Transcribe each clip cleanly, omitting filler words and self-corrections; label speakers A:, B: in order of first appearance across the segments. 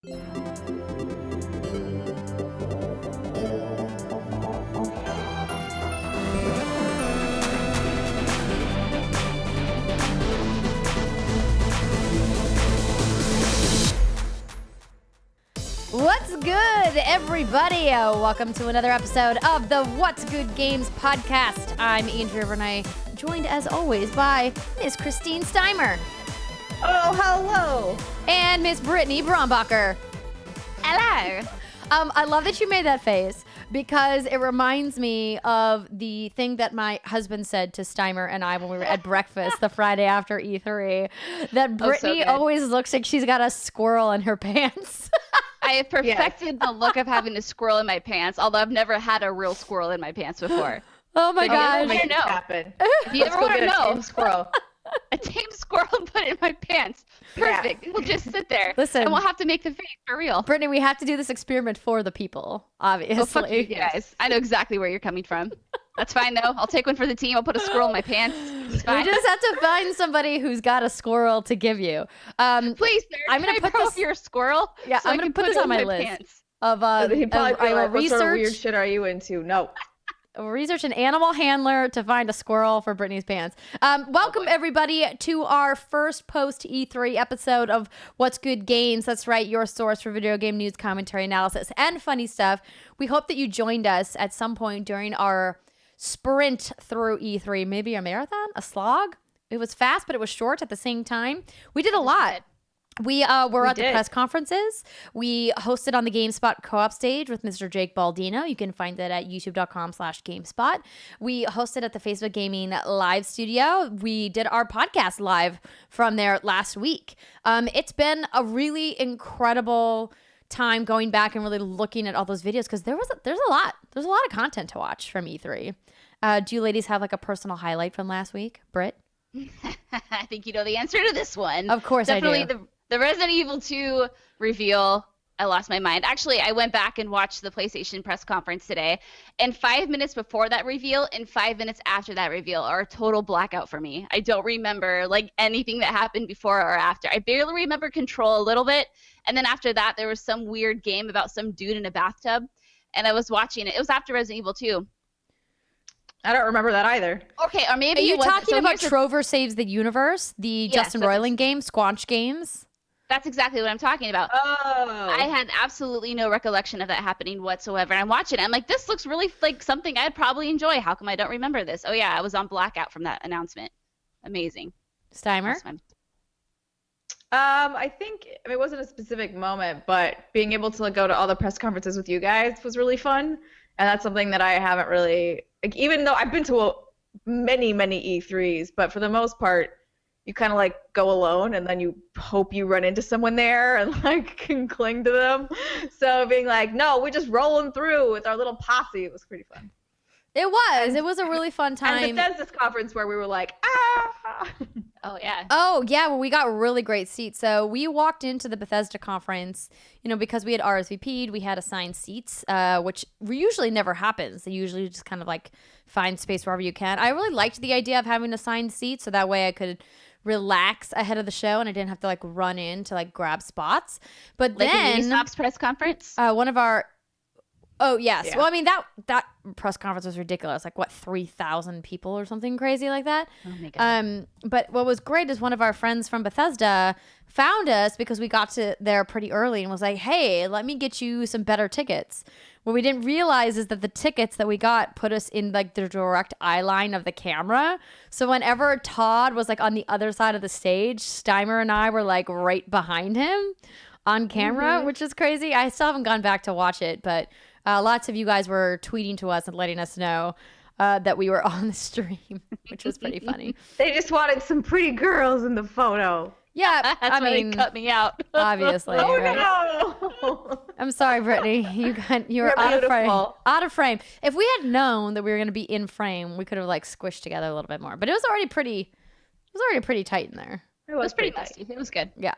A: What's good, everybody? Welcome to another episode of the What's Good Games podcast. I'm Andrea Renee, joined as always by Miss Christine Steimer.
B: Oh, hello.
A: And Miss Brittany Brombacher.
C: Hello.
A: I love that you made that face because it reminds me of the thing that my husband said to Steimer and I when we were at breakfast the Friday after E3, that Brittany always looks like she's got a squirrel in her pants.
C: I have perfected the look of having a squirrel in my pants, although I've never had a real squirrel in my pants before.
A: Oh my gosh.
B: Make it happen.
C: If you ever want to know,
B: a squirrel.
C: a tame squirrel and put it in my pants. Perfect.
B: Yeah.
C: It'll just sit there.
A: Listen.
C: And we'll have to make the face for real.
A: Brittany, we have to do this experiment for the people, obviously.
C: Oh, fuck you guys. I know exactly where you're coming from. That's fine, though. I'll take one for the team. I'll put a squirrel in my pants. It's fine.
A: We just have to find somebody who's got a squirrel to give you.
C: Please, sir.
A: I'm gonna put
C: borrow
A: this.
C: your squirrel.
A: Yeah,
C: so
A: I'm gonna put this on my list
C: pants.
A: of
B: He'd probably be like, what sort of weird
A: research.
B: shit are you into? No.
A: Research an animal handler to find a squirrel for Brittany's pants. Welcome, everybody, to our first post-E3 episode of What's Good Games. That's right, your source for video game news, commentary, analysis, and funny stuff. We hope that you joined us at some point during our sprint through E3. Maybe a marathon? A slog? It was fast, but it was short at the same time. We did a lot. We were at the press conferences. We hosted on the GameSpot co-op stage with Mr. Jake Baldino. You can find that at youtube.com/GameSpot. We hosted at the Facebook Gaming live studio. We did our podcast live from there last week. It's been a really incredible time going back and really looking at all those videos because there's a lot of content to watch from E3. Do you ladies have like a personal highlight from last week? Britt?
C: I think you know the answer to this one.
A: Of course I do.
C: Definitely the Resident Evil 2 reveal. I lost my mind. Actually, I went back and watched the PlayStation press conference today, and 5 minutes before that reveal and 5 minutes after that reveal are a total blackout for me. I don't remember like anything that happened before or after. I barely remember Control a little bit, and then after that there was some weird game about some dude in a bathtub, and I was watching it. It was after Resident Evil 2.
B: I don't remember that either.
C: Okay, or maybe
A: Are you
C: it was,
A: talking about Trover Saves the Universe, the Justin Roiland game, Squanch Games?
C: That's exactly what I'm talking about.
B: Oh.
C: I had absolutely no recollection of that happening whatsoever. And I'm watching it. I'm like, this looks really like something I'd probably enjoy. How come I don't remember this? Oh, yeah, I was on blackout from that announcement. Amazing.
A: Steimer?
B: I think it wasn't a specific moment, but being able to go to all the press conferences with you guys was really fun. And that's something that I haven't really, like, even though I've been to many E3s, but for the most part, you kind of like go alone and then you hope you run into someone there and like can cling to them. So being like, no, we're just rolling through with our little posse. It was pretty fun.
A: It was a really fun time.
B: And Bethesda's conference where we were like, ah.
C: Oh, yeah.
A: Oh, yeah. Well, we got really great seats. So we walked into the Bethesda conference, because we had RSVP'd, we had assigned seats, which usually never happens. They usually just kind of like find space wherever you can. I really liked the idea of having assigned seats so that way I could relax ahead of the show and I didn't have to like run in to like grab spots. But
C: like
A: then
C: Ubisoft's press conference?
A: one of our Oh, yes.
B: Yeah.
A: Well, I mean, that press conference was ridiculous. Like, what, 3,000 people or something crazy like that?
C: Oh, my God.
A: But what was great is one of our friends from Bethesda found us because we got to there pretty early and was like, hey, let me get you some better tickets. What we didn't realize is that the tickets that we got put us in, like, the direct eye line of the camera. So whenever Todd was, like, on the other side of the stage, Steimer and I were, like, right behind him on camera, which is crazy. I still haven't gone back to watch it, but... lots of you guys were tweeting to us and letting us know that we were on the stream, which was pretty funny.
B: They just wanted some pretty girls in the photo.
A: Yeah,
C: That's why they cut me out.
A: Obviously.
B: Oh,
A: right?
B: no!
A: I'm sorry, Brittany. You were
B: You're
A: out of frame.
B: beautiful.
A: Out of frame. If we had known that we were going to be in frame, we could have like squished together a little bit more. But it was already pretty tight in there.
C: It was pretty musty. It was good.
A: Yeah.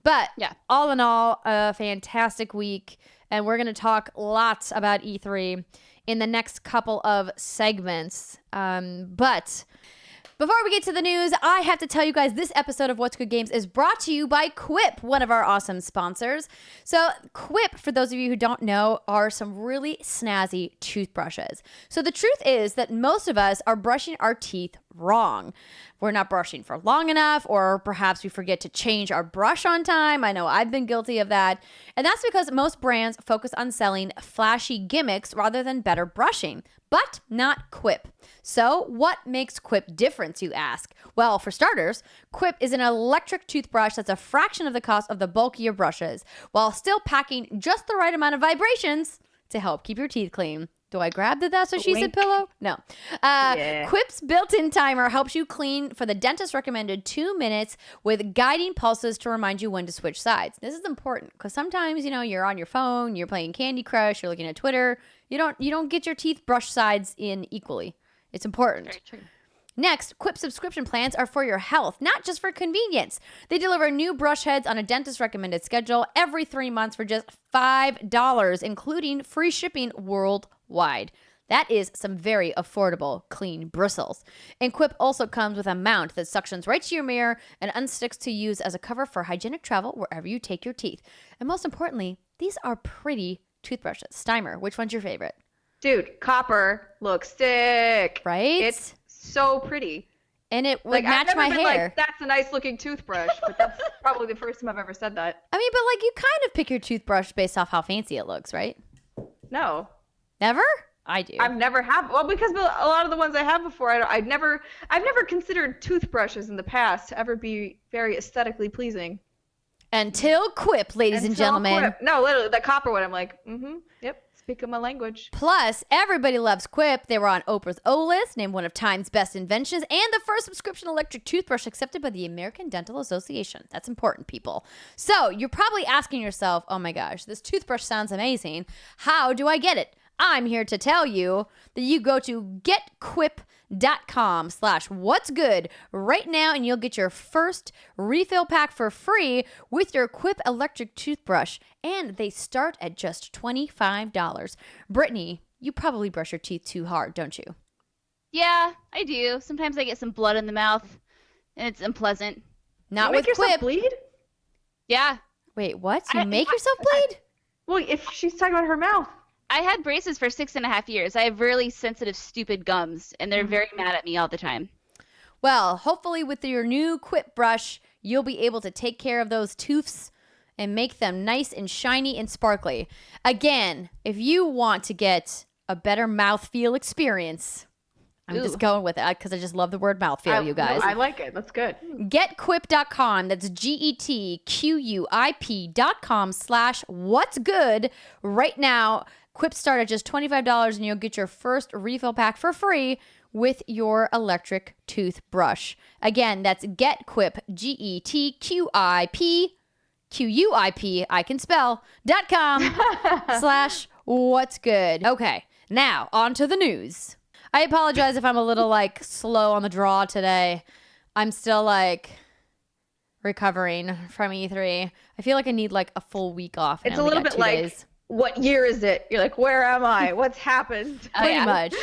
A: But
C: Yeah.
A: all in all, a fantastic week. And we're going to talk lots about E3 in the next couple of segments. But Before we get to the news, I have to tell you guys this episode of What's Good Games is brought to you by Quip, one of our awesome sponsors. So Quip, for those of you who don't know, are some really snazzy toothbrushes. So the truth is that most of us are brushing our teeth wrong. We're not brushing for long enough, or perhaps we forget to change our brush on time. I know I've been guilty of that. And that's because most brands focus on selling flashy gimmicks rather than better brushing, but not Quip. So what makes Quip different, you ask? Well, for starters, Quip is an electric toothbrush that's a fraction of the cost of the bulkier brushes, while still packing just the right amount of vibrations to help keep your teeth clean. Do I grab the That's What She Said pillow? No.
B: Yeah.
A: Quip's built-in timer helps you clean for the dentist recommended 2 minutes with guiding pulses to remind you when to switch sides. This is important because sometimes, you're on your phone, you're playing Candy Crush, you're looking at Twitter. You don't get your teeth brush sides in equally. It's important.
C: Very true.
A: Next, Quip subscription plans are for your health, not just for convenience. They deliver new brush heads on a dentist recommended schedule every 3 months for just $5, including free shipping worldwide. That is some very affordable clean bristles. And Quip also comes with a mount that suctions right to your mirror and unsticks to use as a cover for hygienic travel wherever you take your teeth. And most importantly, these are pretty toothbrushes. Steimer, which one's your favorite?
B: Dude, copper looks sick.
A: Right?
B: It's so pretty.
A: And it would match
B: I've
A: my
B: never been
A: hair.
B: Like, that's a nice looking toothbrush, but that's probably the first time I've ever said that.
A: I mean, but you kind of pick your toothbrush based off how fancy it looks, right?
B: No.
A: Never? I do.
B: I've never had, well, because a lot of the ones I have before, I've never considered toothbrushes in the past to ever be very aesthetically pleasing.
A: Until Quip, ladies and gentlemen.
B: Quip. No, literally, the copper one, I'm like, yep, speak my language.
A: Plus, everybody loves Quip. They were on Oprah's O List, named one of Time's best inventions, and the first subscription electric toothbrush accepted by the American Dental Association. That's important, people. So, you're probably asking yourself, oh my gosh, this toothbrush sounds amazing. How do I get it? I'm here to tell you that you go to getquip.com/whatsgood right now and you'll get your first refill pack for free with your Quip electric toothbrush. And they start at just $25. Brittany, you probably brush your teeth too hard, don't you?
C: Yeah, I do. Sometimes I get some blood in the mouth, and it's unpleasant.
A: Not
B: you
A: with
B: make yourself
A: Quip.
B: bleed?
C: Yeah.
A: Wait, what? You make yourself bleed?
B: Well, if she's talking about her mouth.
C: I had braces for 6.5 years. I have really sensitive, stupid gums, and they're very mad at me all the time.
A: Well, hopefully with your new Quip brush, you'll be able to take care of those tooths and make them nice and shiny and sparkly. Again, if you want to get a better mouthfeel experience, I'm just going with it because I just love the word mouthfeel, you guys.
B: No, I like it. That's good.
A: Getquip.com. That's GETQUIP.com/whatsgood right now. Quip start at just $25 and you'll get your first refill pack for free with your electric toothbrush. Again, that's GetQuip, GETQUIP, I can spell, .com/whatsgood. Okay, now on to the news. I apologize if I'm a little slow on the draw today. I'm still recovering from E3. I feel like I need a full week off.
B: It's a little bit like, what year is it? You're like, where am I? What's happened?
A: Pretty much.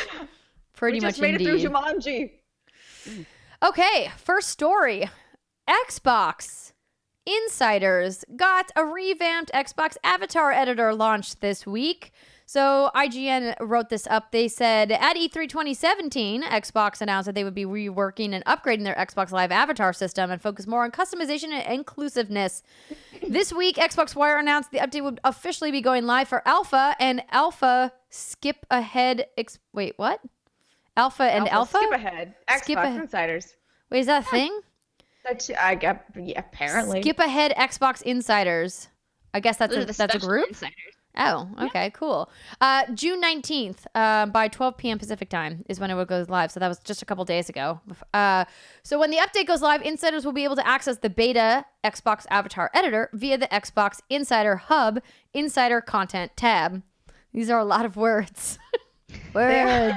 A: Pretty much
B: indeed. We just made it through Jumanji.
A: Okay, first story. Xbox insiders got a revamped Xbox avatar editor launched this week. So IGN wrote this up. They said, at E3 2017, Xbox announced that they would be reworking and upgrading their Xbox Live avatar system and focus more on customization and inclusiveness. This week, Xbox Wire announced the update would officially be going live for Alpha and Alpha skip ahead. Wait, what? Alpha and Alpha?
B: Skip ahead. Xbox insiders.
A: Wait, is that a thing?
B: Yeah, apparently.
A: Skip ahead Xbox insiders. I guess that's a group?
C: Insiders.
A: Oh, okay, cool. June 19th, by 12 p.m. Pacific time is when it goes live. So that was just a couple days ago. So when the update goes live, insiders will be able to access the beta Xbox Avatar Editor via the Xbox Insider Hub Insider Content tab. These are a lot of words. Words.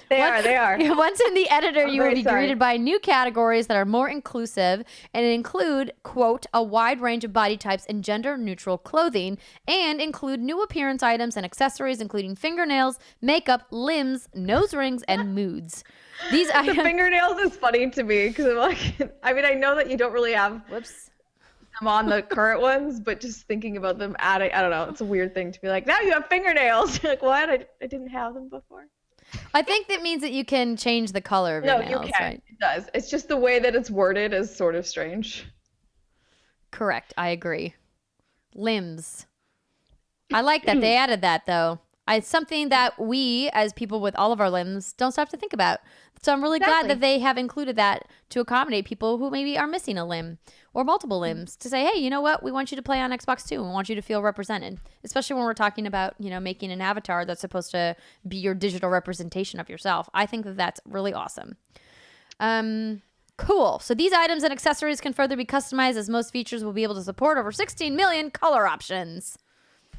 B: They are.
A: Once in the editor, you will
B: very
A: be
B: sorry.
A: greeted by new categories that are more inclusive and include, quote, a wide range of body types and gender-neutral clothing, and include new appearance items and accessories, including fingernails, makeup, limbs, nose rings, and moods. These
B: The
A: items...
B: fingernails is funny to me because I'm like, I mean, I know that you don't really have
A: Whoops.
B: them on the current ones, but just thinking about them adding, I don't know, it's a weird thing to be like, now you have fingernails. You're like, what? I didn't have them before.
A: I think that means that you can change the color of your
B: No,
A: nails,
B: you can.
A: right?
B: It does. It's just the way that it's worded is sort of strange.
A: Correct. I agree. Limbs. I like that they added that, though. It's something that we, as people with all of our limbs, don't stop to think about. So I'm really glad that they have included that to accommodate people who maybe are missing a limb or multiple limbs to say, hey, you know what? We want you to play on Xbox too. We want you to feel represented, especially when we're talking about, making an avatar that's supposed to be your digital representation of yourself. I think that that's really awesome. Cool. So these items and accessories can further be customized as most features will be able to support over 16 million color options.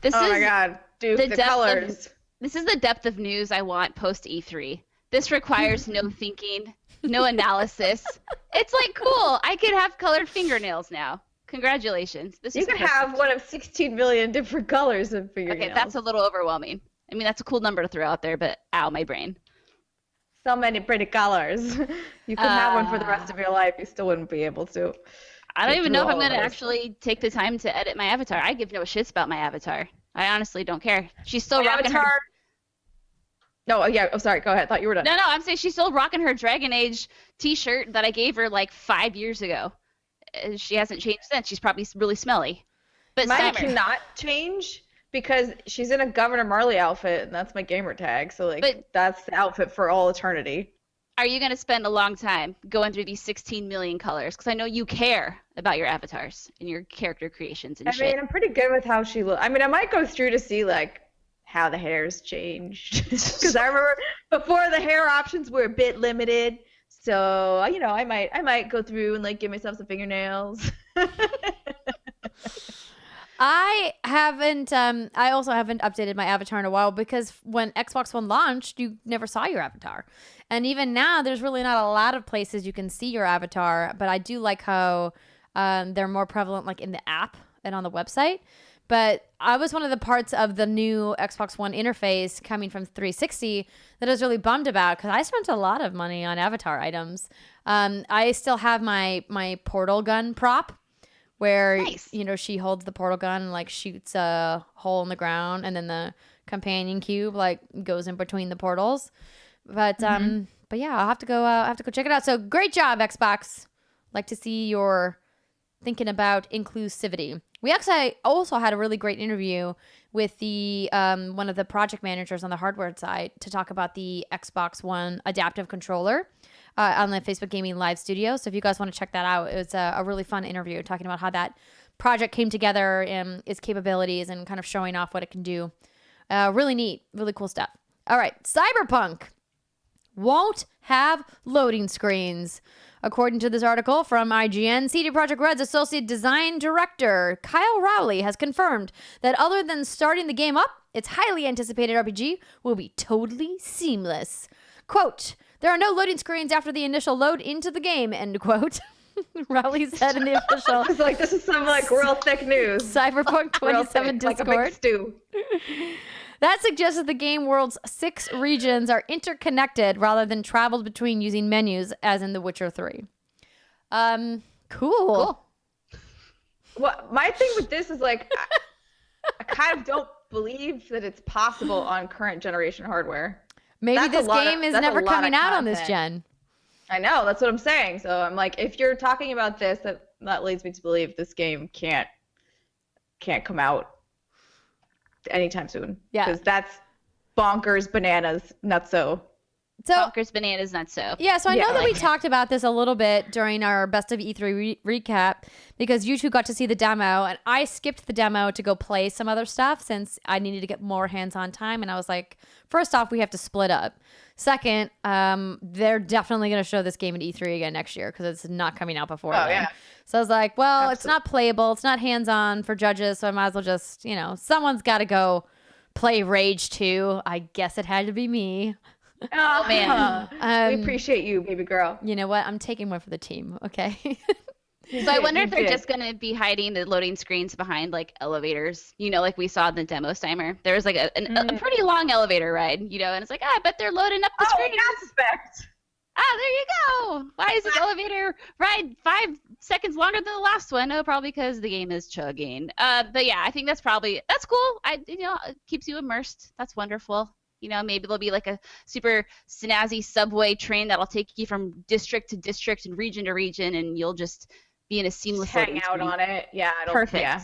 C: This
B: Oh
C: is
B: my god, dude, the
C: depth
B: colors.
C: This is the depth of news I want post E3. This requires no thinking, no analysis. It's like, cool, I could have colored fingernails now. Congratulations.
B: You could have one of 16 million different colors of fingernails.
C: Okay, that's a little overwhelming. I mean, that's a cool number to throw out there, but ow, my brain.
B: So many pretty colors. You could have one for the rest of your life. You still wouldn't be able to.
C: I don't
B: Get
C: even
B: through
C: know if I'm
B: all of
C: going to
B: those.
C: actually take the time to edit my avatar. I give no shits about my avatar. I honestly don't care. She's still
B: My
C: rocking her...
B: avatar. No, yeah. Oh, sorry. Go ahead. Thought you were done.
C: No, I'm saying she's still rocking her Dragon Age t-shirt that I gave her like 5 years ago. She hasn't changed since. She's probably really smelly. But
B: Mine
C: Steimer,
B: cannot change because she's in a Governor Marley outfit, and that's my gamer tag. So
C: But-
B: that's the outfit for all eternity.
C: are you going to spend a long time going through these 16 million colors? Because I know you care about your avatars and your character creations and
B: I
C: shit.
B: mean, I'm pretty good with how she looks. I mean, I might go through to see like how the hair's changed because I remember before the hair options were a bit limited. So I might go through and like give myself some fingernails.
A: I haven't. I also haven't updated my avatar in a while because when Xbox One launched, you never saw your avatar, and even now, there's really not a lot of places you can see your avatar. But I do like how they're more prevalent, like in the app and on the website. But I was one of the parts of the new Xbox One interface coming from 360 that I was really bummed about because I spent a lot of money on avatar items. I still have my portal gun prop. Where,
C: Nice.
A: She holds the portal gun and like shoots a hole in the ground, and then the companion cube like goes in between the portals. But yeah, I'll have to go check it out. So great job, Xbox. Like to see you're thinking about inclusivity. We actually also had a really great interview with the one of the project managers on the hardware side to talk about the Xbox One adaptive controller. On the Facebook Gaming Live Studio. So if you guys want to check that out, it was a really fun interview talking about how that project came together and its capabilities and kind of showing off what it can do. Really neat, really cool stuff. All right, Cyberpunk won't have loading screens. According to this article from IGN, CD Projekt Red's associate design director, Kyle Rowley, has confirmed that other than starting the game up, its highly anticipated RPG will be totally seamless. Quote, there are no loading screens after the initial load into the game, end quote. Rowley said in the official
B: It's like this is some like real thick news.
A: Cyberpunk
B: Real
A: 27
B: thick, like a
A: Discord.
B: big stew.
A: That suggests that the game world's 6 regions are interconnected rather than traveled between using menus, as in The Witcher 3. Cool.
B: Well, my thing with this is like, I kind of don't believe that it's possible on current generation hardware.
A: Maybe
B: That's a
A: this
B: lot of-
A: game is
B: that's a
A: never
B: lot of
A: coming out on this
B: content.
A: gen.
B: I know, that's what I'm saying. So I'm like, if you're talking about this, that leads me to believe this game can't come out anytime soon.
A: Yeah.
B: Because that's bonkers, bananas, nutso.
A: So
C: Bonkers, bananas, not so.
A: yeah, so I
B: Yeah,
A: know that we
B: like-
A: talked about this a little bit during our Best of E3 recap because you two got to see the demo and I skipped the demo to go play some other stuff since I needed to get more hands-on time. And I was like, first off, we have to split up. Second, they're definitely going to show this game at E3 again next year because it's not coming out before then.
B: Yeah.
A: So I was like, well, it's not playable. It's not hands-on for judges. So I might as well just, someone's got to go play Rage 2. I guess it had to be me.
B: Oh man, we
A: Um,
B: appreciate you, baby girl.
A: You know what? I'm taking one for the team. Okay.
C: So I wonder if they're just going to be hiding the loading screens behind like elevators, like we saw in the demo Steimer. There was like a pretty long elevator ride, and it's like, I bet they're loading up the screens.
B: Mass Effect.
C: Ah, there you go. Why is this elevator ride 5 seconds longer than the last one? Oh, probably because the game is chugging. But yeah, I think that's cool. It keeps you immersed. That's wonderful. Maybe there'll be like a super snazzy subway train that'll take you from district to district and region to region, and you'll just be in a seamless
B: hang out
C: screen.
B: on it. Yeah,
C: Perfect.
B: Yeah,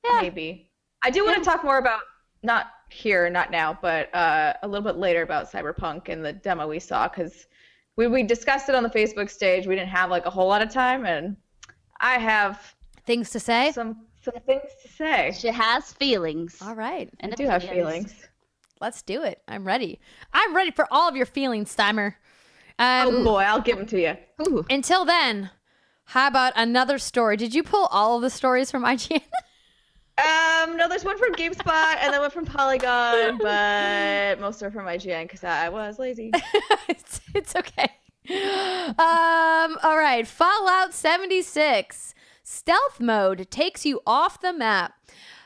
C: Yeah.
B: maybe. I do want to talk more about, not here, not now, but a little bit later about Cyberpunk and the demo we saw, because we discussed it on the Facebook stage. We didn't have like a whole lot of time, and I have
A: Things to say?
B: some things to say.
C: She has feelings.
A: All right.
C: And
B: I do have
C: opinions.
B: feelings.
A: Let's do it. I'm ready. I'm ready for all of your feelings, Steimer.
B: Oh boy, I'll give them to you.
C: Ooh.
A: Until then, how about another story? Did you pull all of the stories from IGN?
B: No, there's one from GameSpot and then one from Polygon, but most are from IGN because I was lazy.
A: it's okay. All right. Fallout 76. Stealth mode takes you off the map.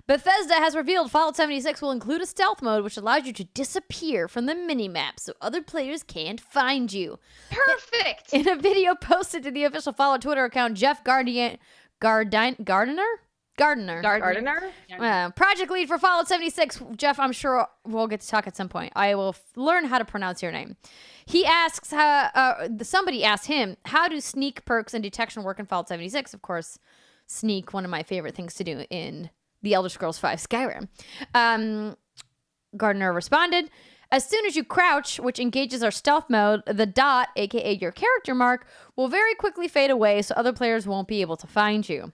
A: Bethesda has revealed Fallout 76 will include a stealth mode which allows you to disappear from the minimap so other players can't find you.
C: Perfect.
A: In a video posted to the official Fallout Twitter account, Jeff Gardiner, project lead for Fallout 76. Jeff, I'm sure we'll get to talk at some point. I will learn how to pronounce your name. He asks, somebody asked him, how do sneak perks and detection work in Fallout 76? Of course, sneak, one of my favorite things to do in The Elder Scrolls V Skyrim. Gardner responded, as soon as you crouch, which engages our stealth mode, the dot, aka your character mark, will very quickly fade away so other players won't be able to find you.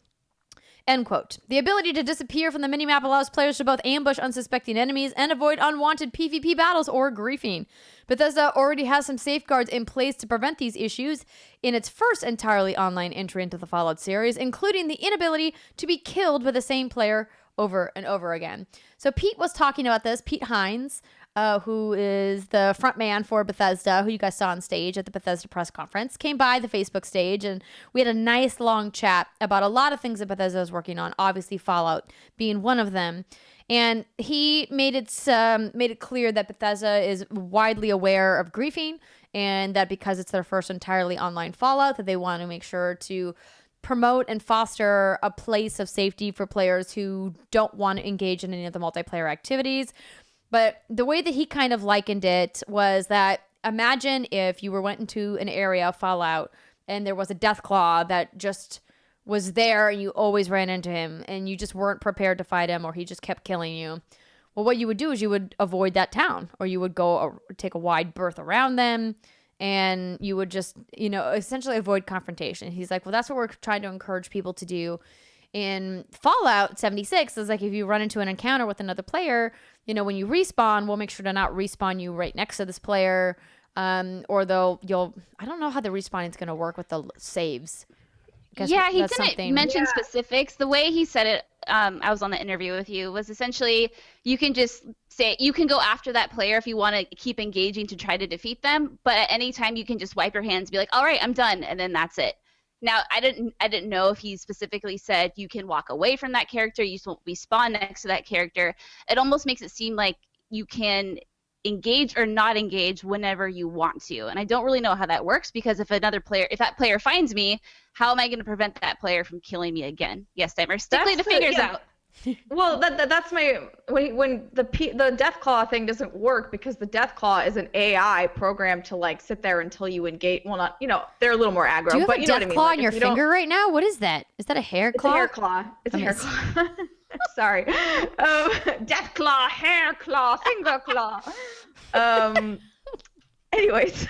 A: End quote. The ability to disappear from the minimap allows players to both ambush unsuspecting enemies and avoid unwanted PvP battles or griefing. Bethesda already has some safeguards in place to prevent these issues in its first entirely online entry into the Fallout series, including the inability to be killed by the same player over and over again. So Pete was talking about this. Pete Hines, who is the front man for Bethesda, who you guys saw on stage at the Bethesda press conference, came by the Facebook stage, and we had a nice long chat about a lot of things that Bethesda is working on, obviously Fallout being one of them. And he made it clear that Bethesda is widely aware of griefing, and that because it's their first entirely online Fallout, that they want to make sure to promote and foster a place of safety for players who don't want to engage in any of the multiplayer activities. But the way that he kind of likened it was that imagine if you went into an area of Fallout and there was a Deathclaw that just was there and you always ran into him and you just weren't prepared to fight him, or he just kept killing you. Well, what you would do is you would avoid that town, or you would go take a wide berth around them, and you would just, essentially avoid confrontation. He's like, well, that's what we're trying to encourage people to do in Fallout 76. Is like, if you run into an encounter with another player, when you respawn, we'll make sure to not respawn you right next to this player. Or I don't know how the respawning is going to work with the saves.
C: Yeah, he didn't mention specifics. The way he said it, I was on the interview with you, was essentially you can just say, you can go after that player if you want to keep engaging to try to defeat them, but at any time you can just wipe your hands and be like, all right, I'm done, and then that's it. Now, I didn't know if he specifically said you can walk away from that character, you won't respawn next to that character. It almost makes it seem like you can engage or not engage whenever you want to. And I don't really know how that works, because if that player finds me, how am I going to prevent that player from killing me again? Yes, Steimer, stickly the fingers out.
B: Well, that's my when the Deathclaw thing doesn't work, because the Deathclaw is an AI programmed to like sit there until you engage. Well, not they're a little more aggro.
A: Do you have
B: but
A: a
B: you know what I
A: death
B: mean?
A: claw
B: Like,
A: on your finger right now? What is that? Is that a hair
B: It's
A: claw?
B: a hair claw. It's a hair claw. Sorry. Death claw, hair claw, finger claw. Anyways,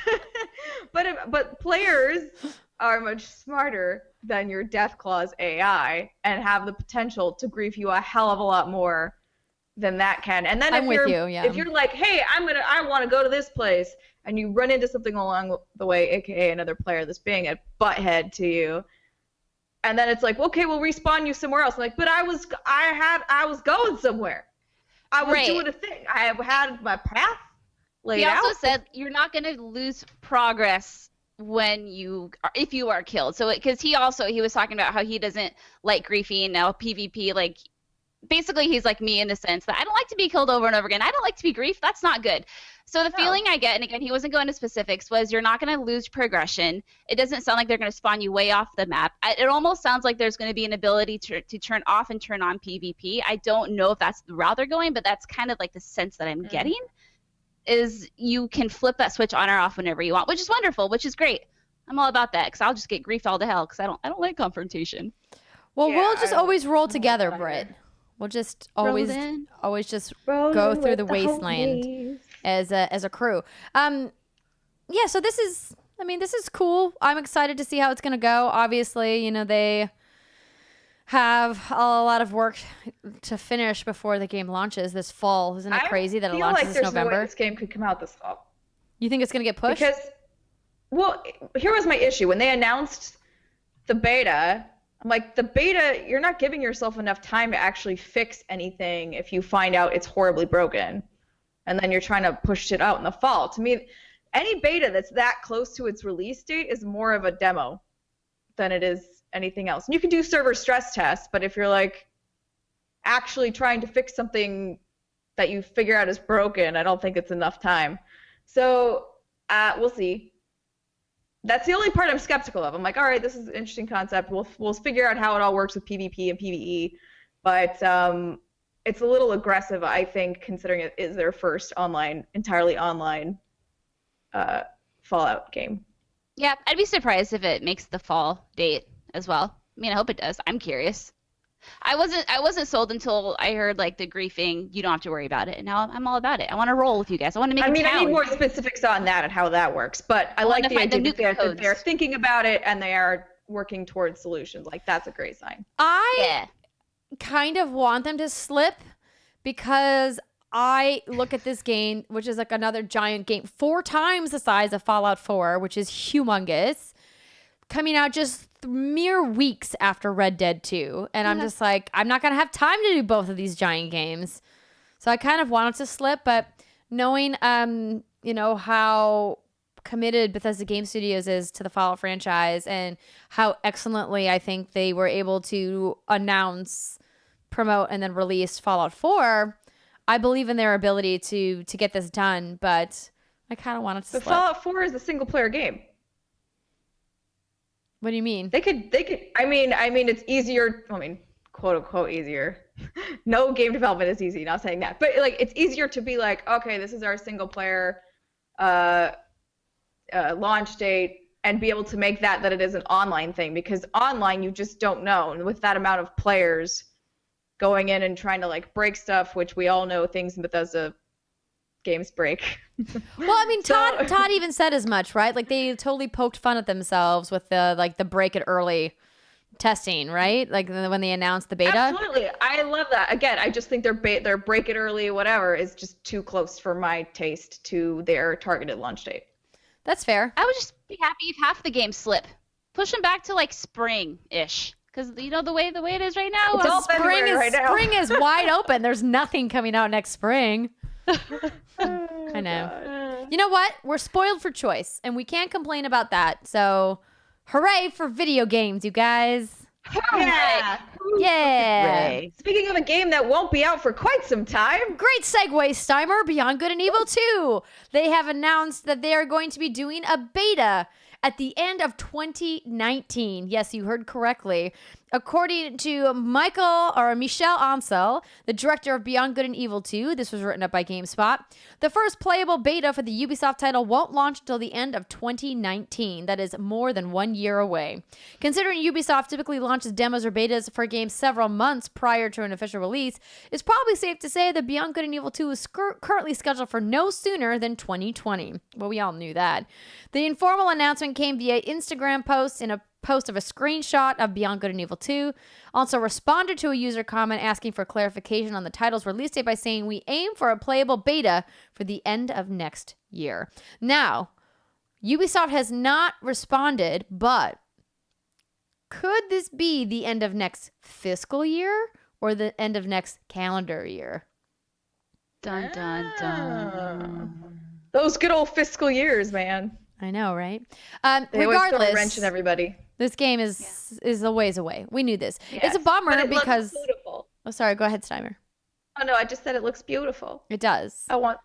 B: but players are much smarter than your Deathclaw's AI and have the potential to grief you a hell of a lot more than that can. And then if you're like, hey, I want to go to this place, and you run into something along the way, aka another player that's being a butthead to you, and then it's like, okay, we'll respawn you somewhere else. I'm like, but I was going somewhere. I was
C: Right.
B: doing a thing. I had my path laid
C: He
B: out.
C: also said you're not going to lose progress if you are killed. So because he was talking about how he doesn't like griefing now PvP, like basically he's like me in the sense that I don't like to be killed over and over again. I don't like to be griefed. That's not good. So the feeling I get, and again, he wasn't going into specifics, was you're not going to lose progression. It doesn't sound like they're going to spawn you way off the map. It almost sounds like there's going to be an ability to turn off and turn on PvP. I don't know if that's the route they're going, but that's kind of like the sense that I'm getting, is you can flip that switch on or off whenever you want, which is wonderful, which is great. I'm all about that because I'll just get griefed all to hell because I don't like confrontation.
A: Well,
B: Yeah,
A: we'll just always roll together,
B: either.
A: Britt. We'll just always just
B: Rolling
A: go through
B: with
A: the wasteland
B: homies.
A: as a crew. Yeah, so this is cool. I'm excited to see how it's going to go. Obviously, you know, they have a lot of work to finish before the game launches this fall. Isn't it crazy that it launches this November?
B: No way this game could come out this fall.
A: You think it's going to get pushed?
B: Because, well, here was my issue. When they announced the beta, I'm like, the beta, you're not giving yourself enough time to actually fix anything if you find out it's horribly broken. And then you're trying to push it out in the fall. To me, any beta that's that close to its release date is more of a demo than it is anything else. And you can do server stress tests, but if you're like actually trying to fix something that you figure out is broken, I don't think it's enough time. So we'll see. That's the only part I'm skeptical of. I'm like, all right, this is an interesting concept. We'll figure out how it all works with PvP and PvE, but it's a little aggressive, I think, considering it is their first entirely online Fallout game.
C: Yeah, I'd be surprised if it makes the fall date as well. I mean, I hope it does. I'm curious. I wasn't sold until I heard like the griefing. You don't have to worry about it, and now I'm all about it. I want to roll with you guys. I want to make.
B: I need more specifics on that and how that works. But I like the idea that they're thinking about it and they are working towards solutions. Like, that's a great sign.
A: I kind of want them to slip because I look at this game, which is like another giant game, 4 times the size of Fallout 4, which is humongous, coming out just mere weeks after Red Dead 2. And I'm just like, I'm not going to have time to do both of these giant games. So I kind of wanted to slip, but knowing, you know, how committed Bethesda Game Studios is to the Fallout franchise and how excellently I think they were able to announce, promote, and then release Fallout 4, I believe in their ability to get this done, but I kind of wanted to slip.
B: But Fallout 4 is a single-player game.
A: What do you mean?
B: They could. I mean, it's easier. I mean, quote unquote easier. No game development is easy. Not saying that, but like, it's easier to be like, okay, this is our single player launch date, and be able to make that it is an online thing, because online you just don't know, and with that amount of players going in and trying to like break stuff, which we all know things in Bethesda games break.
A: Well, I mean, Todd even said as much, right? Like, they totally poked fun at themselves with the break it early testing, right? Like when they announced the beta.
B: Absolutely, I love that. Again, I just think their break it early whatever is just too close for my taste to their targeted launch date.
A: That's fair.
C: I would just be happy if half the games slip. Push them back to like spring-ish. Because, you know, the way it is right now.
B: It's all February right now.
A: Spring is wide open. There's nothing coming out next spring. I know.
B: God.
A: You know what? We're spoiled for choice, and we can't complain about that. So, hooray for video games, you guys.
B: Yeah.
A: Yeah.
B: Hooray. Speaking of a game that won't be out for quite some time.
A: Great segue, Steimer. Beyond Good and Evil 2. They have announced that they are going to be doing a beta at the end of 2019. Yes, you heard correctly. According to Michel Ancel, the director of Beyond Good and Evil 2, this was written up by GameSpot, the first playable beta for the Ubisoft title won't launch until the end of 2019. That is more than 1 year away. Considering Ubisoft typically launches demos or betas for games several months prior to an official release, it's probably safe to say that Beyond Good and Evil 2 is currently scheduled for no sooner than 2020. Well, we all knew that. The informal announcement came via Instagram post in a post of a screenshot of Beyond Good and Evil 2. Also responded to a user comment asking for clarification on the title's release date by saying, we aim for a playable beta for the end of next year. Now, Ubisoft has not responded, but could this be the end of next fiscal year or the end of next calendar year?
C: Dun dun dun.
B: Those good old fiscal years, man.
A: I know, right?
B: They always throw a wrench
A: Regardless,
B: in everybody.
A: this game is a ways away. We knew this. It's a
B: Yes,
A: bummer
B: but it looks
A: because.
B: beautiful.
A: Oh, sorry. Go ahead, Steimer.
B: Oh no, I just said it looks beautiful.
A: It does.
B: I want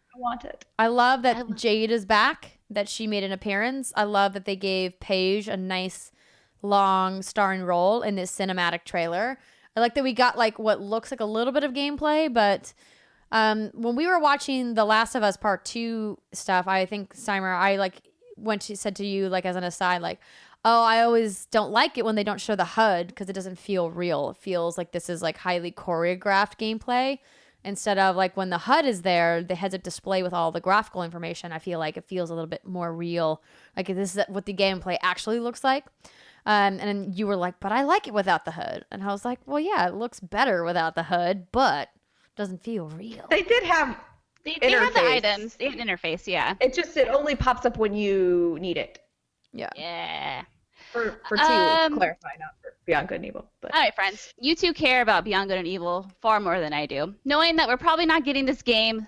B: it.
A: I love that Jade is back, that she made an appearance. I love that they gave Paige a nice, long starring role in this cinematic trailer. I like that we got like what looks like a little bit of gameplay, but when we were watching The Last of Us Part 2 stuff, I think, Steimer, I like said to you, like as an aside, like, oh, I always don't like it when they don't show the HUD because it doesn't feel real. It feels like this is like highly choreographed gameplay. Instead of like when the HUD is there, the heads-up display with all the graphical information, I feel like it feels a little bit more real. Like this is what the gameplay actually looks like. And then you were like, but I like it without the HUD. And I was like, well, yeah, it looks better without the HUD, but it doesn't feel real.
B: They did have
C: They have the items. They have an interface, yeah.
B: it only pops up when you need it.
A: Yeah.
C: Yeah.
B: For to clarify, not for Beyond Good and Evil. But
C: All right, friends. You two care about Beyond Good and Evil far more than I do. Knowing that we're probably not getting this game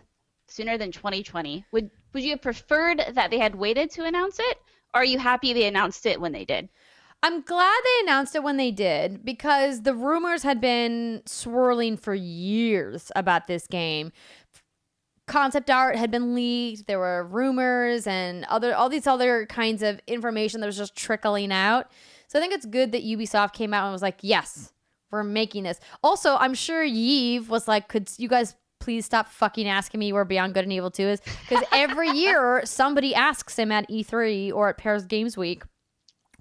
C: sooner than 2020, would you have preferred that they had waited to announce it? Or are you happy they announced it when they did?
A: I'm glad they announced it when they did because the rumors had been swirling for years about this game. Concept art had been leaked. There were rumors and all these other kinds of information that was just trickling out. So I think it's good that Ubisoft came out and was like, yes, we're making this. Also, I'm sure Yves was like, could you guys please stop fucking asking me where Beyond Good and Evil 2 is? Because every year somebody asks him at E3 or at Paris Games Week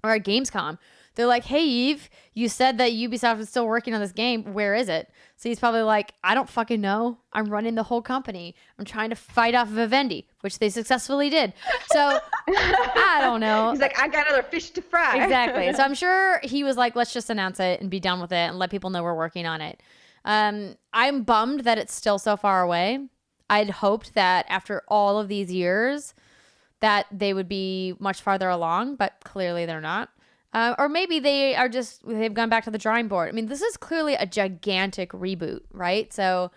A: or at Gamescom. They're like, hey, Yves, you said that Ubisoft is still working on this game. Where is it? So he's probably like, I don't fucking know. I'm running the whole company. I'm trying to fight off Vivendi, which they successfully did. So I don't know.
B: he's like, I got other fish to fry.
A: Exactly. So I'm sure he was like, let's just announce it and be done with it and let people know we're working on it. I'm bummed that it's still so far away. I'd hoped that after all of these years that they would be much farther along, but clearly they're not. Or maybe they've gone back to the drawing board. I mean, this is clearly a gigantic reboot, right? So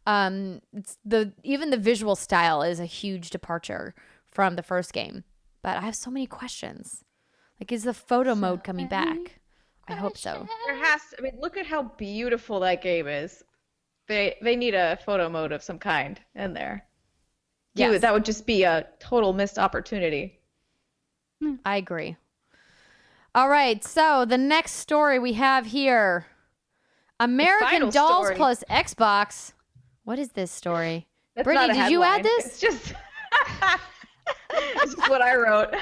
A: even the visual style is a huge departure from the first game. But I have so many questions. Like, is the photo mode coming back? I hope so.
B: Look at how beautiful that game is. They need a photo mode of some kind in there.
A: Yes.
B: Dude, that would just be a total missed opportunity.
A: I agree. All right, so the next story we have here. American Dolls
B: story.
A: plus Xbox. What is this story?
B: That's
A: Brittany,
B: not a
A: did you add
B: headline.
A: this?
B: It's just, it's just what I wrote.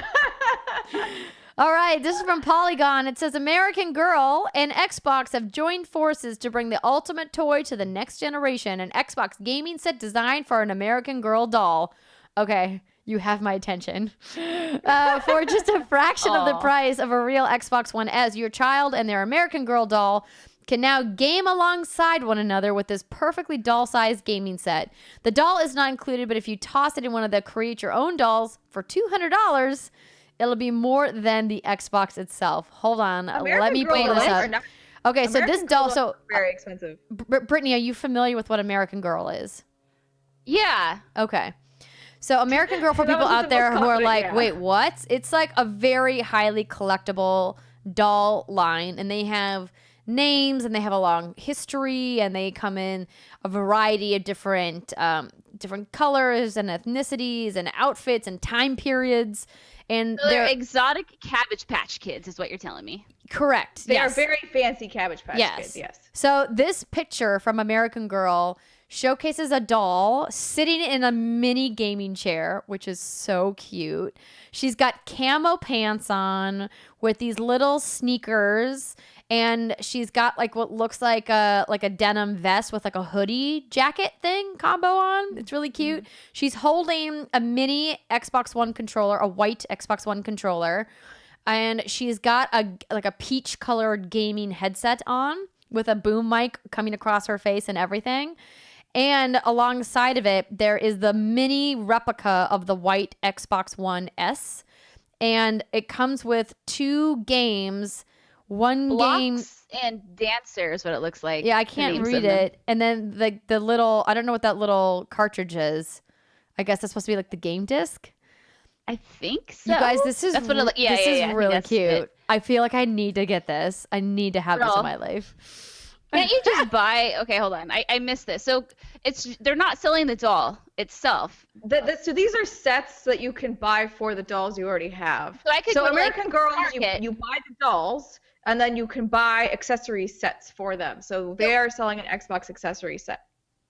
A: All right, this is from Polygon. It says American Girl and Xbox have joined forces to bring the ultimate toy to the next generation, an Xbox gaming set designed for an American Girl doll. Okay, you have my attention. For just a fraction of the price of a real Xbox One S, your child and their American Girl doll can now game alongside one another with this perfectly doll-sized gaming set. The doll is not included, but if you toss it in one of the create your own dolls for $200, it'll be more than the Xbox itself. Hold on, let me pull this up. Okay, so this doll, so
B: very expensive.
A: Brittany, are you familiar with what American Girl is?
C: Yeah.
A: Okay. So American Girl, for people out there who are like, wait, what? It's like a very highly collectible doll line, and they have names and they have a long history, and they come in a variety of different colors and ethnicities and outfits and time periods. And
C: So they're exotic Cabbage Patch Kids, is what you're telling me.
A: Correct.
B: They are very fancy Cabbage Patch Kids, yes.
A: So this picture from American Girl showcases a doll sitting in a mini gaming chair, which is so cute. She's got camo pants on with these little sneakers, and she's got like what looks like a denim vest with like a hoodie jacket thing combo on. It's really cute. She's holding a mini Xbox One controller, a white Xbox One controller, and she's got a peach colored gaming headset on with a boom mic coming across her face and everything. And alongside of it, there is the mini replica of the white Xbox One S. And it comes with 2 games, one game.
C: Blocks and Dancer is what it looks like.
A: Yeah, I
C: the
A: can't
C: names
A: read
C: of them.
A: it. And then the little, I don't know what that little cartridge is. I guess that's supposed to be like the game disc.
C: I think so.
A: You guys, this is
C: That's what it yeah,
A: this
C: yeah,
A: is
C: yeah. I think
A: really
C: that's
A: cute.
C: it.
A: I feel like I need to get this. I need to have this in
C: Girl.
A: my life.
C: Can't you just buy? Okay, hold on. I missed this. So they're not selling the doll itself.
B: So these are sets that you can buy for the dolls you already have.
C: So I could go to, like,
B: American Girls,
C: Target.
B: you buy the dolls, and then you can buy accessory sets for them. So they are selling an Xbox accessory set.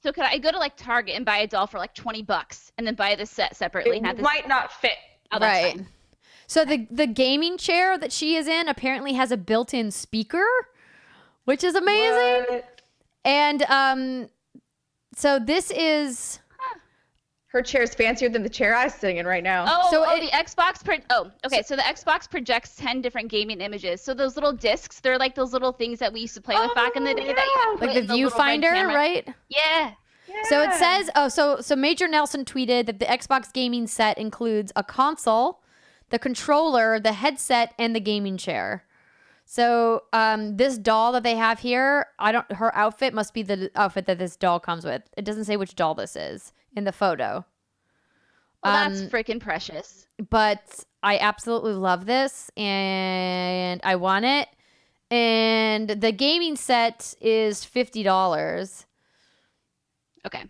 C: So could I go to like Target and buy a doll for like $20 and then buy the set separately?
B: It
C: and have this...
B: might not fit.
C: Oh, that's
A: Right.
C: fine.
A: So the gaming chair that she is in apparently has a built-in speaker, which is amazing.
B: What?
A: And so this is
B: Her chair's fancier than the chair I'm sitting in right now.
C: Oh,
A: So
C: the Xbox. So the Xbox projects 10 different gaming images. So those little discs, they're like those little things that we used to play with back in the day.
B: yeah.
C: That you could
A: like
C: put
A: the
C: in little red
A: viewfinder,
C: camera.
A: right?
C: Yeah.
A: So it
B: Yeah.
A: says, so Major Nelson tweeted that the Xbox gaming set includes a console, the controller, the headset, and the gaming chair. So this doll that they have here, her outfit must be the outfit that this doll comes with. It doesn't say which doll this is in the photo.
C: Well, that's freaking precious.
A: But I absolutely love this and I want it. And the gaming set is $50.
C: Okay.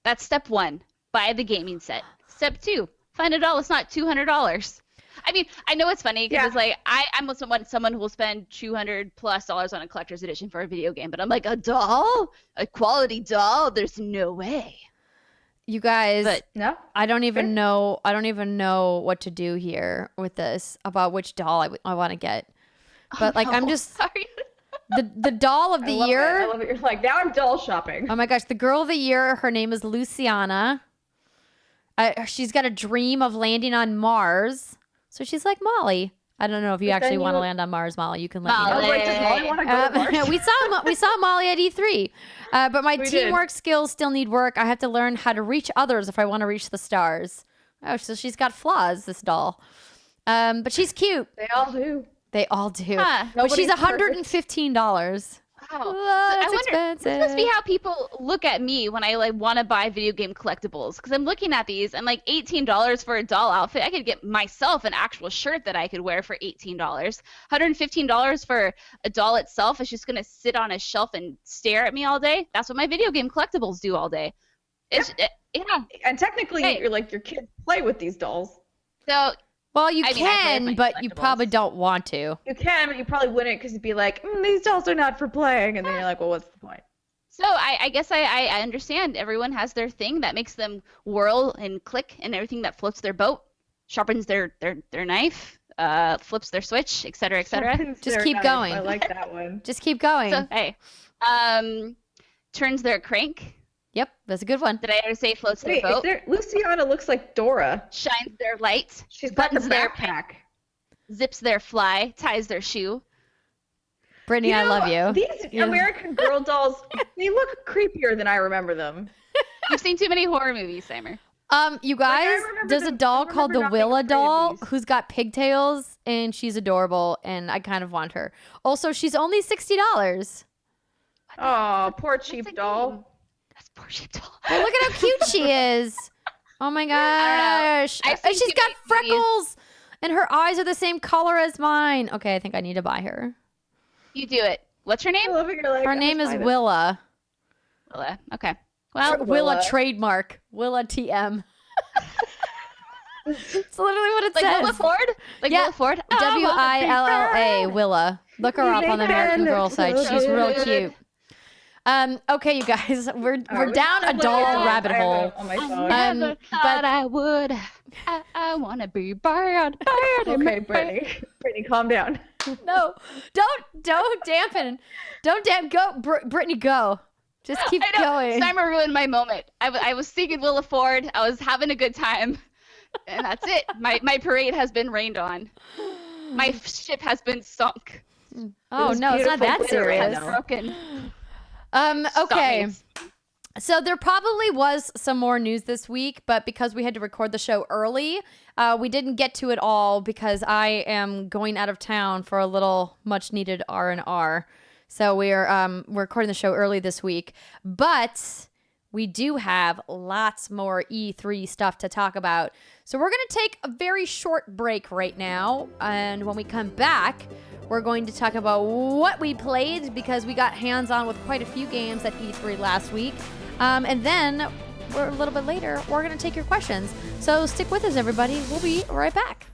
C: That's step 1. Buy the gaming set. Step 2. Find a doll. It's not $200. I mean, I know it's funny because
B: Yeah.
C: it's like I'm with someone who will spend $200+ on a collector's edition for a video game, but I'm like, a doll, a quality doll. There's no way.
A: You guys,
C: But
B: No?
A: I don't even know. I don't even know what to do here with this about which doll I want to get. But like, I'm
C: no,
A: just
C: sorry.
A: the doll of the
B: I love
A: year.
B: It. I love it. You're like, now I'm doll shopping.
A: Oh my gosh, the girl of the year. Her name is Luciana. She's got a dream of landing on Mars. So she's like Molly. I don't know if you
B: But
A: actually
B: then
A: want to
B: you-
A: land on Mars, Molly. You can let me
B: I
A: know.
B: was like, does Molly want to go to Mars?
A: we saw Molly at E3, but my
B: We did.
A: teamwork skills still need work. I have to learn how to reach others if I want to reach the stars. Oh, so she's got flaws, this doll, but she's cute.
B: They all do.
A: They all do.
C: Huh.
A: But she's
B: Nobody's
A: $115.
C: Wow.
A: Oh,
C: So
A: that's
C: I wonder,
A: expensive.
C: this must be how people look at me when I like want to buy video game collectibles. Because I'm looking at these and like $18 for a doll outfit. I could get myself an actual shirt that I could wear for $18. $115 for a doll itself is just gonna sit on a shelf and stare at me all day. That's what my video game collectibles do all day. Yeah.
B: And technically,
C: Hey.
B: you're like, your kids play with these dolls.
C: So
A: Well, you
C: I mean, I play
A: can,
C: with my
A: but you
C: collectibles.
A: probably don't want to.
B: You can, but you probably wouldn't because you'd be like, these dolls are not for playing. And then you're like, well, what's the point?
C: So I guess I understand everyone has their thing that makes them whirl and click and everything that floats their boat, sharpens their knife, flips their switch, et cetera, et cetera.
B: Sharpens
A: Just
B: their
A: keep
B: knife.
A: going.
B: I like that one.
A: Just keep going.
C: So hey, turns their crank.
A: Yep, that's a good one.
C: Did I ever say floats their
B: Wait,
C: boat?
B: Luciana looks like Dora.
C: Shines their light,
B: She's got the
C: buttons their
B: backpack.
C: zips their fly, ties their shoe.
A: Brittany, I love you.
B: These
A: Yeah.
B: American Girl dolls, they look creepier than I remember them.
C: You've seen too many horror movies, Steimer.
A: You guys,
B: remember
A: there's a
B: them-
A: doll
B: I
A: called the
B: remember not being
A: Willa
B: afraid of
A: doll
B: these.
A: who's got pigtails and she's adorable and I kind of want her. Also, she's only $60.
B: Oh, poor
C: That's a
B: cheap
C: game.
B: doll.
C: That's poor sheep doll.
A: Well, look at how cute she is. Oh my gosh.
C: I've
A: And
C: seen
A: she's
C: too
A: got
C: many movies.
A: freckles and her eyes are the same color as mine. Okay, I think I need to buy her.
C: You do it. What's her
B: I
C: nan
B: love it. You're like,
A: Her
B: I'm
A: name is
B: fine.
A: Willa.
C: Willa. Okay. Well,
A: Willa
B: Willa.
A: trademark. Willa TM. It's literally what it
C: like
A: says.
C: Willa Ford? Like
A: Yeah.
C: Willa Ford? I wanna be
A: Willa.
C: friends.
A: Willa. Look her up on the American Girl site. She's real cute. Okay, you guys, we're down a doll rabbit hole.
B: On my
C: I
B: phone.
C: never thought I would. I want to be bad.
B: Okay, Brittany. Brittany, calm down.
A: No, don't dampen. Go, Brittany, go. Just keep
C: I know.
A: going.
C: Steimer ruined my moment. I was singing Willa Ford. I was having a good time. And that's it. My parade has been rained on. My ship has been sunk.
A: Oh
B: was
A: no, it's not that
B: beautiful glitter,
A: serious.
B: I know.
C: Broken.
A: Okay.
C: Stop me.
A: So there probably was some more news this week, but because we had to record the show early, we didn't get to it all because I am going out of town for a little much needed R&R. So we're recording the show early this week, but we do have lots more E3 stuff to talk about. So we're going to take a very short break right now, and when we come back, we're going to talk about what we played because we got hands-on with quite a few games at E3 last week. And then we're a little bit later, we're going to take your questions. So stick with us, everybody. We'll be right back.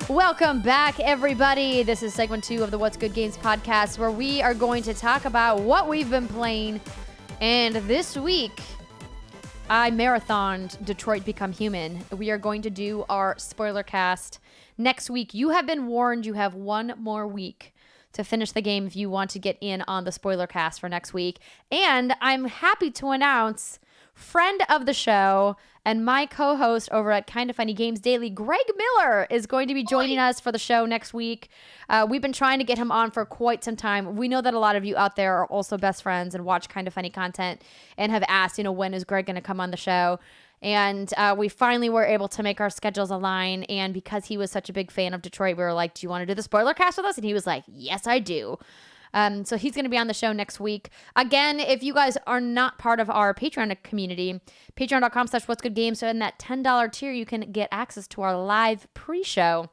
A: Welcome back, everybody. This is segment 2 of the What's Good Games podcast, where we are going to talk about what we've been playing. And this week, I marathoned Detroit Become Human. We are going to do our spoiler cast next week. You have been warned. You have one more week to finish the game if you want to get in on the spoiler cast for next week. And I'm happy to announce friend of the show and my co-host over at Kinda Funny Games Daily, Greg Miller, is going to be joining us for the show next week. We've been trying to get him on for quite some time. We know that a lot of you out there are also best friends and watch Kinda Funny content and have asked, when is Greg going to come on the show? And we finally were able to make our schedules align. And because he was such a big fan of Detroit, we were like, do you want to do the spoiler cast with us? And he was like, yes, I do. So he's going to be on the show next week. Again, if you guys are not part of our Patreon community, patreon.com/whatsgoodgames. So in that $10 tier, you can get access to our live pre-show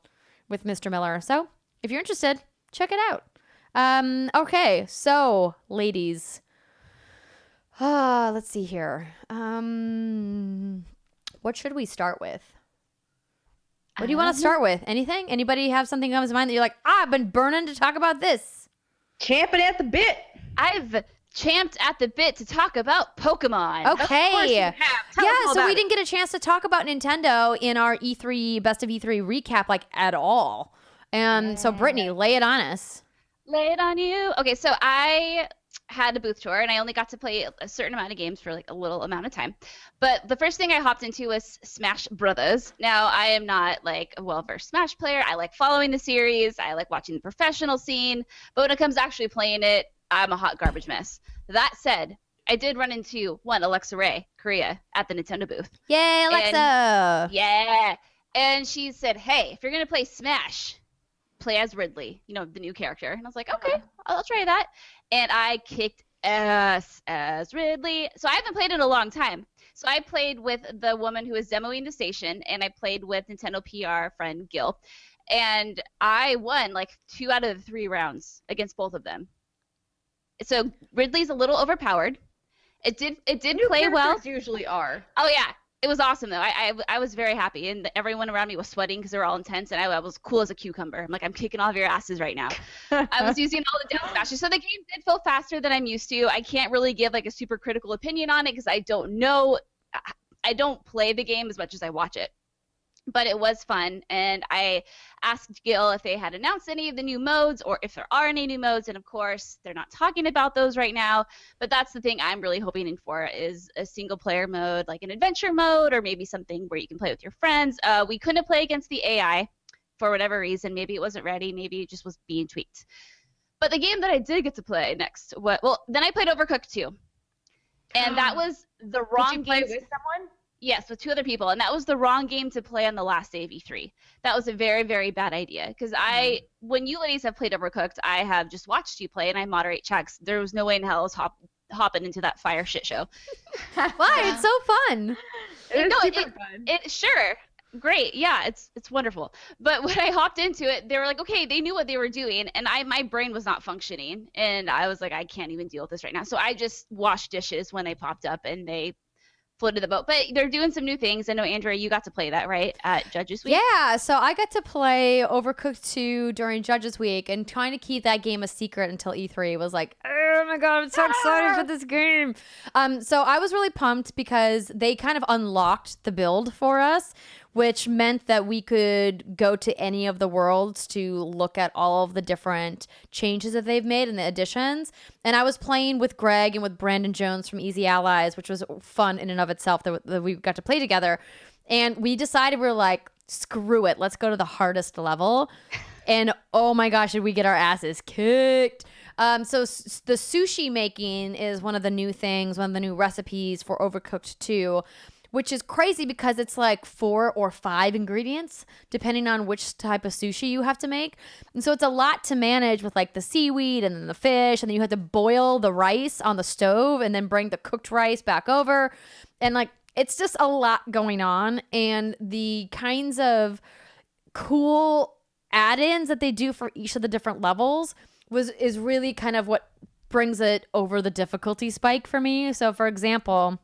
A: with Mr. Miller. So if you're interested, check it out. Okay, so ladies, let's see here. What should we start with? What do you want to start with? Anything? Anybody have something comes to mind that you're like, I've been burning to talk about this?
B: Champing at the bit.
C: I've champed at the bit to talk about Pokemon.
A: Okay.
B: Of course you have. Tell us all
A: So
B: about
A: we
B: it.
A: didn't get a chance to talk about Nintendo in our E3 Best of E3 recap at all. And so Brittany, lay it on us.
C: Lay it on you. Okay, so I had a booth tour and I only got to play a certain amount of games for a little amount of time. But the first thing I hopped into was Smash Brothers. Now, I am not a well-versed Smash player. I like following the series. I like watching the professional scene. But when it comes to actually playing it, I'm a hot garbage mess. That said, I did run into Alexa Ray, Korea, at the Nintendo booth.
A: Yay, Alexa!
C: Yeah. And she said, hey, if you're going to play Smash, play as Ridley, the new character. And I was like, okay, I'll try that. And I kicked ass as Ridley. So I haven't played in a long time. So I played with the woman who was demoing the station, and I played with Nintendo PR friend Gil. And I won 2 out of the 3 rounds against both of them. So Ridley's a little overpowered. It did play well.
B: Usually are.
C: Oh yeah. It was awesome though. I was very happy, and everyone around me was sweating because they were all intense, and I was cool as a cucumber. I'm like, I'm kicking all of your asses right now. I was using all the down smashes, so the game did feel faster than I'm used to. I can't really give a super critical opinion on it because I don't know. I don't play the game as much as I watch it. But it was fun, and I asked Gil if they had announced any of the new modes or if there are any new modes, and of course, they're not talking about those right now, but that's the thing I'm really hoping for is a single-player mode, like an adventure mode, or maybe something where you can play with your friends. We couldn't play against the AI for whatever reason. Maybe it wasn't ready. Maybe it just was being tweaked. But the game that I did get to play next, then I played Overcooked 2, and that was the wrong
B: Did you play
C: game.
B: with someone?
C: Yes, with 2 other people, and that was the wrong game to play on the last day of E3. That was a very, very bad idea, because when you ladies have played Overcooked, I have just watched you play, and I moderate checks. There was no way in hell I was hopping into that fire shit show.
A: Why? It's so fun.
B: It's super fun.
C: Sure, great, yeah, it's wonderful. But when I hopped into it, they were like, okay, they knew what they were doing, and my brain was not functioning, and I was like, I can't even deal with this right now. So I just washed dishes when they popped up, and they floated the boat. But they're doing some new things. I know, Andrea, you got to play that, right, at Judges Week?
A: Yeah, so I got to play Overcooked 2 during Judges Week, and trying to keep that game a secret until E3 was like, oh my god, I'm so excited for this game. So I was really pumped because they kind of unlocked the build for us, which meant that we could go to any of the worlds to look at all of the different changes that they've made and the additions. And I was playing with Greg and with Brandon Jones from Easy Allies, which was fun in and of itself that we got to play together. And we decided, we were like, screw it, let's go to the hardest level. And oh my gosh, did we get our asses kicked. The sushi making is one of the new things, one of the new recipes for Overcooked 2, which is crazy because it's like 4 or 5 ingredients depending on which type of sushi you have to make. And so it's a lot to manage with like the seaweed and then the fish, and then you have to boil the rice on the stove and then bring the cooked rice back over. And like it's just a lot going on, and the kinds of cool add-ins that they do for each of the different levels is really kind of what brings it over the difficulty spike for me. So for example,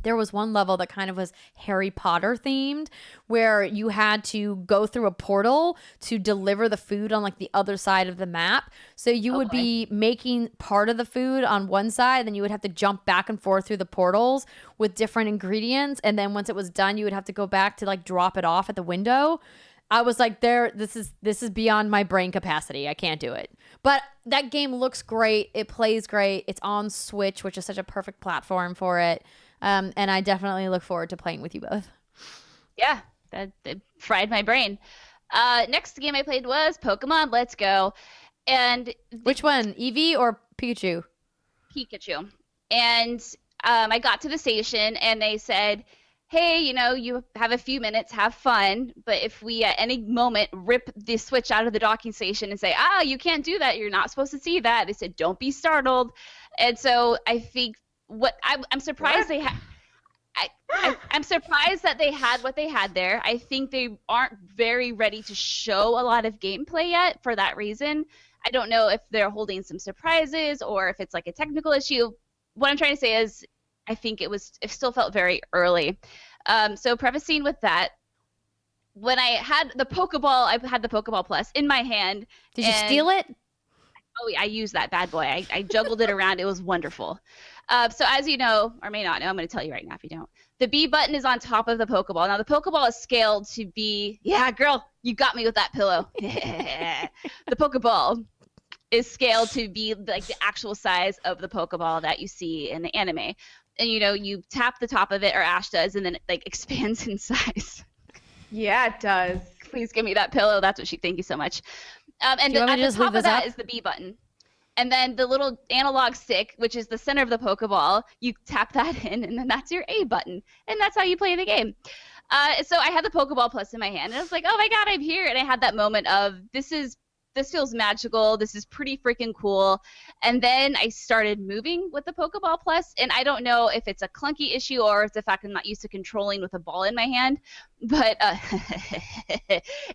A: there was one level that kind of was Harry Potter themed, where you had to go through a portal to deliver the food on like the other side of the map. So you would be making part of the food on one side, then you would have to jump back and forth through the portals with different ingredients. And then once it was done, you would have to go back to like drop it off at the window. I was like, this is beyond my brain capacity. I can't do it. But that game looks great. It plays great. It's on Switch, which is such a perfect platform for it. And I definitely look forward to playing with you both.
C: Yeah, that fried my brain. Next game I played was Pokemon Let's Go. And
A: which one, Eevee or Pikachu?
C: Pikachu. And I got to the station and they said, hey, you have a few minutes, have fun, but if we at any moment rip the Switch out of the docking station and say, you can't do that, you're not supposed to see that, they said, don't be startled. And so I think I'm surprised they had. I'm surprised that they had what they had there. I think they aren't very ready to show a lot of gameplay yet for that reason. I don't know if they're holding some surprises or if it's like a technical issue. What I'm trying to say is I think it still felt very early. So prefacing with that, when I had the Pokeball, I had the Pokeball Plus in my hand.
A: Did you steal it?
C: Oh, yeah, I used that bad boy. I juggled it around. It was wonderful. So as you know, or may not know, I'm going to tell you right now if you don't. The B button is on top of the Pokeball. Now, the Pokeball is scaled to be, yeah, girl, you got me with that pillow. The Pokeball is scaled to be like the actual size of the Pokeball that you see in the anime. And, you tap the top of it, or Ash does, and then it like expands in size.
B: Yeah, it does.
C: Please give me that pillow. That's what thank you so much. And at the top of that is the B button. And then the little analog stick, which is the center of the Pokeball, you tap that in, and then that's your A button. And that's how you play the game. So I had the Pokeball Plus in my hand, and I was like, oh my god, I'm here. And I had that moment of, this feels magical. This is pretty freaking cool. And then I started moving with the Pokeball Plus, and I don't know if it's a clunky issue or if it's the fact I'm not used to controlling with a ball in my hand, but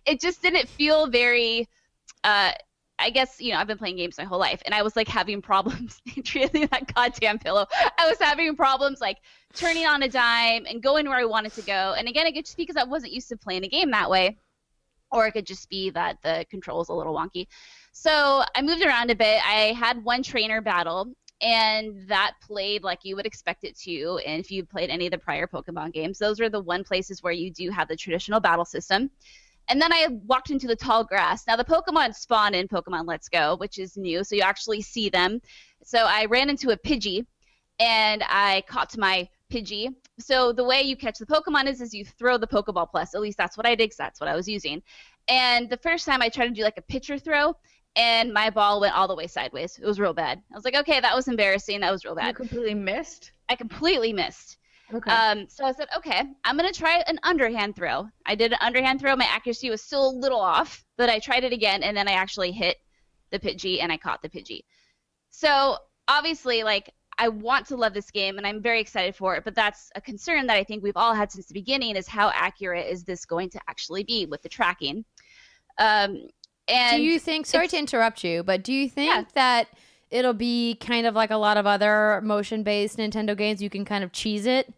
C: it just didn't feel very... I guess, I've been playing games my whole life, and I was like having problems treating that goddamn pillow. I was having problems like turning on a dime and going where I wanted to go. And again, it could just be because I wasn't used to playing a game that way, or it could just be that the control's a little wonky. So I moved around a bit. I had one trainer battle, and that played like you would expect it to. And if you played any of the prior Pokemon games, those are the one places where you do have the traditional battle system. And then I walked into the tall grass. Now, the Pokemon spawn in Pokemon Let's Go, which is new, so you actually see them. So I ran into a Pidgey, and I caught my Pidgey. So the way you catch the Pokemon is you throw the Pokeball Plus. At least that's what I did, because that's what I was using. And the first time I tried to do like a pitcher throw, and my ball went all the way sideways. It was real bad. I was like, okay, that was embarrassing. That was real bad.
B: You completely missed?
C: I completely missed.
B: Okay.
C: So I said, okay, I'm going to try an underhand throw. I did an underhand throw. My accuracy was still a little off, but I tried it again, and then I actually hit the Pidgey, and I caught the Pidgey. So obviously, like, I want to love this game, and I'm very excited for it, but that's a concern that I think we've all had since the beginning, is how accurate is this going to actually be with the tracking? And
A: do you think, sorry to interrupt you, but do you think that it'll be kind of like a lot of other motion-based Nintendo games, you can kind of cheese it?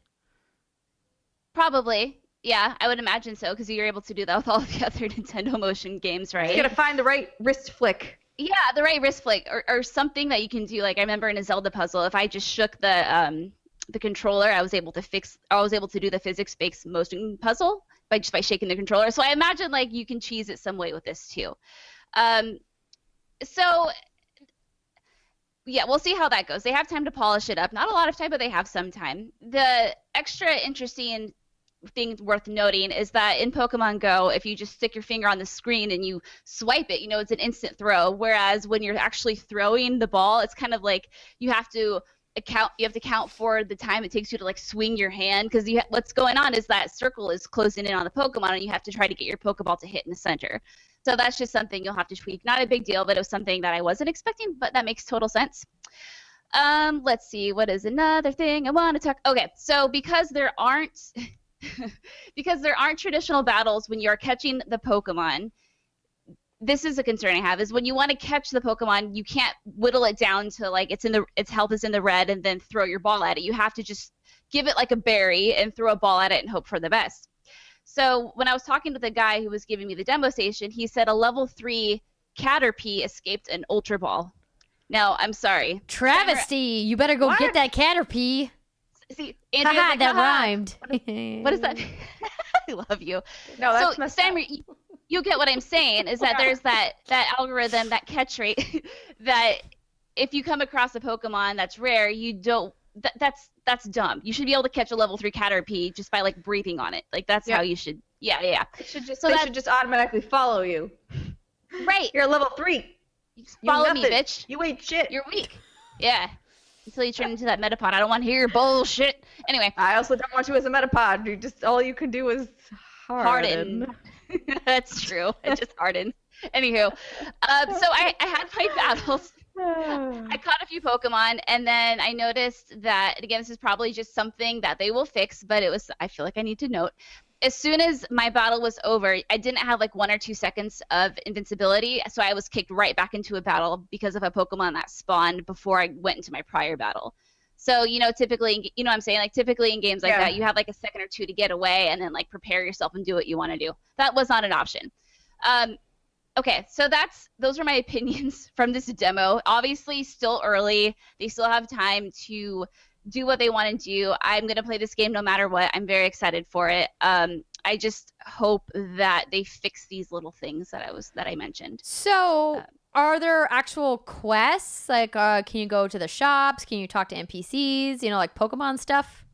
C: Probably. Yeah, I would imagine so, because you're able to do that with all of the other Nintendo motion games, right?
B: You gotta find the right wrist flick.
C: Yeah, the right wrist flick, or something that you can do. Like, I remember in a Zelda puzzle, if I just shook the controller, I was able to do the physics-based motion puzzle by shaking the controller. So I imagine like you can cheese it some way with this too. So yeah, we'll see how that goes. They have time to polish it up. Not a lot of time, but they have some time. The extra interesting thing worth noting is that in Pokemon Go, if you just stick your finger on the screen and you swipe it, it's an instant throw. Whereas when you're actually throwing the ball, it's kind of like you have to count for the time it takes you to like swing your hand, because what's going on is that circle is closing in on the Pokemon and you have to try to get your Pokeball to hit in the center. So that's just something you'll have to tweak. Not a big deal, but it was something that I wasn't expecting, but that makes total sense. Let's see, what is another thing I want to talk. Okay, so because there aren't traditional battles when you're catching the Pokemon, this is a concern I have, is when you want to catch the Pokemon, you can't whittle it down to like its health is in the red and then throw your ball at it. You have to just give it like a berry and throw a ball at it and hope for the best. So when I was talking to the guy who was giving me the demo station, he said a level 3 Caterpie escaped an Ultra Ball. Now, I'm sorry.
A: Travesty! You better go get that Caterpie.
C: See, Andrea's like,
A: that rhymed.
C: What is that? I love you.
B: No, that's
C: so, Steimer, you get what I'm saying, is that there's that algorithm, that catch rate, that if you come across a Pokemon that's rare, you don't, that's dumb. You should be able to catch a level 3 Caterpie just by like breathing on it. Like that's how you should, yeah.
B: It should just, they should just automatically follow you.
C: Right.
B: You're level 3.
C: You follow me, bitch.
B: You ain't shit.
C: You're weak. Yeah. Until you turn into that Metapod. I don't want to hear your bullshit. Anyway.
B: I also don't want you as a Metapod. All you can do is harden.
C: That's true. It just hardens. Anywho, so I had my battles. I caught a few Pokemon, and then I noticed that, again, this is probably just something that they will fix, but I feel like I need to note. As soon as my battle was over, I didn't have like 1 or 2 seconds of invincibility, so I was kicked right back into a battle because of a Pokemon that spawned before I went into my prior battle. So, typically, what I'm saying? Like, typically in games like that, you have like a second or two to get away and then like prepare yourself and do what you want to do. That was not an option. Okay, so those are my opinions from this demo. Obviously, still early. They still have time to do what they want to do. I'm going to play this game no matter what. I'm very excited for it. I just hope that they fix these little things that I mentioned.
A: So, are there actual quests? Like, can you go to the shops? Can you talk to NPCs? Like Pokemon stuff?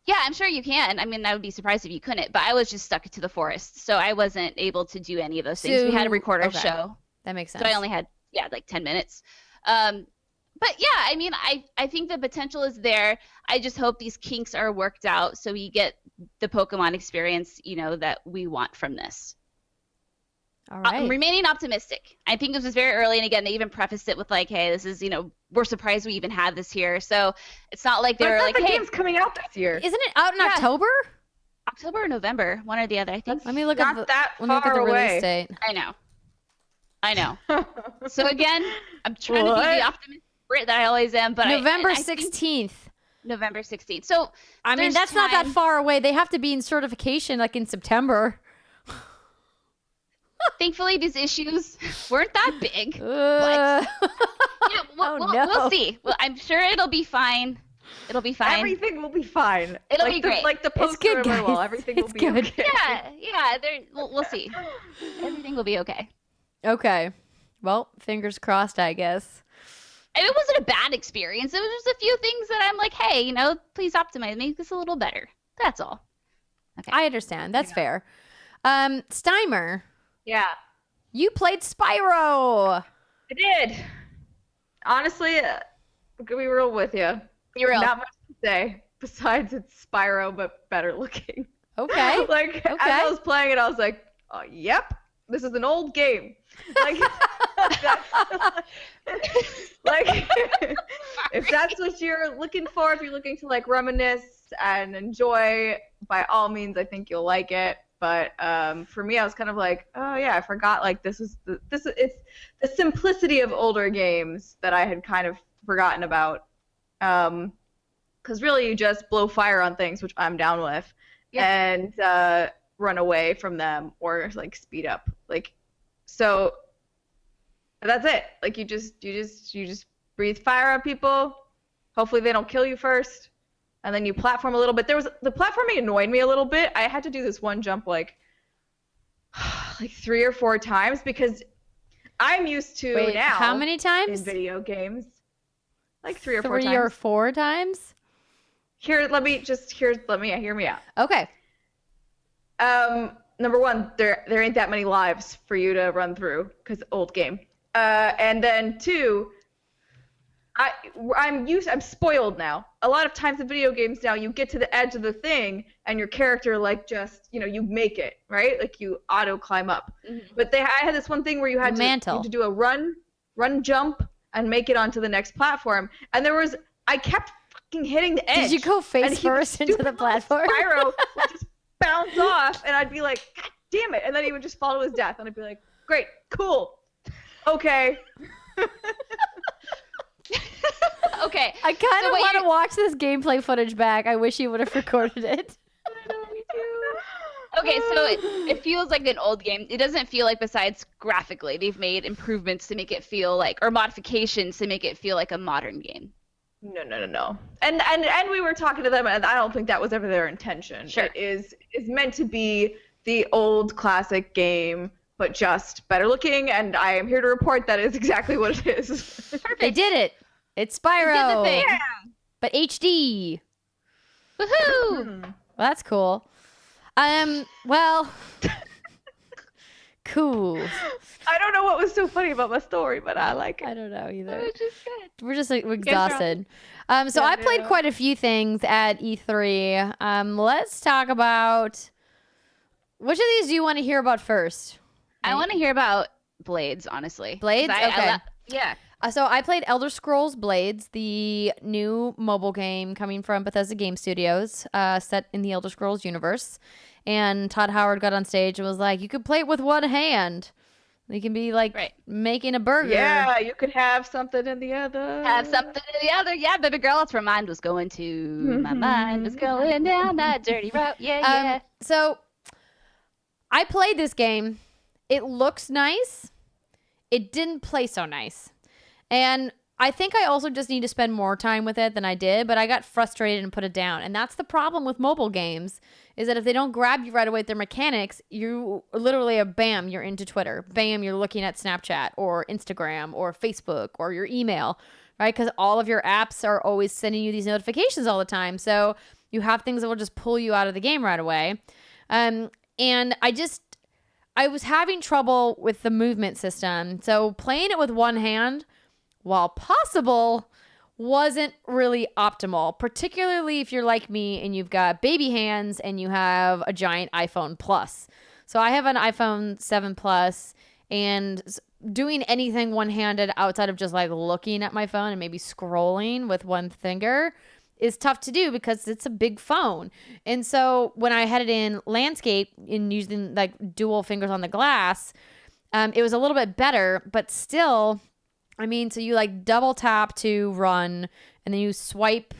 C: Yeah, I'm sure you can. I mean, I would be surprised if you couldn't. But I was just stuck to the forest, so I wasn't able to do any of those things. We had to record our show.
A: That makes sense.
C: So I only had, like 10 minutes. But yeah, I mean, I think the potential is there. I just hope these kinks are worked out so we get the Pokemon experience, that we want from this.
A: All right.
C: I'm remaining optimistic. I think this is very early, and again, they even prefaced it with like, "Hey, this is, we're surprised we even had this here." So it's not like they're like,
B: "Hey, the
C: game's
B: coming out this year."
A: Isn't it out in October?
C: October or November, one or the other. I think.
A: Let me look at the release date.
C: I know. So again, I'm trying to be the optimistic Britt that I always am, but
A: November 16th.
C: November 16th. So
A: I mean, that's not that far away. They have to be in certification like in September.
C: Thankfully, these issues weren't that big. But we'll see. Well, I'm sure it'll be fine. It'll be fine.
B: Everything will be fine.
C: It'll be great.
B: Like the poster on my wall. Everything will be good. Okay.
C: Yeah. We'll see. Everything will be okay.
A: Okay. Well, fingers crossed, I guess.
C: And it wasn't a bad experience. It was just a few things that I'm like, hey, please optimize, make this a little better. That's all. Okay.
A: I understand. That's fair. Steimer.
B: Yeah.
A: You played Spyro.
B: I did. Honestly, I'm gonna be real with you.
C: Be real.
B: Not much to say besides it's Spyro but better looking.
A: Okay.
B: As I was playing it, I was like, oh, yep, this is an old game. If that's what you're looking for, if you're looking to like reminisce and enjoy, by all means, I think you'll like it. But for me, I was kind of like, oh yeah, I forgot. Like it's the simplicity of older games that I had kind of forgotten about. Because really, you just blow fire on things, which I'm down with, and run away from them or like speed up. So that's it. Like you just breathe fire on people. Hopefully they don't kill you first. And then you platform a little bit. The platforming annoyed me a little bit. I had to do this one jump like 3 or 4 times because I'm used to now.
A: How many times?
B: In video games. Like 3 or 4 times.
A: 3 or 4 times?
B: Hear me out.
A: Okay.
B: Number one, there ain't that many lives for you to run through because old game. And then two, I'm spoiled now. A lot of times in video games now, you get to the edge of the thing and your character like just you make it, right? Like you auto climb up. Mm-hmm. But I had this one thing where you had to do a run, jump, and make it onto the next platform. And I kept fucking hitting the edge.
A: Did you go face first into the platform?
B: Spyro would just bounce off, and I'd be like, God damn it! And then he would just fall to his death, and I'd be like, great, cool, okay.
C: Okay.
A: I kind of want to watch this gameplay footage back. I wish you would have recorded it.
C: Okay, so it feels like an old game. It doesn't feel like, besides graphically, they've made improvements to make it feel like, or modifications to make it feel like a modern game.
B: No. And we were talking to them, and I don't think that was ever their intention.
C: Sure.
B: It is meant to be the old classic game, but just better looking, and I am here to report that is exactly what it is.
C: Perfect.
A: They did it. It's Spyro.
C: They did the thing.
B: Yeah.
A: But HD.
C: Woohoo!
A: Well, that's cool. Well, cool.
B: I don't know what was so funny about my story, but I like it.
A: I don't know either.
C: Which is good.
A: We're just exhausted. So I played quite a few things at E3. Let's talk about, which of these do you want to hear about first?
C: I want to hear about Blades, honestly.
A: Blades? Okay.
C: Yeah.
A: So I played Elder Scrolls Blades, the new mobile game coming from Bethesda Game Studios, set in the Elder Scrolls universe. And Todd Howard got on stage and was like, you could play it with one hand. You can be like making a burger.
B: Yeah, you could have something in the other.
C: Have something in the other. Yeah, baby girl, that's where mine was going to. My mind was going down that dirty road. Yeah.
A: So I played this game. It looks nice. It didn't play so nice. And I think I also just need to spend more time with it than I did, but I got frustrated and put it down. And that's the problem with mobile games, is that if they don't grab you right away with their mechanics, you literally, bam, you're into Twitter. Bam, you're looking at Snapchat or Instagram or Facebook or your email, right? Because all of your apps are always sending you these notifications all the time. So you have things that will just pull you out of the game right away. And I was having trouble with the movement system. So playing it with one hand, while possible, wasn't really optimal, particularly if you're like me and you've got baby hands and you have a giant iPhone Plus. So I have an iPhone 7 Plus, and doing anything one-handed outside of just like looking at my phone and maybe scrolling with one finger is tough to do because it's a big phone. And so when I had it in landscape and using like dual fingers on the glass, it was a little bit better, but still, I mean, so you like double tap to run, and then you swipe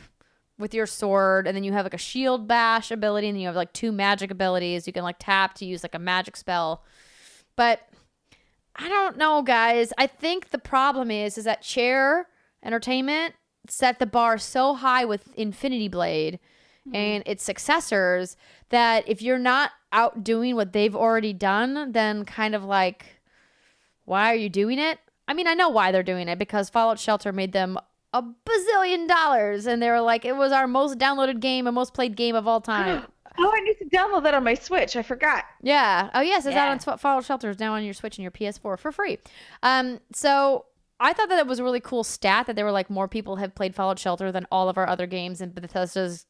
A: with your sword, and then you have like a shield bash ability, and then you have like 2 magic abilities. You can like tap to use like a magic spell. But I don't know, guys. I think the problem is that Chair Entertainment set the bar so high with Infinity Blade and its successors that if you're not outdoing what they've already done, then kind of like, why are you doing it? I mean, I know why they're doing it, because Fallout Shelter made them $1 bazillion, and they were like, it was our most downloaded game and most played game of all time.
B: Oh, I need to download that on my Switch. I forgot.
A: Yeah. Oh, yes. It's out on Fallout Shelter. It's now on your Switch and your PS4 for free. So I thought that it was a really cool stat that there were like more people have played Fallout Shelter than all of our other games in Bethesda's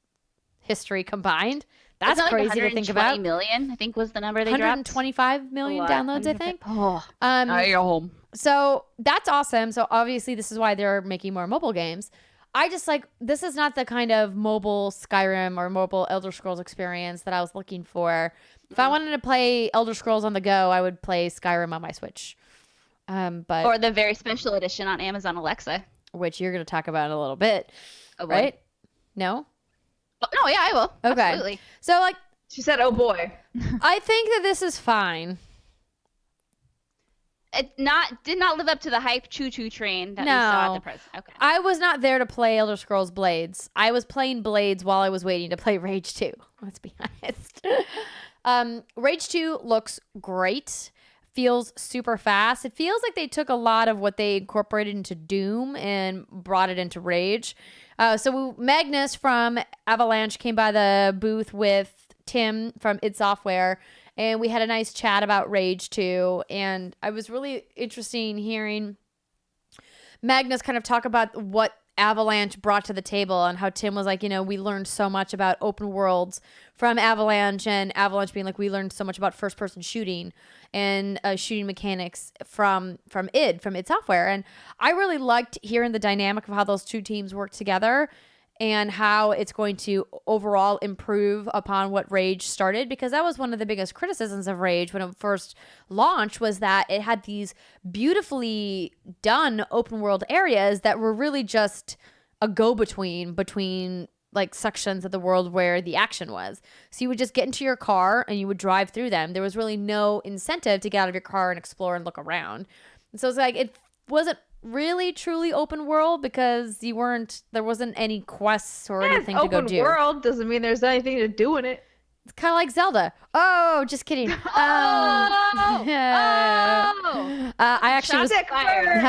A: history combined. That's crazy to think about.
C: 120 million, I think, was the number they dropped.
A: 125 million downloads, I think.
C: Oh, I go home.
A: So that's awesome. So obviously this is why they're making more mobile games. I just like, this is not the kind of mobile Skyrim or mobile Elder Scrolls experience that I was looking for. If I wanted to play Elder Scrolls on the go, I would play Skyrim on my Switch.
C: Or the very special edition on Amazon Alexa,
A: which you're going to talk about in a little bit, right? No?
C: Oh, no, yeah, I will.
A: Okay.
C: Absolutely.
A: So like,
B: She said, oh boy.
A: I think that this is fine.
C: It did not live up to the hype choo-choo train that we saw at the press. Okay.
A: I was not there to play Elder Scrolls Blades. I was playing Blades while I was waiting to play Rage 2. Let's be honest. Rage 2 looks great. Feels super fast. It feels like they took a lot of what they incorporated into Doom and brought it into Rage. So Magnus from Avalanche came by the booth with Tim from id Software, and we had a nice chat about Rage 2, and I was really interested hearing Magnus kind of talk about what Avalanche brought to the table and how Tim was like, we learned so much about open worlds from Avalanche, and Avalanche being like, we learned so much about first person shooting and shooting mechanics from id Software. And I really liked hearing the dynamic of how those two teams work together and how it's going to overall improve upon what Rage started, because that was one of the biggest criticisms of Rage when it first launched, was that it had these beautifully done open world areas that were really just a go-between like sections of the world where the action was. So you would just get into your car and you would drive through them. There was really no incentive to get out of your car and explore and look around. And so it's like, it wasn't really truly open world because there wasn't any quests or anything to go do.
B: Open world doesn't mean there's anything to do in it.
A: It's kind of like Zelda. Oh, just kidding. I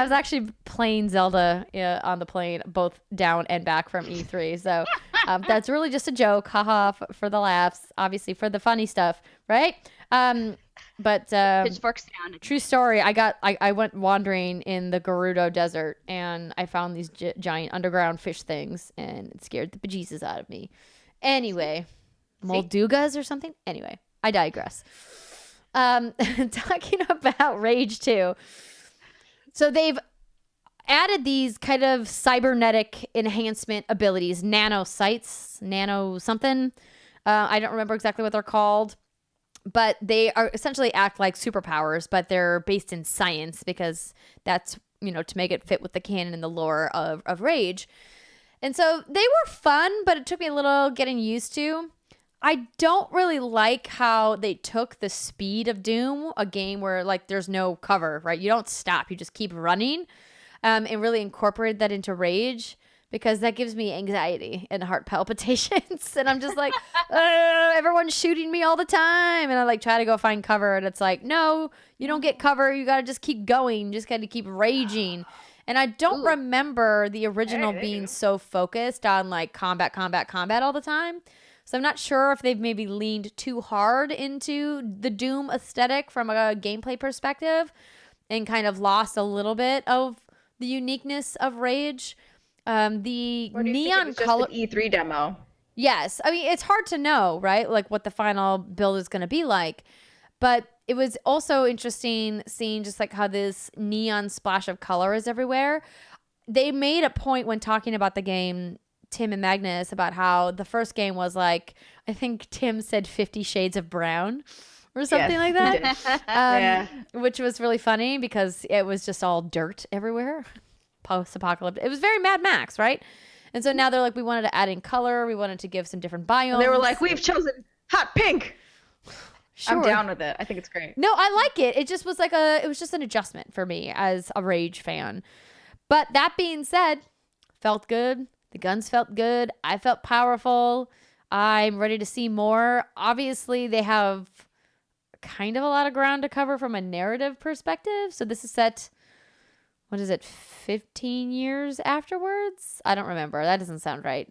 A: was actually playing Zelda on the plane, both down and back from E3. So that's really just a joke. Haha, for the laughs, obviously for the funny stuff, right? But
C: pitchforks down.
A: True story. I went wandering in the Gerudo Desert and I found these giant underground fish things, and it scared the bejesus out of me. Anyway, Moldugas or something. Anyway, I digress. Talking about Rage 2. So they've added these kind of cybernetic enhancement abilities, nano sights, nano something. I don't remember exactly what they're called. But they are essentially act like superpowers, but they're based in science because that's, to make it fit with the canon and the lore of Rage. And so they were fun, but it took me a little getting used to. I don't really like how they took the speed of Doom, a game where like there's no cover, right? You don't stop, you just keep running, and really incorporated that into Rage, because that gives me anxiety and heart palpitations. And I'm just like, everyone's shooting me all the time. And I like try to go find cover. And it's like, no, you don't get cover. You got to just keep going. You just got to keep raging. And I don't remember the original being so focused on like combat all the time. So I'm not sure if they've maybe leaned too hard into the Doom aesthetic from a gameplay perspective and kind of lost a little bit of the uniqueness of Rage. The neon color
B: E3 demo.
A: Yes. I mean, it's hard to know, right? Like what the final build is going to be like. But it was also interesting seeing just like how this neon splash of color is everywhere. They made a point when talking about the game, Tim and Magnus, about how the first game was like, I think Tim said 50 Shades of Brown or something like that. Which was really funny because it was just all dirt everywhere. Post-apocalyptic. It was very Mad Max, right? And so now they're like, we wanted to add in color. We wanted to give some different biomes.
B: And they were like, we've chosen hot pink. Sure. I'm down with it. I think it's great.
A: No, I like it. It just was like it was just an adjustment for me as a Rage fan. But that being said, felt good. The guns felt good. I felt powerful. I'm ready to see more. Obviously, they have kind of a lot of ground to cover from a narrative perspective. So this is set, what is it, 15 years afterwards? I don't remember. That doesn't sound right.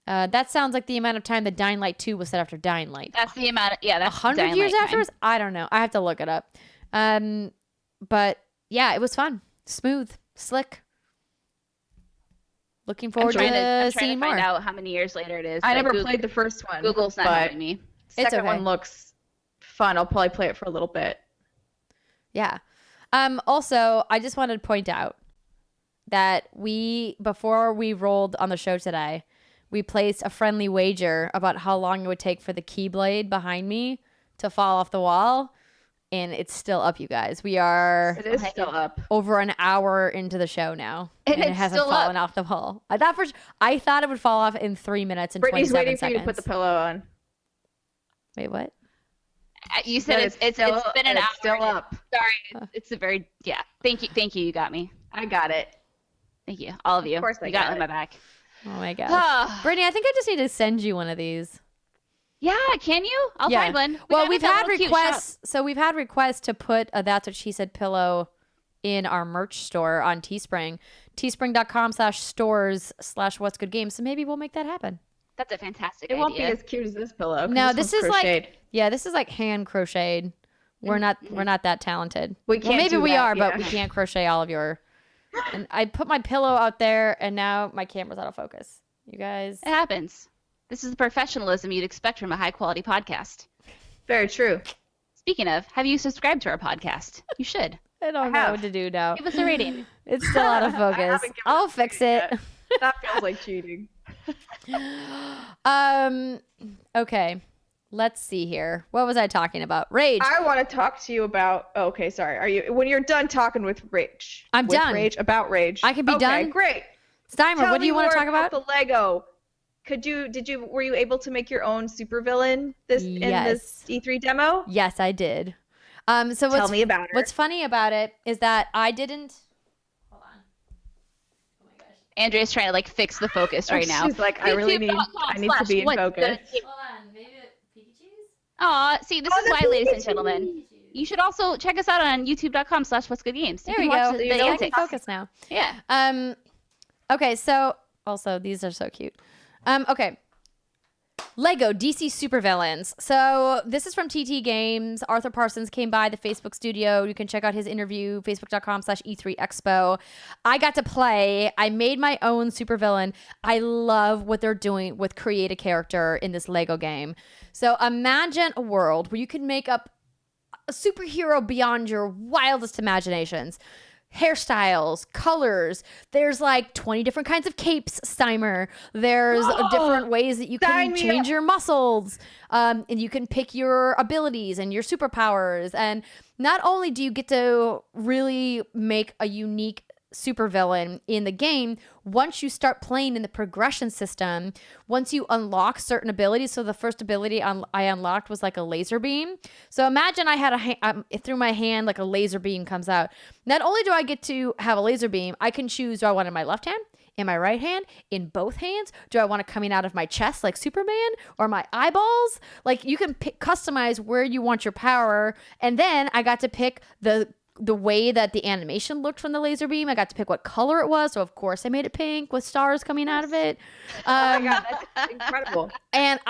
A: That sounds like the amount of time that Dying Light 2 was set after Dying Light.
C: That's the amount of, that's
A: 100 years afterwards? I don't know. I have to look it up. But yeah, it was fun. Smooth. Slick. Looking forward to seeing more.
C: I'm trying to find out how many years later it is.
B: I never played the first one.
C: Google's not helping me.
B: The second one looks fun. I'll probably play it for a little bit.
A: Yeah. Also, I just wanted to point out that before we rolled on the show today, we placed a friendly wager about how long it would take for the Keyblade behind me to fall off the wall. And it's still up, you guys.
B: It is still up.
A: Over an hour into the show now.
C: And it
A: hasn't fallen off the wall. I thought it would fall off in 3 minutes and
B: Brittany's
A: 27
B: waiting
A: seconds.
B: for you to put the pillow on.
A: Wait, what?
C: You said it's been an hour.
B: It's still up.
C: Sorry. It's a very, Thank you. You got me.
B: I got it.
C: Thank you. All of you.
B: Of course I
C: got
B: got
C: it in my back.
A: Oh my gosh. Brittany, I think I just need to send you one of these.
C: Yeah, can you? I'll find one.
A: We've had requests. So we've had requests to put a That's What She Said pillow in our merch store on Teespring. Teespring.com/stores/what's good games. So maybe we'll make that happen.
C: That's a fantastic
B: It
C: idea.
B: won't be as cute as this pillow. 'cause
A: No,
B: this
A: this is
B: one's crocheted.
A: like, yeah, this is like hand crocheted. We're not that talented.
B: We
A: Well,
B: can't
A: maybe
B: do
A: we
B: that,
A: are, but
B: yeah.
A: we can't crochet all of your. And I put my pillow out there, and now my camera's out of focus. You guys.
C: It happens. This is the professionalism you'd expect from a high-quality podcast.
B: Very true.
C: Speaking of, have you subscribed to our podcast? You should.
A: I don't know what to do now.
C: Give us a rating.
A: It's still out of focus.
B: haven't given
A: I'll
B: it a
A: fix
B: rating
A: it.
B: That feels like cheating.
A: Okay. Let's see here. What was I talking about? Rage.
B: I want to talk to you about. Oh, okay, sorry. Are you when you're done talking with Rage?
A: I'm
B: with
A: done.
B: Rage about Rage.
A: I can be
B: okay,
A: done?
B: Great.
A: Steimer,
B: Tell
A: what do you
B: me
A: want to
B: more
A: talk about?
B: the Lego? Were you able to make your own supervillain in this E3 demo?
A: Yes, I did. So
B: Tell me about her.
A: What's funny about it is that I didn't. Hold on. Oh my gosh.
C: Andrea's trying to like fix the focus right now.
B: She's like, I need to be in focus.
A: Hold on. Maybe Pikachu's?
C: Aw, see, this is why, ladies and gentlemen, you should also check us out on youtube.com/whatsgoodgames.
A: There we go. You know, I can focus now.
C: Yeah.
A: Okay, so also these are so cute. Okay. Lego DC Supervillains. So this is from TT Games. Arthur Parsons came by the Facebook studio. You can check out his interview, facebook.com/E3Expo. I got to play. I made my own supervillain. I love what they're doing with create a character in this Lego game. So imagine a world where you can make up a superhero beyond your wildest imaginations. Hairstyles, colors. There's like 20 different kinds of capes, Steimer. There's different ways that you can change your muscles. And you can pick your abilities and your superpowers. And not only do you get to really make a unique supervillain in the game, once you start playing in the progression system, once you unlock certain abilities. So the first ability I unlocked was like a laser beam. So imagine I had through my hand, like a laser beam comes out. Not only do I get to have a laser beam, I can choose, do I want it in my left hand, in my right hand, in both hands? Do I want it coming out of my chest like Superman, or my eyeballs? Like you can customize where you want your power. And then I got to pick the way that the animation looked from the laser beam. I got to pick what color it was. So of course I made it pink with stars coming out of it.
B: Oh my God, that's incredible.
A: And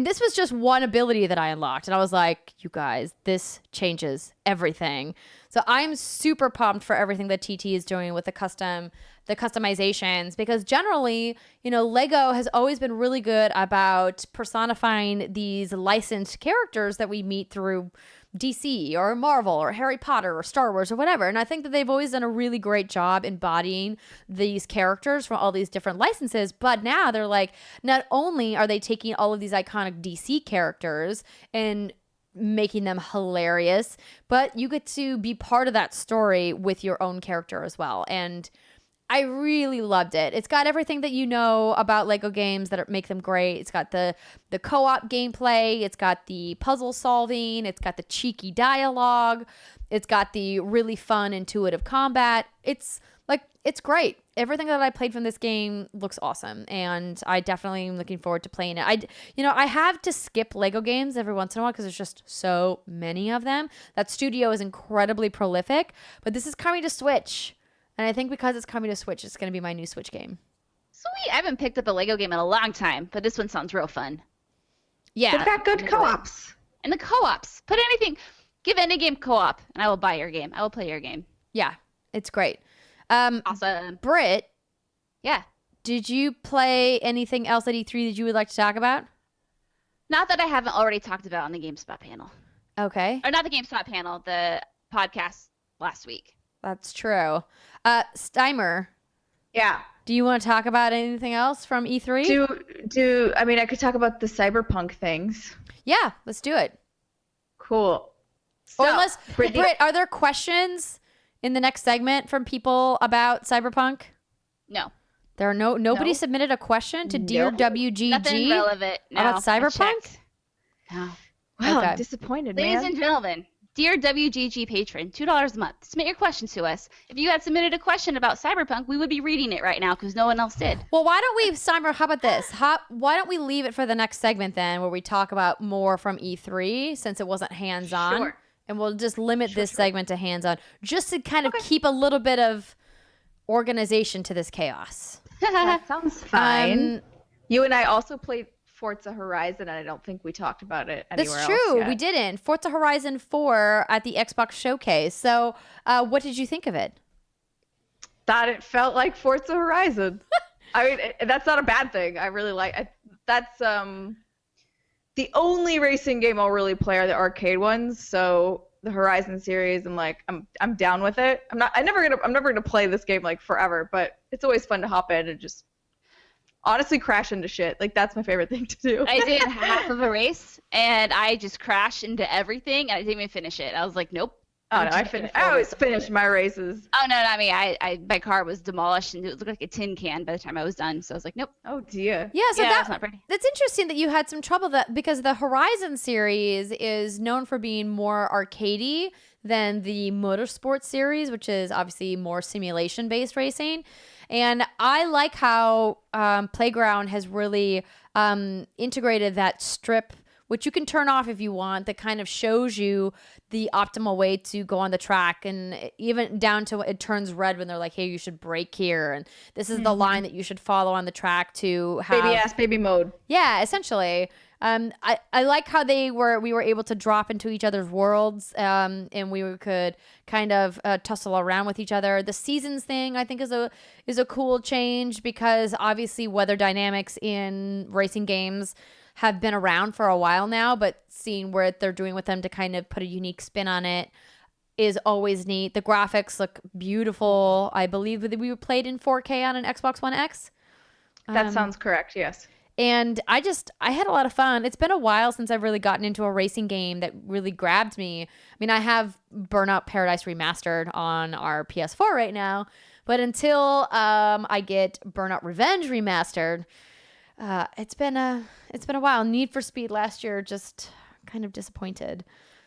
A: this was just one ability that I unlocked. And I was like, you guys, this changes everything. So I'm super pumped for everything that TT is doing with the customizations, because generally, Lego has always been really good about personifying these licensed characters that we meet through DC or Marvel or Harry Potter or Star Wars or whatever. And I think that they've always done a really great job embodying these characters from all these different licenses. But now they're like, not only are they taking all of these iconic DC characters and making them hilarious, but you get to be part of that story with your own character as well. And I really loved it. It's got everything that you know about Lego games that make them great. It's got the co-op gameplay. It's got the puzzle solving. It's got the cheeky dialogue. It's got the really fun, intuitive combat. It's great. Everything that I played from this game looks awesome, and I definitely am looking forward to playing it. I have to skip Lego games every once in a while because there's just so many of them. That studio is incredibly prolific, but this is coming to Switch. And I think because it's coming to Switch, it's going to be my new Switch game.
C: Sweet. I haven't picked up a Lego game in a long time, but this one sounds real fun.
A: Yeah.
B: They've got good co-ops.
C: And the co-ops. Give any game co-op, and I will buy your game. I will play your game.
A: Yeah, it's great.
C: Awesome.
A: Britt.
C: Yeah.
A: Did you play anything else at E3 that you would like to talk about?
C: Not that I haven't already talked about on the GameSpot panel.
A: Okay.
C: Or not the GameSpot panel, the podcast last week.
A: That's true. Steimer.
B: Yeah.
A: Do you want to talk about anything else from E3?
B: I could talk about the Cyberpunk things.
A: Yeah, let's do it.
B: Cool.
A: Or unless, Britt, are there questions in the next segment from people about Cyberpunk?
C: No.
A: There are nobody submitted a question to Dear WGG?
C: Nothing relevant. No,
A: about Cyberpunk?
C: No.
B: Wow,
A: Okay.
B: I'm disappointed,
C: Ladies
B: man.
C: and gentlemen, Dear WGG Patron, $2 a month. Submit your questions to us. If you had submitted a question about Cyberpunk, we would be reading it right now because no one else did.
A: Well, why don't we, Steimer, how about this? Why don't we leave it for the next segment then, where we talk about more from E3, since it wasn't hands-on?
C: Sure.
A: And we'll just limit this segment to hands-on, just to kind of keep a little bit of organization to this chaos.
B: That sounds fine. You and I also played Forza Horizon, and I don't think we talked about it anywhere
A: That's
B: else
A: true.
B: yet.
A: We didn't. Forza Horizon 4 at the Xbox Showcase. So, what did you think of it?
B: Thought it felt like Forza Horizon. I mean, that's not a bad thing. I really like. That's the only racing game I'll really play are the arcade ones. So the Horizon series, I'm down with it. I'm never gonna play this game like forever, but it's always fun to hop in and just honestly crash into shit. Like, that's my favorite thing to do.
C: I did half of a race, and I just crashed into everything, and I didn't even finish it. I was like, nope.
B: Oh no, I always finish my races.
C: Oh no, not me. My car was demolished, and it looked like a tin can by the time I was done. So I was like, nope.
B: Oh dear.
A: Yeah, so
C: That's not pretty.
A: that's interesting that you had some trouble because the Horizon series is known for being more arcadey than the Motorsport series, which is obviously more simulation-based racing. And I like how Playground has really integrated that strip, which you can turn off if you want, that kind of shows you the optimal way to go on the track, and even down to it turns red when they're like, hey, you should brake here, and this is the line that you should follow on the track to have
B: Baby ass baby mode.
A: Yeah, essentially. I like how we were able to drop into each other's worlds, and we could kind of tussle around with each other. The seasons thing, I think, is a cool change, because obviously weather dynamics in racing games have been around for a while now, but seeing what they're doing with them to kind of put a unique spin on it is always neat. The graphics look beautiful. I believe that we played in 4K on an Xbox One X.
B: That sounds correct, yes.
A: And I had a lot of fun. It's been a while since I've really gotten into a racing game that really grabbed me. I mean, I have Burnout Paradise Remastered on our PS4 right now, but until I get Burnout Revenge Remastered, it's been a while. Need for Speed last year just kind of disappointed.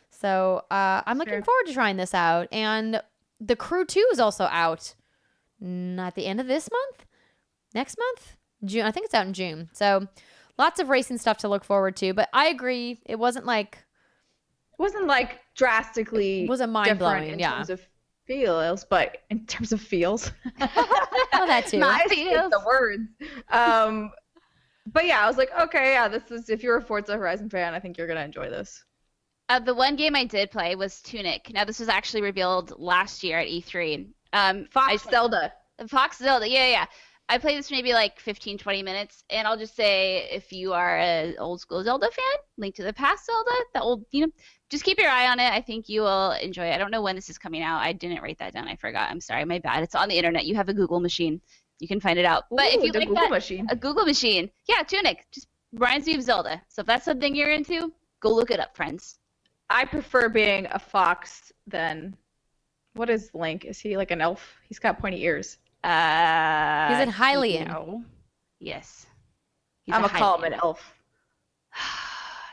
A: So I'm looking forward to trying this out. And The Crew 2 is also out. Not the end of this month? Next month? June. I think it's out in June. So lots of racing stuff to look forward to. But I agree, it wasn't
B: drastically
A: it wasn't mind-blowing,
B: in terms of feels, but in terms of feels.
A: Oh, that too.
B: I skipped the words. But yeah, I was like, okay, yeah, this is, if you're a Forza Horizon fan, I think you're gonna enjoy this.
C: The one game I did play was Tunic. Now, this was actually revealed last year at E3.
B: Zelda.
C: Fox Zelda, yeah. I played this for maybe like 15, 20 minutes, and I'll just say, if you are an old school Zelda fan, Link to the Past Zelda, the old, just keep your eye on it. I think you will enjoy it. I don't know when this is coming out. I didn't write that down. I forgot. I'm sorry. My bad. It's on the internet. You have a Google machine. You can find it out. But if you like
B: Google machine.
C: A Google machine. Yeah, Tunic. Just reminds me of Zelda. So if that's something you're into, go look it up, friends.
B: I prefer being a fox than, what is Link? Is he like an elf? He's got pointy ears.
A: He's in Hylian.
C: No. Yes.
B: I'm gonna call him an elf.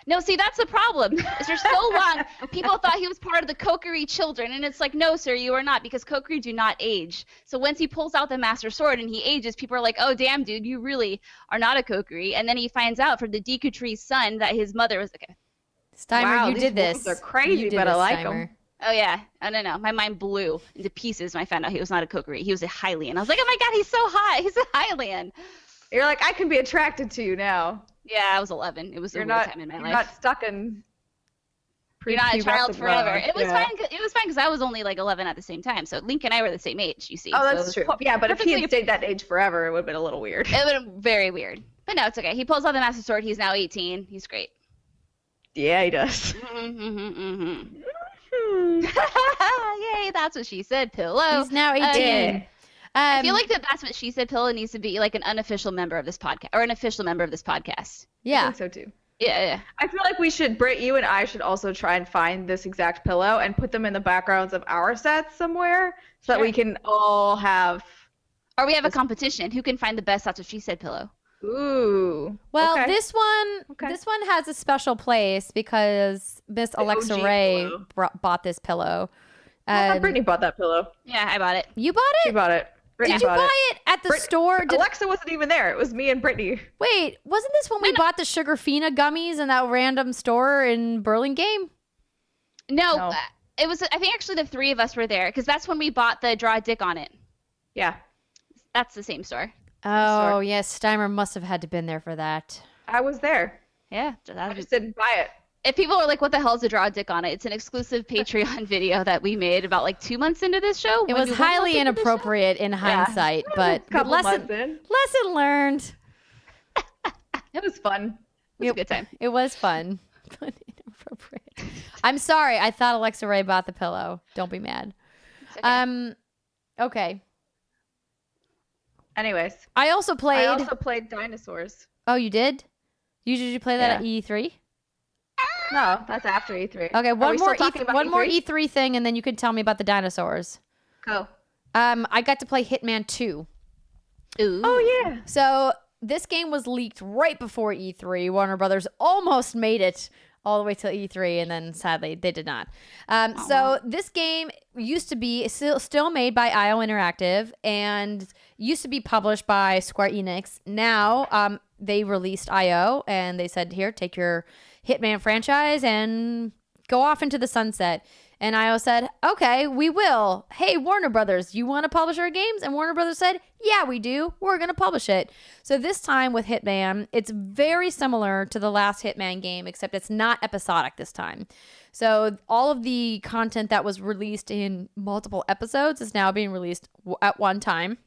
C: No, see, that's the problem. Is for so long, people thought he was part of the Kokiri children, and it's like, no, sir, you are not, because Kokiri do not age. So once he pulls out the Master Sword and he ages, people are like, oh, damn, dude, you really are not a Kokiri. And then he finds out from the Deku Tree's son that his mother was okay.
A: Steimer, you did this.
B: They're crazy, but I like them.
C: Oh, yeah. Oh, no. My mind blew into pieces when I found out he was not a Kokiri. He was a Hylian. I was like, oh, my God, he's so hot. He's a Hylian.
B: You're like, I can be attracted to you now.
C: Yeah, I was 11. It was a weird time in my life.
B: You're not stuck in.
C: You're not a child forever. It was fine. It was fine because I was only like 11 at the same time. So Link and I were the same age. You see.
B: Oh, that's true. Yeah, but if he had stayed that age forever, it would have been a little weird.
C: It would have been very weird. But no, it's okay. He pulls out the Master Sword. He's now 18. He's great.
B: Yeah, he does.
C: Yay! That's what she said. Pillow.
A: He's now 18.
C: I feel like that's what she said. Pillow needs to be like an unofficial member of this podcast, or an official member of this podcast.
A: Yeah,
B: I think so too.
C: Yeah.
B: I feel like we should, Britt, you and I should also try and find this exact pillow and put them in the backgrounds of our sets somewhere, so that we can all have.
C: Or we have a competition. Who can find the best That's What She Said pillow?
B: Ooh.
A: Well, this one has a special place because Miss Alexa Ray bought this pillow.
B: I thought Brittany bought that pillow.
C: Yeah, I bought it.
A: You bought it?
B: She bought it.
A: Did you buy it at the store?
B: Alexa wasn't even there. It was me and Brittany.
A: Wait, wasn't this when we bought the Sugarfina gummies in that random store in Burlingame?
C: No. It was. I think actually the three of us were there because that's when we bought the Draw a Dick on It.
B: Yeah.
C: That's the same store.
A: Oh, yes. Steimer must have had to been there for that.
B: I was there.
C: Yeah.
B: I just didn't buy it.
C: If people are like, what the hell is a draw a dick on it? It's an exclusive Patreon video that we made about like 2 months into this show.
A: It was highly inappropriate in hindsight, but
B: Couple months in.
A: lesson learned.
B: It was fun.
C: It was a good time.
A: It was fun, but inappropriate. I'm sorry. I thought Alexa Ray bought the pillow. Don't be mad.
C: It's okay.
A: Okay.
B: Anyways,
A: I also played
B: Dinosaurs.
A: Oh, you did? Did you play that at E3?
B: No, that's after E3.
A: Okay, one more
B: E3?
A: E3 thing, and then you can tell me about the dinosaurs.
B: Go.
A: I got to play Hitman 2.
C: Ooh.
B: Oh yeah.
A: So this game was leaked right before E3. Warner Brothers almost made it all the way till E3, and then sadly they did not. So this game used to be still made by IO Interactive and used to be published by Square Enix. Now they released IO and they said, here, take your Hitman franchise and go off into the sunset. And IO said, okay, we will. Hey, Warner Brothers, you want to publish our games? And Warner Brothers said, yeah, we do. We're going to publish it. So this time with Hitman, it's very similar to the last Hitman game, except it's not episodic this time. So all of the content that was released in multiple episodes is now being released at one time.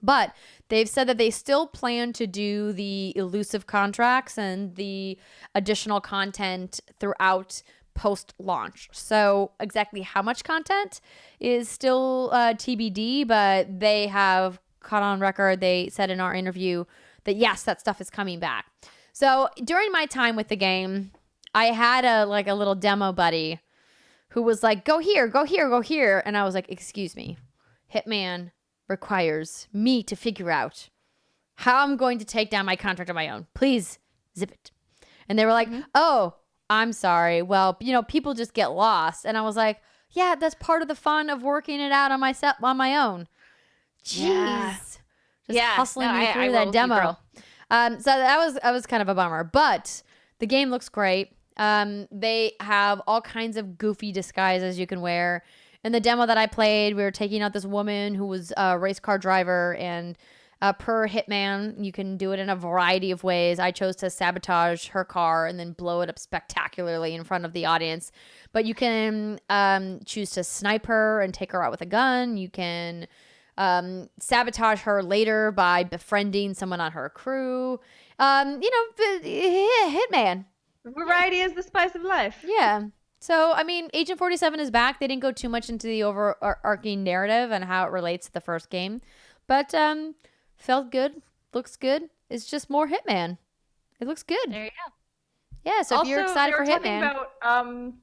A: But they've said that they still plan to do the elusive contracts and the additional content throughout post-launch. So exactly how much content is still TBD, but they have caught on record. They said in our interview that yes, that stuff is coming back. So during my time with the game, I had a little demo buddy who was like, go here, go here, go here. And I was like, excuse me, Hitman requires me to figure out how I'm going to take down my contract on my own. Please zip it. And they were like, oh, I'm sorry. Well, people just get lost. And I was like, yeah, that's part of the fun of working it out on my own. Jeez. Just hustling you through that demo. So that was kind of a bummer. But the game looks great. They have all kinds of goofy disguises you can wear. In the demo that I played, we were taking out this woman who was a race car driver, and per Hitman, you can do it in a variety of ways. I chose to sabotage her car and then blow it up spectacularly in front of the audience. But you can choose to snipe her and take her out with a gun. You can sabotage her later by befriending someone on her crew. Hitman.
B: Variety is the spice of life.
A: Yeah. So, I mean, Agent 47 is back. They didn't go too much into the overarching narrative and how it relates to the first game. But felt good. Looks good. It's just more Hitman. It looks good.
C: There you go.
A: Yeah, so
B: also,
A: if you're excited for Hitman.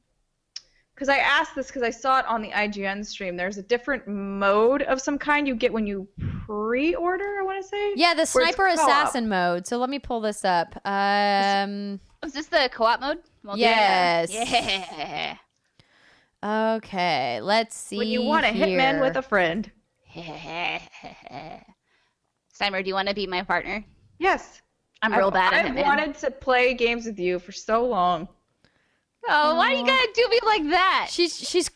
B: Because I asked this because I saw it on the IGN stream. There's a different mode of some kind you get when you pre-order, I want to say.
A: Yeah, the Sniper Assassin mode. So let me pull this up.
C: Is this the co-op mode?
A: Yes.
C: Yeah.
A: Okay, let's see.
B: When you want a Hitman with a friend.
C: Steimer, do you want to be my partner?
B: Yes.
C: I'm real bad at Hitman.
B: I've wanted to play games with you for so long.
C: Oh, why you gotta do me like that?
A: She's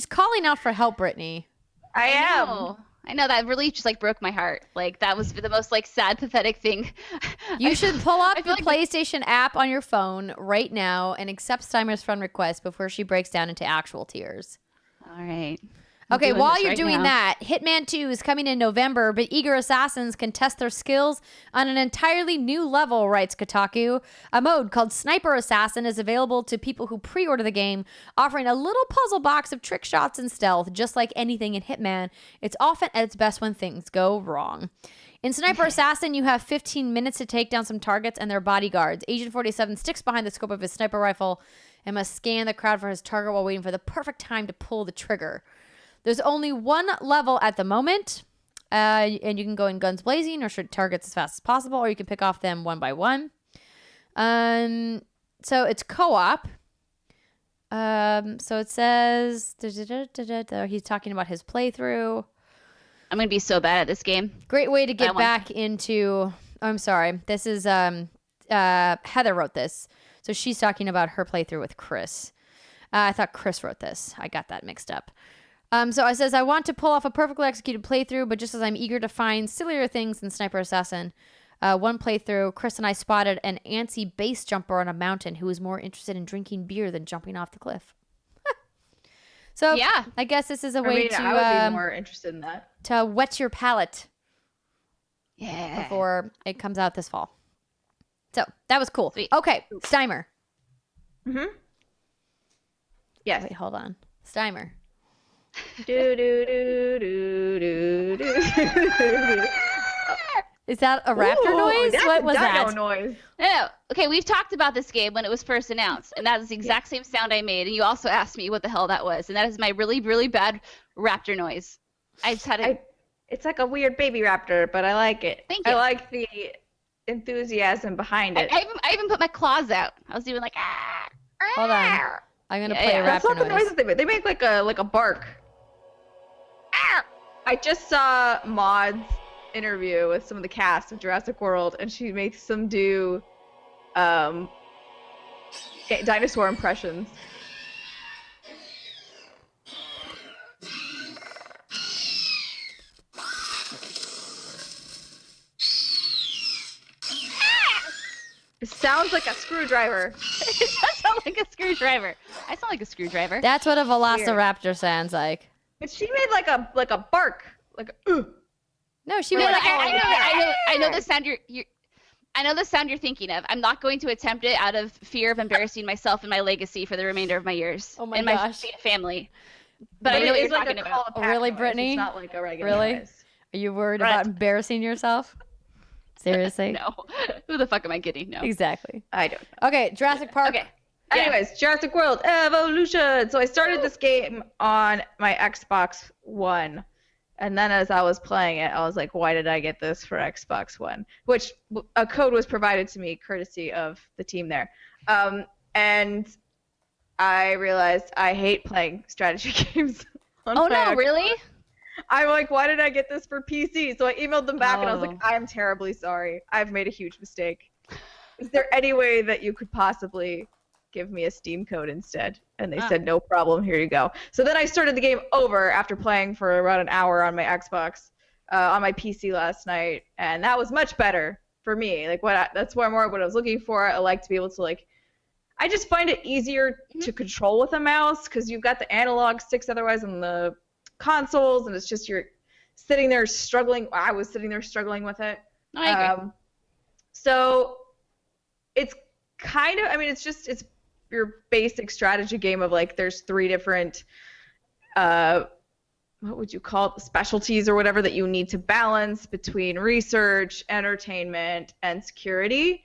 A: calling out for help, Brittany.
B: I am.
C: I know that really just broke my heart. That was the most sad, pathetic thing.
A: You should pull up the PlayStation app on your phone right now and accept Steimer's friend request before she breaks down into actual tears.
C: All right.
A: Okay, while you're doing that, Hitman 2 is coming in November, but eager assassins can test their skills on an entirely new level, writes Kotaku. A mode called Sniper Assassin is available to people who pre-order the game, offering a little puzzle box of trick shots and stealth. Just like anything in Hitman, it's often at its best when things go wrong. In Sniper Assassin, you have 15 minutes to take down some targets and their bodyguards. Agent 47 sticks behind the scope of his sniper rifle and must scan the crowd for his target while waiting for the perfect time to pull the trigger. There's only one level at the moment, and you can go in guns blazing or shoot targets as fast as possible, or you can pick off them one by one. So it's co-op. So it says he's talking about his playthrough.
C: I'm gonna be so bad at this game.
A: Great way to get back into. I'm sorry. This is Heather wrote this, so she's talking about her playthrough with Chris. I thought Chris wrote this. I got that mixed up. So it says, I want to pull off a perfectly executed playthrough, but just as I'm eager to find sillier things than Sniper Assassin, One playthrough, Chris and I spotted an antsy base jumper on a mountain who was more interested in drinking beer than jumping off the cliff. So
C: Yeah.
A: I guess this is a
B: I
A: way
B: mean,
A: to
B: I would be more interested in that.
A: to wet your palate
C: Yeah.
A: before it comes out this fall. So that was cool.
C: Sweet.
A: Okay, Steimer.
B: Mm-hmm. Yes.
A: Wait, hold on. Steimer.
B: Do do do do do do.
A: Is that a raptor noise?
B: That's
A: What was
B: a dino
A: that?
B: noise.
C: No. Okay, we've talked about this game when it was first announced, and that is the exact same sound I made. And you also asked me what the hell that was, and that is my really, really bad raptor noise. I just had it.
B: It's like a weird baby raptor, but I like it.
C: Thank you.
B: I like the enthusiasm behind it.
C: I even put my claws out. I was doing like
A: Hold on. I'm gonna play a
B: That's
A: raptor
B: not the
A: noise.
B: noises they make. They make like a bark. I just saw Maud's interview with some of the cast of Jurassic World, and she makes them do dinosaur impressions. It sounds like a screwdriver.
C: It does sound like a screwdriver. I sound like a screwdriver.
A: That's what a velociraptor sounds like.
B: But she made like a bark, like a
A: No, she
C: No,
A: was
C: no,
A: like,
C: I know the sound I know the sound you're thinking of. I'm not going to attempt it out of fear of embarrassing myself and my legacy for the remainder of my years.
A: Oh my
C: and
A: gosh.
C: my family. But I know what you're talking about.
A: Really, Brittany?
B: It's not like a regular
A: Really?
B: noise.
A: Are you worried
C: Right.
A: about embarrassing yourself? Seriously?
C: No. Who the fuck am I kidding? No.
A: Exactly.
B: I don't know.
A: Okay, Jurassic Park.
C: Okay. Yeah.
B: Anyways, Jurassic World Evolution. So I started this game on my Xbox One. And then as I was playing it, I was like, why did I get this for Xbox One? Which a code was provided to me courtesy of the team there. And I realized I hate playing strategy games. On
C: Oh
B: my
C: no,
B: Xbox.
C: really?
B: I'm like, why did I get this for PC? So I emailed them back and I was like,
A: Oh.
B: I am terribly sorry. I've made a huge mistake. Is there any way that you could possibly give me a Steam code instead? And they said, no problem, here you go. So then I started the game over after playing for around an hour on my Xbox, on my PC last night. And that was much better for me. Like that's more what I was looking for. I like to be able to I just find it easier to control with a mouse because you've got the analog sticks otherwise on the consoles, and it's just you're sitting there struggling. I was sitting there struggling with it.
C: No, I agree.
B: So it's kind of, I mean, it's your basic strategy game of there's three different, what would you call it, specialties or whatever that you need to balance between research, entertainment, and security.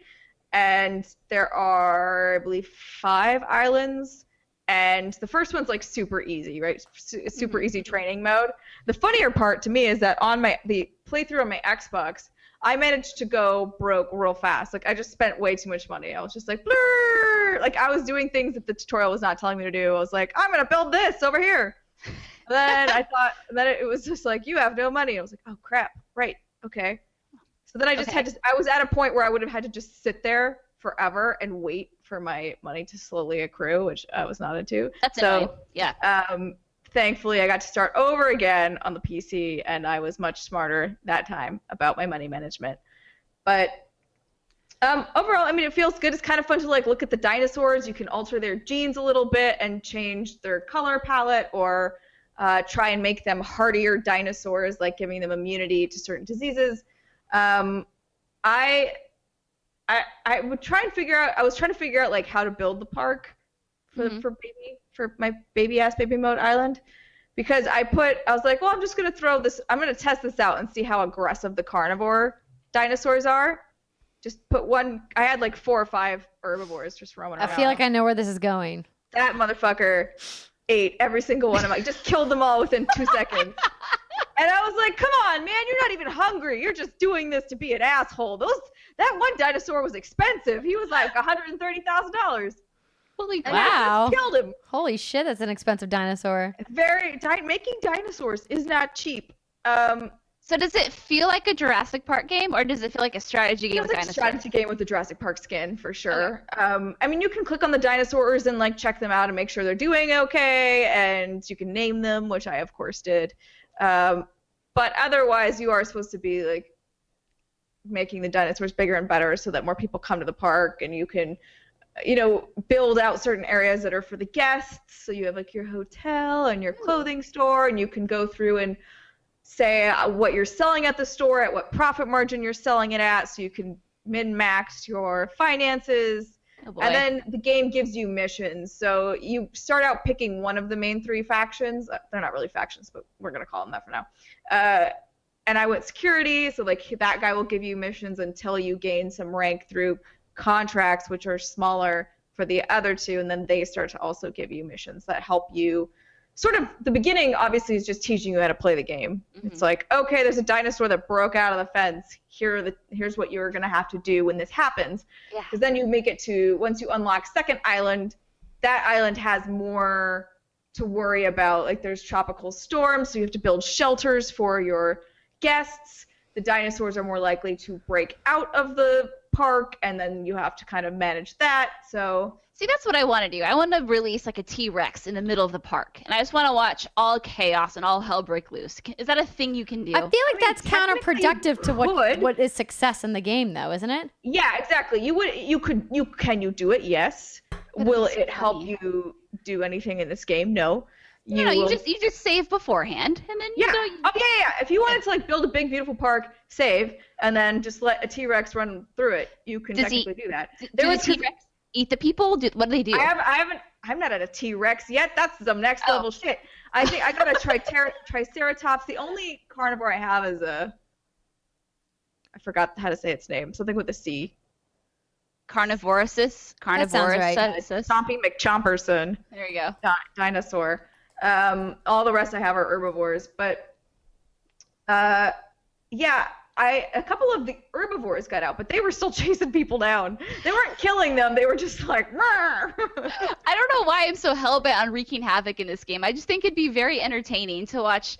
B: And there are, I believe, 5 islands. And the first one's super easy, right? Super easy training mode. The funnier part to me is that on the playthrough on my Xbox, I managed to go broke real fast. I just spent way too much money. I was just blur. I was doing things that the tutorial was not telling me to do. I was like, I'm gonna build this over here. And then I thought, and then it was just you have no money. I was like, oh crap, right, okay. So then I just had to. I was at a point where I would have had to just sit there forever and wait for my money to slowly accrue, which I was not into.
C: That's annoying. Yeah.
B: Thankfully, I got to start over again on the PC, and I was much smarter that time about my money management. But overall, I mean, it feels good. It's kind of fun to look at the dinosaurs. You can alter their genes a little bit and change their color palette, or try and make them hardier dinosaurs, giving them immunity to certain diseases. I would try and figure out. I was trying to figure out how to build the park for my baby mode island, because I was like, well, I'm just gonna I'm gonna test this out and see how aggressive the carnivore dinosaurs are. Just put one. I had 4 or 5 herbivores just roaming around.
A: I feel like I know where this is going.
B: That motherfucker ate every single one of them. I just killed them all within 2 seconds. And I was like, come on, man, you're not even hungry. You're just doing this to be an asshole. That one dinosaur was expensive. He was $130,000.
C: Holy
B: And
A: Wow.
B: I just killed him.
A: Holy shit, that's an expensive dinosaur.
B: Making dinosaurs is not cheap.
C: So does it feel like a Jurassic Park game, or does it feel like a strategy game
B: It
C: with
B: feels like a
C: dinosaurs?
B: strategy game with the Jurassic Park skin for sure. I mean, you can click on the dinosaurs and check them out and make sure they're doing okay, and you can name them, which I of course did. But otherwise, you are supposed to be making the dinosaurs bigger and better so that more people come to the park, and you can, build out certain areas that are for the guests. So you have like your hotel and your clothing store, and you can go through and say what you're selling at the store, at what profit margin you're selling it at, so you can min-max your finances.
C: Oh boy.
B: And then the game gives you missions. So you start out picking one of the main 3 factions. They're not really factions, but we're going to call them that for now. And I went security, so like that guy will give you missions until you gain some rank through contracts, which are smaller for the other 2, and then they start to also give you missions that help you. Sort of the beginning obviously is just teaching you how to play the game. Mm-hmm. It's like, okay, there's a dinosaur that broke out of the fence. Here's what you're gonna have to do when this happens. Because then you make it to, once you unlock second island, that island has more to worry about. Like there's tropical storms, so you have to build shelters for your guests. The dinosaurs are more likely to break out of the park, and then you have to kind of manage that. So
C: see, that's what I want to do. I want to release like a T-Rex in the middle of the park, and I just want to watch all chaos and all hell break loose. Is that a thing you can do?
A: I feel like that's counterproductive to what is success in the game, though, isn't it?
B: Yeah, exactly. Can you do it? Yes. Will it help you do anything in this game? No.
C: You just save beforehand, and then
B: yeah. If you wanted to like build a big beautiful park, save, and then just let a T-Rex run through it, you can technically do that.
C: Does the T-Rex eat the people? What do they do?
B: I'm not at a T-Rex yet. That's some next level shit. I think I got a Triceratops. The only carnivore I have is I forgot how to say its name. Something with a C.
C: Carnivorosus.
B: Stompy McChomperson.
C: There you go.
B: Dinosaur. All the rest I have are herbivores, but a couple of the herbivores got out, but they were still chasing people down. They weren't killing them. They were just like, I
C: don't know why I'm so hell-bent on wreaking havoc in this game. I just think it'd be very entertaining to watch.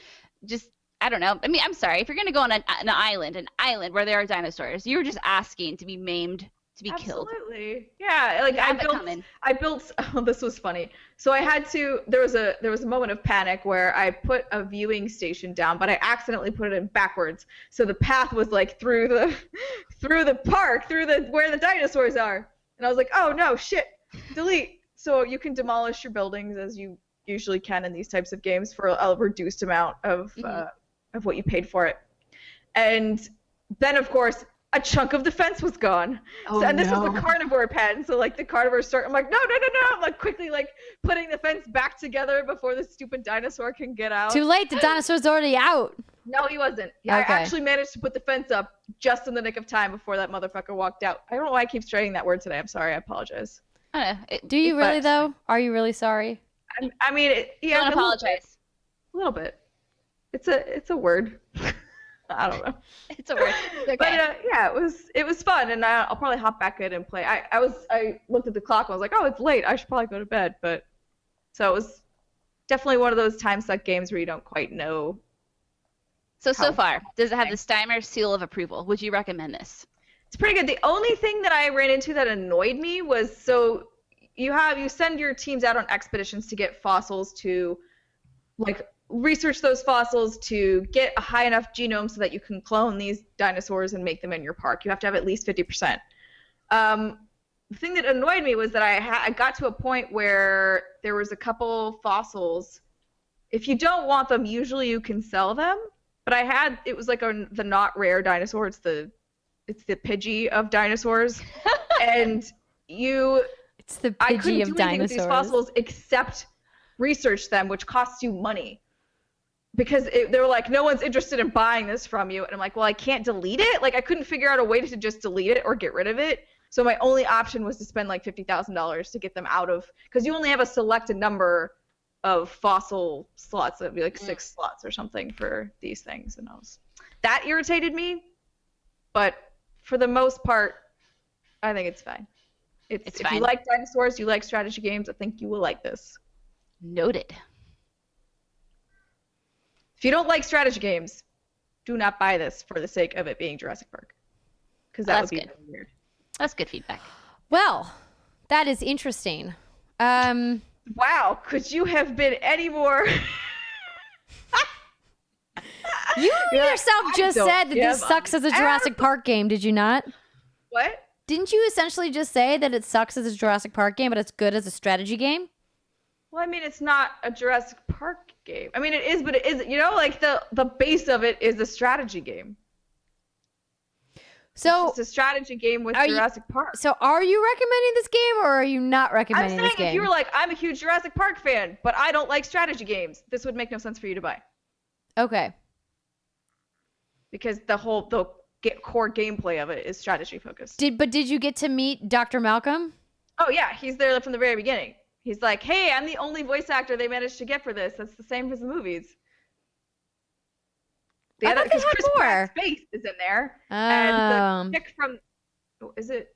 C: I don't know. I mean, I'm sorry. If you're going to go on an island where there are dinosaurs, you're just asking to be maimed, to be killed.
B: Absolutely. Yeah, like I built this was funny. So I had to there was a moment of panic where I put a viewing station down, but I accidentally put it in backwards. So the path was like through the park, where the dinosaurs are. And I was like, "Oh no, shit. Delete." So you can demolish your buildings as you usually can in these types of games for a reduced amount of what you paid for it. And then of course a chunk of the fence was gone. And this was a carnivore pen, so like the carnivores start. I'm like, no. I'm like quickly like putting the fence back together before the stupid dinosaur can get out.
A: Too late. The dinosaur's already out.
B: No, he wasn't. Yeah, okay. I actually managed to put the fence up just in the nick of time before that motherfucker walked out. I don't know why I keep straining that word today. I'm sorry. I apologize.
A: Do you really though? Are you really sorry?
B: I mean, yeah.
C: Don't apologize.
B: A little bit. It's a word. I don't know.
C: It's a word. Okay.
B: But yeah, it was fun, and I'll probably hop back in and play. I looked at the clock and I was like, oh, it's late. I should probably go to bed. But so it was definitely one of those time suck games where you don't quite know.
C: So far, does it have the Steimer seal of approval? Would you recommend this?
B: It's pretty good. The only thing that I ran into that annoyed me was you send your teams out on expeditions to get fossils to like research those fossils to get a high enough genome so that you can clone these dinosaurs and make them in your park. You have to have at least 50%. The thing that annoyed me was that I got to a point where there was a couple fossils. If you don't want them, usually you can sell them. But it was like the not rare dinosaur. It's the Pidgey of dinosaurs. And
A: it's the
B: I couldn't
A: Pidgey
B: do
A: of
B: anything with
A: dinosaurs.
B: these fossils except research them, which costs you money. Because they were like, no one's interested in buying this from you. And I'm like, well, I can't delete it? Like, I couldn't figure out a way to just delete it or get rid of it. So my only option was to spend like $50,000 to get them out of, because you only have a selected number of fossil slots. It would be like 6 slots or something for these things. And that irritated me. But for the most part, I think it's fine. It's fine. If you like dinosaurs, you like strategy games, I think you will like this.
C: Noted.
B: If you don't like strategy games, do not buy this for the sake of it being Jurassic Park. Because that would be really weird.
C: That's good feedback.
A: Well, that is interesting.
B: Wow, could you have been any more...
A: You yourself just said that this
B: give
A: sucks as a Jurassic Park game, did you not?
B: What?
A: Didn't you essentially just say that it sucks as a Jurassic Park game, but it's good as a strategy game?
B: Well, I mean, it's not a Jurassic Park game. I mean, it is, but it isn't. You know, like the base of it is a strategy game.
A: So
B: it's a strategy game with Jurassic Park.
A: So are you recommending this game, or are you not recommending this game?
B: I'm saying if you were like, I'm a huge Jurassic Park fan, but I don't like strategy games, this would make no sense for you to buy.
A: Okay.
B: Because the core gameplay of it is strategy focused.
A: Did you get to meet Dr. Malcolm?
B: Oh yeah, he's there from the very beginning. He's like, hey, I'm the only voice actor they managed to get for this. That's the same as the movies. Because Chris Pratt's face is in there, and the chick from, is it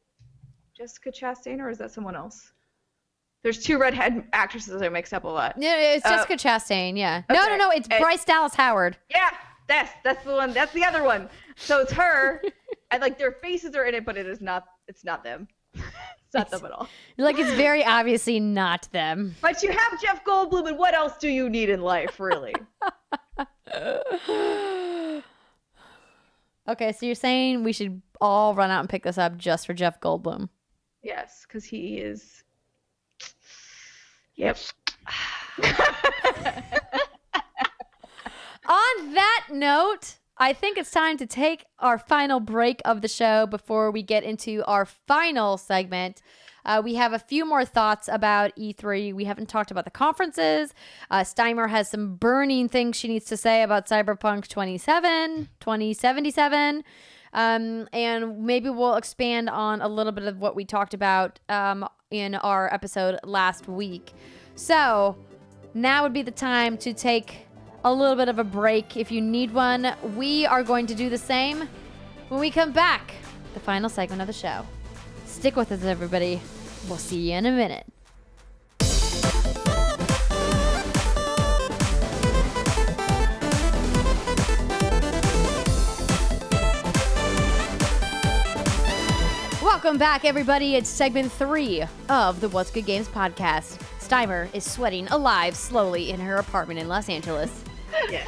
B: Jessica Chastain or is that someone else? There's two redhead actresses I mix up a lot.
A: Yeah, it's Jessica Chastain. Yeah.
B: Okay.
A: No, it's Bryce Dallas Howard.
B: Yeah, that's the one. That's the other one. So it's her, and like their faces are in it, but it's not them. It's not them at all.
A: Like it's very obviously not them.
B: But you have Jeff Goldblum, and what else do you need in life, really?
A: Okay, so you're saying we should all run out and pick this up just for Jeff Goldblum?
B: Yes, because he is. Yep.
A: On that note, I think it's time to take our final break of the show before we get into our final segment. We have a few more thoughts about E3. We haven't talked about the conferences. Steimer has some burning things she needs to say about Cyberpunk 2077. And maybe we'll expand on a little bit of what we talked about in our episode last week. So now would be the time to take a little bit of a break if you need one. We are going to do the same when we come back, the final segment of the show. Stick with us, everybody. We'll see you in a minute. Welcome back, everybody. It's segment 3 of the What's Good Games podcast. Steimer is sweating alive slowly in her apartment in Los Angeles.
B: Yes.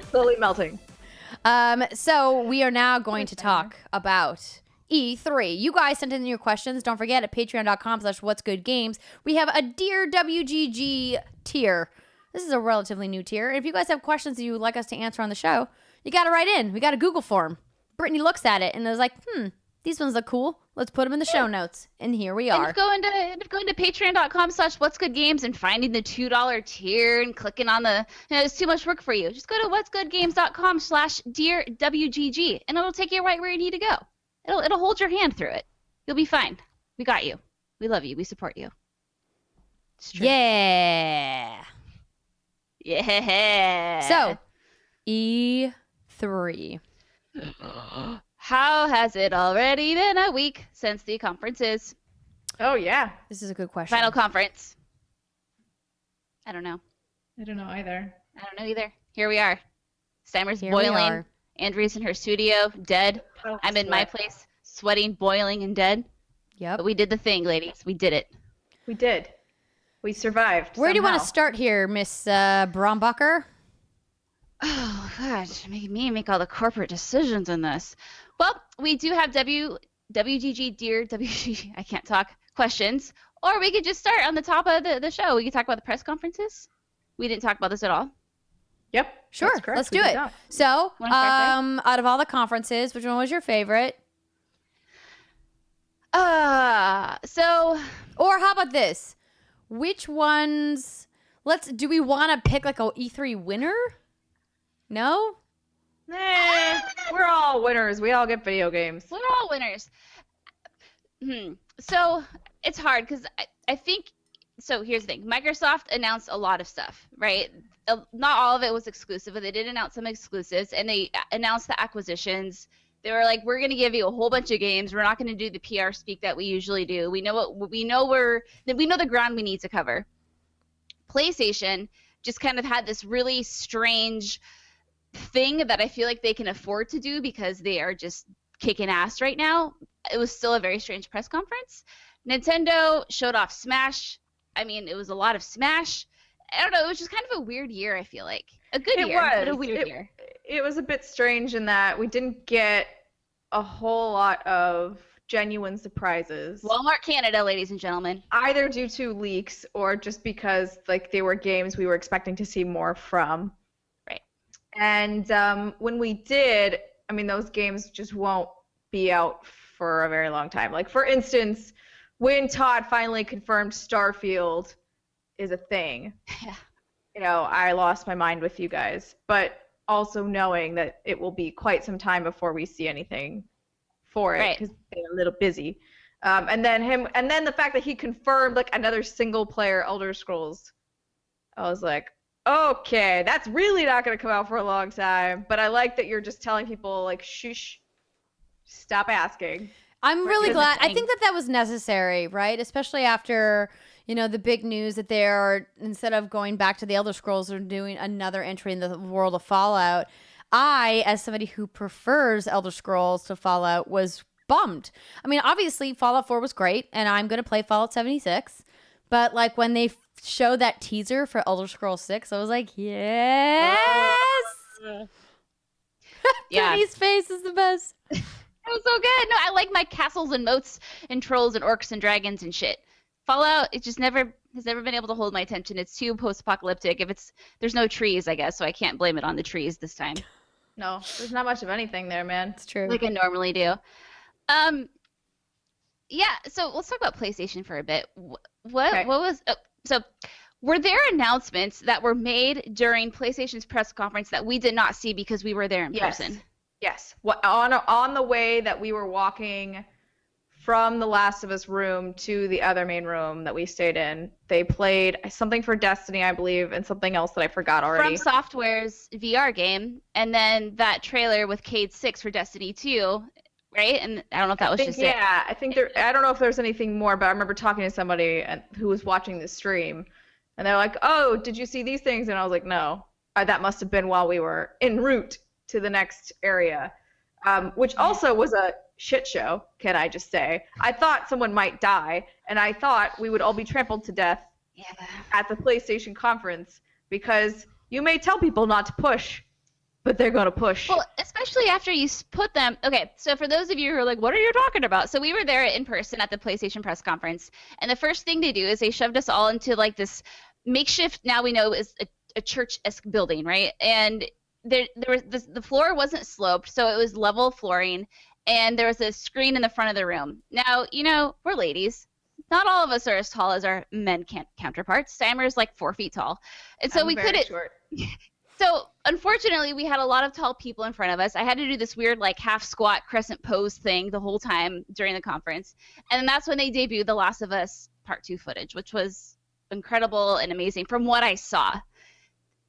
B: Slowly melting.
A: So we are now going to talk about E3. You guys sent in your questions. Don't forget at patreon.com/whatsgoodgames. We have a Dear WGG tier. This is a relatively new tier. And if you guys have questions that you would like us to answer on the show, you got to write in. We got a Google form. Brittany looks at it and is like, these ones look cool. Let's put them in the show notes. And here we are.
C: And going to patreon.com/whatsgoodgames and finding the $2 tier and clicking on the, it's too much work for you. Just go to whatsgoodgames.com/dearwgg and it'll take you right where you need to go. It'll hold your hand through it. You'll be fine. We got you. We love you. We support you.
A: Yeah.
C: Yeah.
A: So, E3.
C: How has it already been a week since the conferences?
B: Oh, yeah.
A: This is a good question.
C: Final conference. I don't know.
B: I don't know either.
C: I don't know either. Here we are. Steimer's
A: Here we
C: boiling.
A: are.
C: Andrea's in her studio, dead. I'm in my place, sweating, boiling, and dead.
A: Yep.
C: But we did the thing, ladies. We did it.
B: We did. We survived.
A: Where do you want to
B: somehow.
A: start here, Miss Brombacher?
C: Oh, gosh. Making me make all the corporate decisions in this. Well, we do have WGG, Dear WGG, I can't talk, questions. Or we could just start on the top of the show. We could talk about the press conferences. We didn't talk about this at all.
B: Yep.
A: Sure,
B: that's correct.
A: let's
B: We
A: do
B: did
A: it.
B: not.
A: So,
C: Wanna start
A: out of all the conferences, which one was your favorite? Or how about this? Which ones? Do we want to pick like a E3 winner? No?
B: Nah, we're all winners. We all get video games.
C: We're all winners. So it's hard because I think, so here's the thing. Microsoft announced a lot of stuff, right? Not all of it was exclusive, but they did announce some exclusives, and they announced the acquisitions. They were like, we're going to give you a whole bunch of games. We're not going to do the PR speak that we usually do. We know the ground we need to cover. PlayStation just kind of had this really strange thing that I feel like they can afford to do because they are just kicking ass right now. It was still a very strange press conference. Nintendo showed off Smash. I mean, it was a lot of Smash. I don't know. It was just kind of a weird year, I feel like. A good year, but a weird year.
B: it was a bit strange in that we didn't get a whole lot of genuine surprises.
C: Walmart Canada, ladies and gentlemen.
B: Either due to leaks or just because like they were games we were expecting to see more from.
C: Right.
B: And when we did, I mean, those games just won't be out for a very long time. Like, for instance, when Todd finally confirmed Starfield is a thing,
C: Yeah.
B: I lost my mind with you guys. But also knowing that it will be quite some time before we see anything for it because they're a little busy. And then the fact that he confirmed like another single player Elder Scrolls, I was like, okay, that's really not going to come out for a long time. But I like that you're just telling people like, shush, stop asking.
A: I'm really glad. I think that was necessary, right? Especially after, the big news that they're, instead of going back to the Elder Scrolls, they're doing another entry in the world of Fallout. I, as somebody who prefers Elder Scrolls to Fallout, was bummed. I mean, obviously, Fallout 4 was great, and I'm going to play Fallout 76. But, like, when they showed that teaser for Elder Scrolls 6, I was like, yes!
C: Yeah.
A: Brittany's face is the best.
C: It was so good. No, I like my castles and moats and trolls and orcs and dragons and shit. Fallout, it just has never been able to hold my attention. It's too post-apocalyptic. There's no trees, I guess, so I can't blame it on the trees this time.
B: No, there's not much of anything there, man.
A: It's true.
C: Like I normally do. Yeah, so let's talk about PlayStation for a bit. So were there announcements that were made during PlayStation's press conference that we did not see because we were there in person?
B: Yes. On the way that we were walking from the Last of Us room to the other main room that we stayed in, they played something for Destiny, I believe, and something else that I forgot already.
C: From Software's VR game, and then that trailer with Cade 6 for Destiny 2, right? And I don't know if that was just it.
B: Yeah, I think I don't know if there's anything more, but I remember talking to somebody who was watching the stream, and they're like, "Oh, did you see these things?" And I was like, "No, that must have been while we were en route to the next area," which also was a shit show, can I just say. I thought someone might die, and I thought we would all be trampled to death at the PlayStation conference, because you may tell people not to push, but they're going to push.
C: Well, especially after you put them... Okay, so for those of you who are like, what are you talking about? So we were there in person at the PlayStation press conference, and the first thing they do is they shoved us all into like this makeshift, now we know is a church-esque building, right? And there was the floor wasn't sloped, so it was level flooring, and there was a screen in the front of the room. Now, we're ladies. Not all of us are as tall as our men counterparts. Steimer is like 4 feet tall, and so we couldn't.
B: Short.
C: So unfortunately, we had a lot of tall people in front of us. I had to do this weird like half squat crescent pose thing the whole time during the conference, and then that's when they debuted The Last of Us Part 2 footage, which was incredible and amazing from what I saw.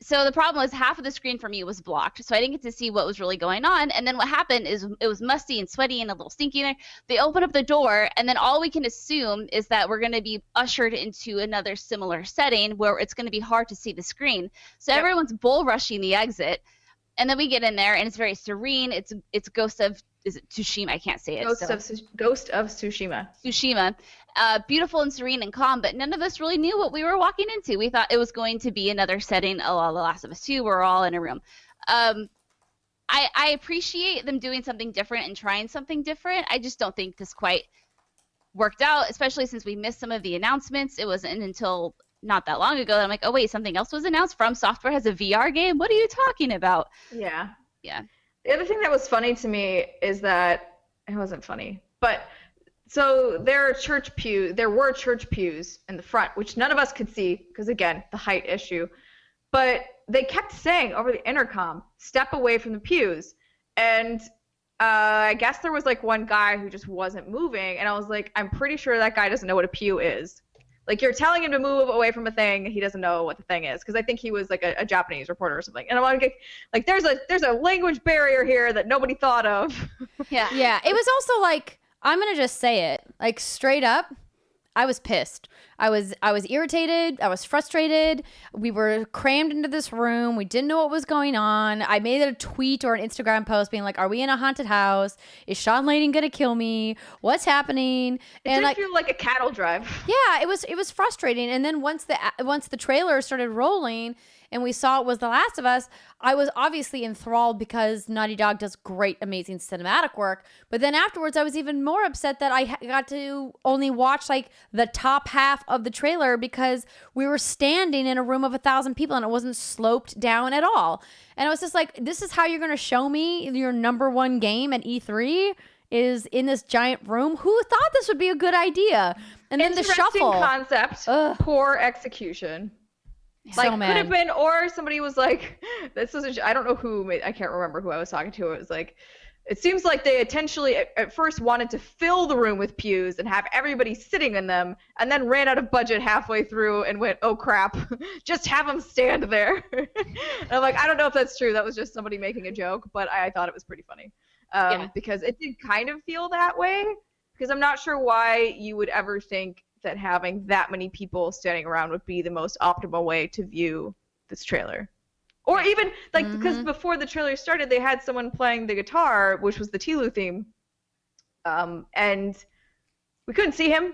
C: So the problem was half of the screen for me was blocked, so I didn't get to see what was really going on. And then what happened is it was musty and sweaty and a little stinky in there. They open up the door, and then all we can assume is that we're going to be ushered into another similar setting where it's going to be hard to see the screen. So everyone's bull rushing the exit, and then we get in there, and it's very serene. It's Ghost of... Is it Tsushima? I can't say it.
B: Ghost of Tsushima.
C: Tsushima. Beautiful and serene and calm, but none of us really knew what we were walking into. We thought it was going to be another setting a la The Last of Us 2. We're all in a room. I appreciate them doing something different and trying something different. I just don't think this quite worked out, especially since we missed some of the announcements. It wasn't until not that long ago that I'm like, oh, wait, something else was announced? From Software has a VR game? What are you talking about?
B: Yeah.
C: Yeah.
B: The other thing that was funny to me is that it wasn't funny, but so there were church pews in the front, which none of us could see because, again, the height issue. But they kept saying over the intercom, "Step away from the pews." And I guess there was like one guy who just wasn't moving, and I was like, I'm pretty sure that guy doesn't know what a pew is. Like, you're telling him to move away from a thing, he doesn't know what the thing is, because I think he was like a Japanese reporter or something. And I'm like, there's a language barrier here that nobody thought of.
C: Yeah.
A: Yeah. It was also like, I'm gonna just say it, like, straight up, I was pissed. I was irritated. I was frustrated. We were crammed into this room. We didn't know what was going on. I made a tweet or an Instagram post being like, "Are we in a haunted house? Is Sean Layden gonna kill me? What's happening?"
B: It did feel like a cattle drive.
A: Yeah, it was frustrating. And then once the trailer started rolling, and we saw it was The Last of Us, I was obviously enthralled because Naughty Dog does great, amazing cinematic work. But then afterwards, I was even more upset that I got to only watch like the top half of the trailer because we were standing in a room of 1,000 people and it wasn't sloped down at all. And I was just like, this is how you're going to show me your number one game at E3? Is in this giant room? Who thought this would be a good idea? And then the shuffle
B: concept, poor execution. Like,
A: so
B: could have been, or somebody was like, this was I don't know who, I can't remember who I was talking to. It was like, it seems like they intentionally at first wanted to fill the room with pews and have everybody sitting in them, and then ran out of budget halfway through and went, oh crap, just have them stand there. And I'm like, I don't know if that's true. That was just somebody making a joke, but I thought it was pretty funny. Because it did kind of feel that way, because I'm not sure why you would ever think that having that many people standing around would be the most optimal way to view this trailer. Or even, like, because before the trailer started, they had someone playing the guitar, which was the Tilu theme, and we couldn't see him.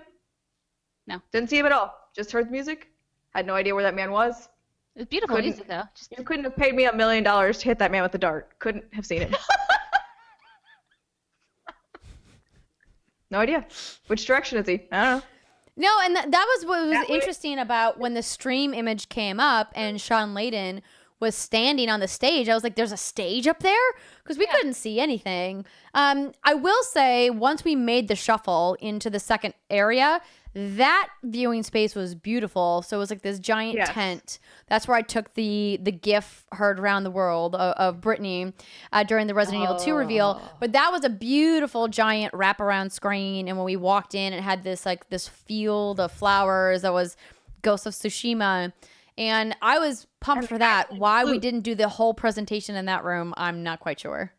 C: No.
B: Didn't see him at all. Just heard the music. Had no idea where that man was.
C: It was beautiful music, though.
B: You couldn't have paid me $1 million to hit that man with a dart. Couldn't have seen it. No idea. Which direction is he? I don't know.
A: No, and that was what was interesting about when the stream image came up and Sean Layden was standing on the stage. I was like, there's a stage up there? Because we couldn't see anything. I will say, once we made the shuffle into the second area, that viewing space was beautiful. So it was like this giant tent. That's where I took the GIF heard around the world of Brittany during the Resident Evil 2 reveal. But that was a beautiful giant wraparound screen. And when we walked in, it had this like this field of flowers that was Ghost of Tsushima. And I was pumped for that. Why we didn't do the whole presentation in that room, I'm not quite sure.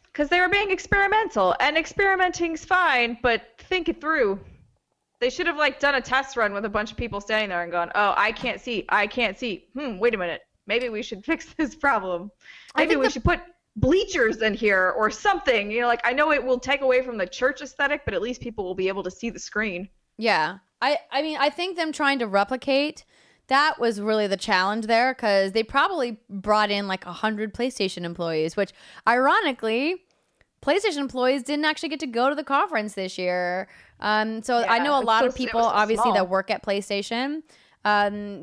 B: Because they were being experimental. And experimenting's fine, but think it through. They should have like done a test run with a bunch of people standing there and gone, oh, I can't see. Wait a minute. Maybe we should fix this problem. Maybe we should put bleachers in here or something. You know, like, I know it will take away from the church aesthetic, but at least people will be able to see the screen.
A: Yeah. I mean, I think them trying to replicate that was really the challenge there, because they probably brought in like 100 PlayStation employees, which ironically, PlayStation employees didn't actually get to go to the conference this year. So I know a lot of people obviously that work at PlayStation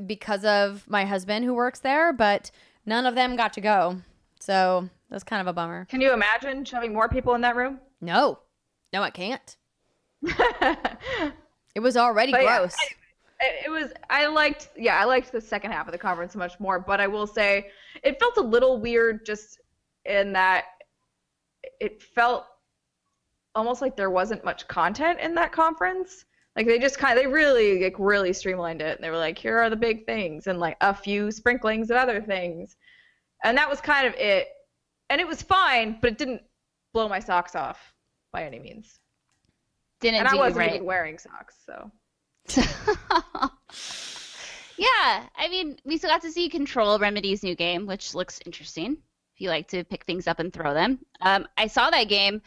A: because of my husband who works there, but none of them got to go. So that's kind of a bummer.
B: Can you imagine shoving more people in that room?
A: No, I can't. It was already gross.
B: Yeah, I liked the second half of the conference much more, but I will say it felt a little weird just in that it felt almost like there wasn't much content in that conference. Like they really streamlined it, and they were like, here are the big things and like a few sprinklings of other things. And that was kind of it. And it was fine, but it didn't blow my socks off by any means.
C: And
B: I wasn't even wearing socks, so.
C: Yeah, I mean, we still got to see Control Remedy's new game, which looks interesting if you like to pick things up and throw them. I saw that game.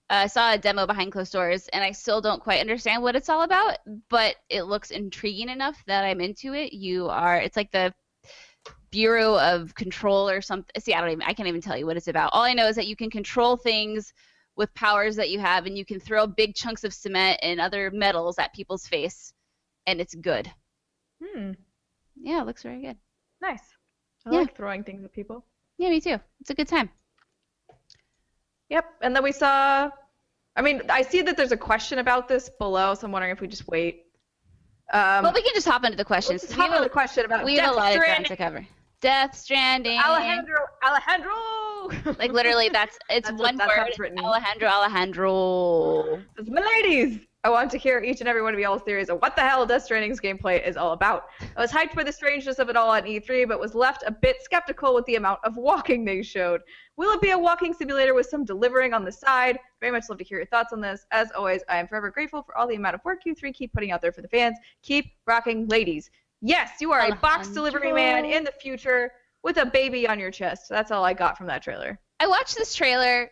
C: I saw a demo behind closed doors, and I still don't quite understand what it's all about, but it looks intriguing enough that I'm into it. It's like the Bureau of Control or something. See, I can't even tell you what it's about. All I know is that you can control things with powers that you have, and you can throw big chunks of cement and other metals at people's face, and it's good. Yeah, it looks very good.
B: Nice. I like throwing things at people.
C: Yeah, me too. It's a good time.
B: Yep. And then we saw, I see that there's a question about this below, so I'm wondering if we just wait.
C: Well, we can just hop into the questions.
B: Let's hop into the question about
C: we have a lot of ground to cover. Death Stranding.
B: Alejandro.
C: Like literally, it's one word. Alejandro.
B: It's my ladies. I want to hear each and every one of y'all's theories of what the hell Death Stranding's gameplay is all about. I was hyped by the strangeness of it all on E3, but was left a bit skeptical with the amount of walking they showed. Will it be a walking simulator with some delivering on the side? Very much love to hear your thoughts on this. As always, I am forever grateful for all the amount of work you three keep putting out there for the fans. Keep rocking, ladies. Yes, you are a box delivery man in the future with a baby on your chest. That's all I got from that trailer.
C: I watched this trailer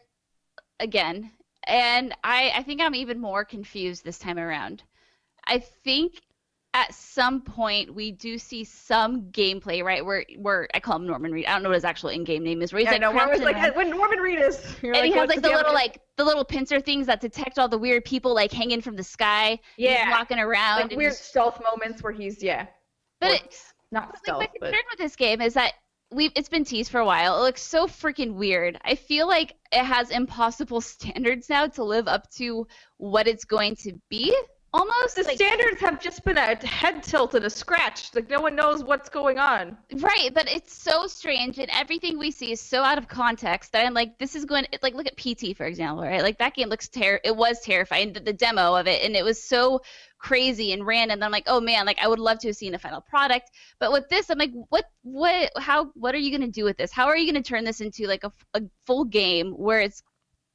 C: again, and I think I'm even more confused this time around. I think at some point we do see some gameplay, right? Where I call him Norman Reed. I don't know what his actual in-game name is. Where he's
B: Yeah, I know. We're always
C: crouching
B: like,
C: around.
B: when Norman Reed is, you're
C: And he has
B: what
C: like
B: does have to-
C: the little pincer things that detect all the weird people like hanging from the sky.
B: Yeah.
C: He's walking around.
B: like
C: and
B: weird
C: he's-
B: stealth moments where he's
C: But
B: or
C: it's
B: not
C: like
B: stealth,
C: my
B: but
C: concern with this game is that it's been teased for a while. It looks so freaking weird. I feel like it has impossible standards now to live up to what it's going to be. Almost
B: the standards have just been a head tilt and a scratch. Like no one knows what's going on.
C: Right, but it's so strange, and everything we see is so out of context that I'm like, this is going. Like, look at PT for example, right? Like that game looks it was terrifying. The demo of it, and it was so crazy and random. And I'm like, oh man, like I would love to have seen a final product. But with this, I'm like, what are you gonna do with this? How are you gonna turn this into like a full game where it's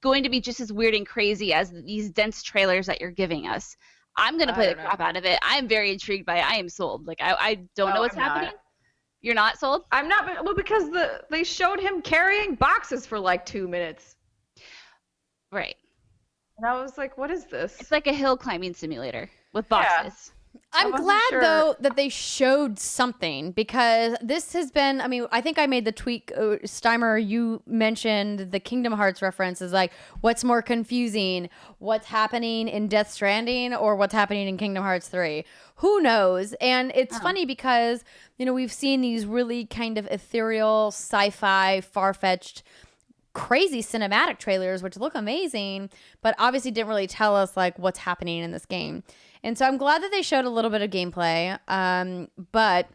C: going to be just as weird and crazy as these dense trailers that you're giving us? I'm going to play the crap out of it. I'm very intrigued by it. I am sold. Like, I don't know what's happening. You're not sold?
B: I'm not. Well, because they showed him carrying boxes for like 2 minutes.
C: Right.
B: And I was like, what is this?
C: It's like a hill climbing simulator with boxes.
A: I'm glad, though, that they showed something because this has been, I mean, I think I made the tweet, Steimer, you mentioned the Kingdom Hearts reference is like, what's more confusing, what's happening in Death Stranding or what's happening in Kingdom Hearts 3? Who knows? And it's funny because, we've seen these really kind of ethereal, sci-fi, far-fetched, crazy cinematic trailers, which look amazing, but obviously didn't really tell us like what's happening in this game. And so I'm glad that they showed a little bit of gameplay. But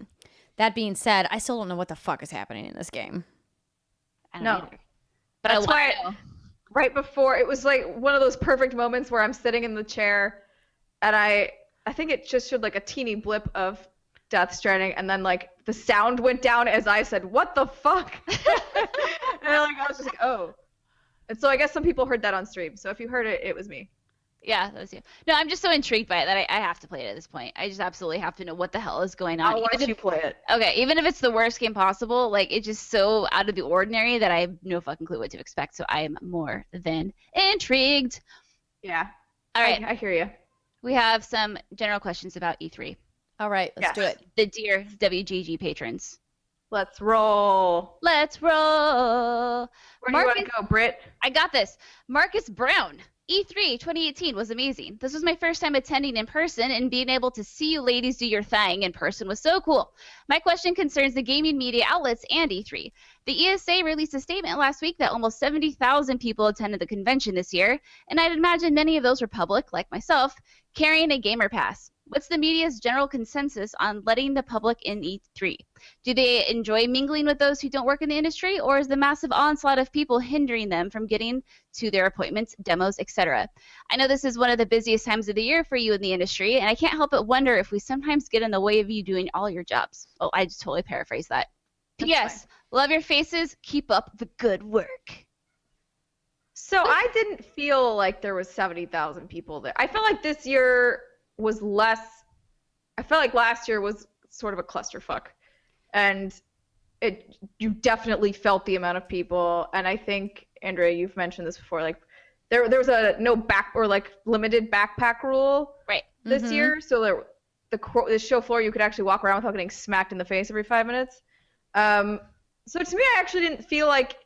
A: that being said, I still don't know what the fuck is happening in this game.
C: No. But
B: that's why right before it was like one of those perfect moments where I'm sitting in the chair and I think it just showed like a teeny blip of Death Stranding and then like the sound went down as I said, what the fuck? And I was just like, oh. And so I guess some people heard that on stream. So if you heard it, it was me.
C: Yeah, that was you. No, I'm just so intrigued by it that I have to play it at this point. I just absolutely have to know what the hell is going on.
B: I'll let you play it.
C: Okay, even if it's the worst game possible, like it's just so out of the ordinary that I have no fucking clue what to expect. So I am more than intrigued.
B: Yeah.
C: All right.
B: I hear you.
C: We have some general questions about E3.
A: All right, let's do it.
C: The Dear WGG Patrons.
B: Let's roll.
C: Let's roll.
B: Where do you want to go, Britt?
C: I got this. Marcus Brown. E3 2018 was amazing. This was my first time attending in person, and being able to see you ladies do your thing in person was so cool. My question concerns the gaming media outlets and E3. The ESA released a statement last week that almost 70,000 people attended the convention this year, and I'd imagine many of those were public, like myself, carrying a gamer pass. What's the media's general consensus on letting the public in E3? Do they enjoy mingling with those who don't work in the industry, or is the massive onslaught of people hindering them from getting to their appointments, demos, etc.? I know this is one of the busiest times of the year for you in the industry, and I can't help but wonder if we sometimes get in the way of you doing all your jobs. Oh, I just totally paraphrased that. P.S. Love your faces. Keep up the good work.
B: So I didn't feel like there was 70,000 people there. I felt like this year was less. I felt like last year was sort of a clusterfuck, and you definitely felt the amount of people. And I think, Andrea, you've mentioned this before, like there was a no back or like limited backpack rule
C: right
B: this year, so the show floor you could actually walk around without getting smacked in the face every 5 minutes. So to me, I actually didn't feel like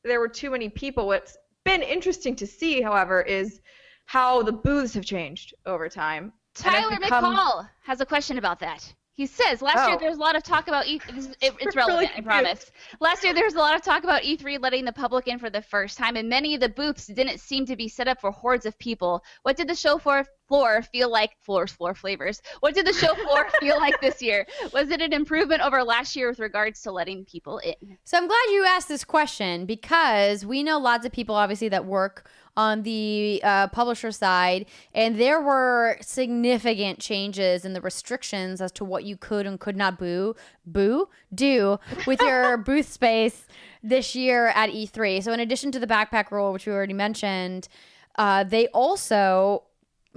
B: there were too many people. What's been interesting to see, however, is how the booths have changed over time.
C: Tyler McCall has a question about that. He says, last year there was a lot of talk about E3. It's relevant, I promise. Last year there was a lot of talk about E3 letting the public in for the first time, and many of the booths didn't seem to be set up for hordes of people. What did the show floor feel like? Floor flavors. What did the show floor feel like this year? Was it an improvement over last year with regards to letting people in?
A: So I'm glad you asked this question because we know lots of people, obviously, that work on the publisher side, and there were significant changes in the restrictions as to what you could and could not do with your booth space this year at E3. So in addition to the backpack rule, which we already mentioned, they also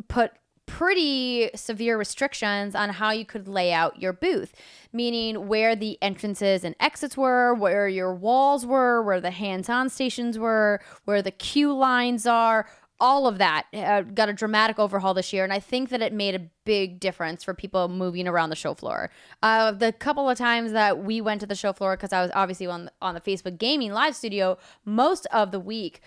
A: put pretty severe restrictions on how you could lay out your booth, meaning where the entrances and exits were, where your walls were, where the hands-on stations were, where the queue lines are. all of that got a dramatic overhaul this year, and I think that it made a big difference for people moving around the show floor. The couple of times that we went to the show floor, because I was obviously on the Facebook Gaming live studio most of the week,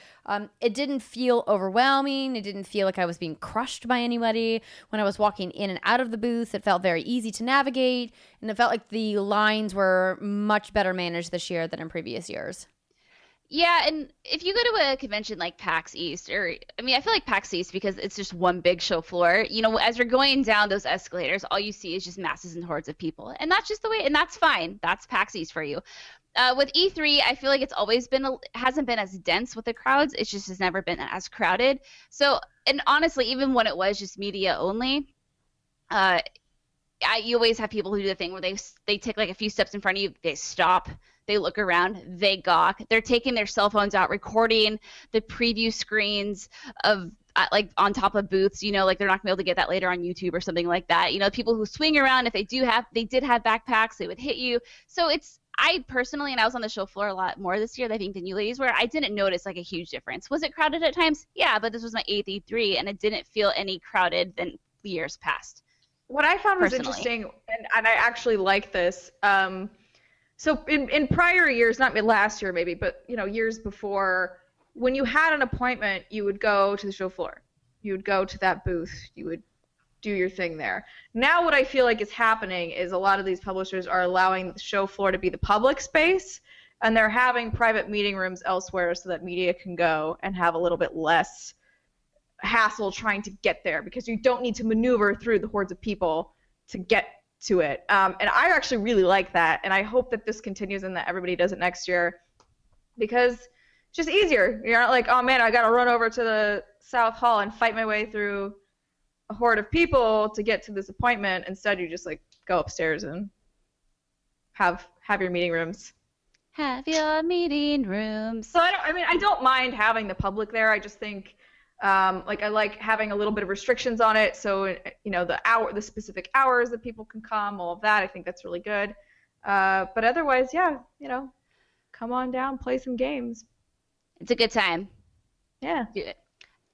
A: it didn't feel overwhelming. It didn't feel like I was being crushed by anybody. When I was walking in and out of the booth, it felt very easy to navigate, and it felt like the lines were much better managed this year than in previous years.
C: Yeah, and if you go to a convention like PAX East, I feel like PAX East, because it's just one big show floor, as you're going down those escalators, all you see is just masses and hordes of people. And that's just the way, and that's fine. That's PAX East for you. With E3, I feel like it's always hasn't been as dense with the crowds. It just has never been as crowded. So, and honestly, even when it was just media only, you always have people who do the thing where they take like a few steps in front of you, they stop, they look around, they gawk. They're taking their cell phones out, recording the preview screens of like on top of booths. Like they're not gonna be able to get that later on YouTube or something like that. People who swing around, if they did have backpacks, they would hit you. So I personally, and I was on the show floor a lot more this year, I think, than you ladies were, I didn't notice like a huge difference. Was it crowded at times? Yeah, but this was my 8th E3, and it didn't feel any crowded than years past.
B: What I found was
C: personally
B: interesting, and I actually like this. So in prior years, not last year maybe, but years before, when you had an appointment, you would go to the show floor. You would go to that booth. You would do your thing there. Now what I feel like is happening is a lot of these publishers are allowing the show floor to be the public space, and they're having private meeting rooms elsewhere so that media can go and have a little bit less hassle trying to get there, because you don't need to maneuver through the hordes of people to get to it. And I actually really like that, and I hope that this continues and that everybody does it next year, because it's just easier. You're not like, oh man, I gotta run over to the South Hall and fight my way through a horde of people to get to this appointment. Instead, you just like go upstairs and have your meeting rooms.
C: Have your meeting rooms.
B: So I don't mind having the public there. I just think I like having a little bit of restrictions on it. So the specific hours that people can come, all of that. I think that's really good. But otherwise, yeah, come on down, play some games.
C: It's a good time.
B: Yeah.
C: Do it.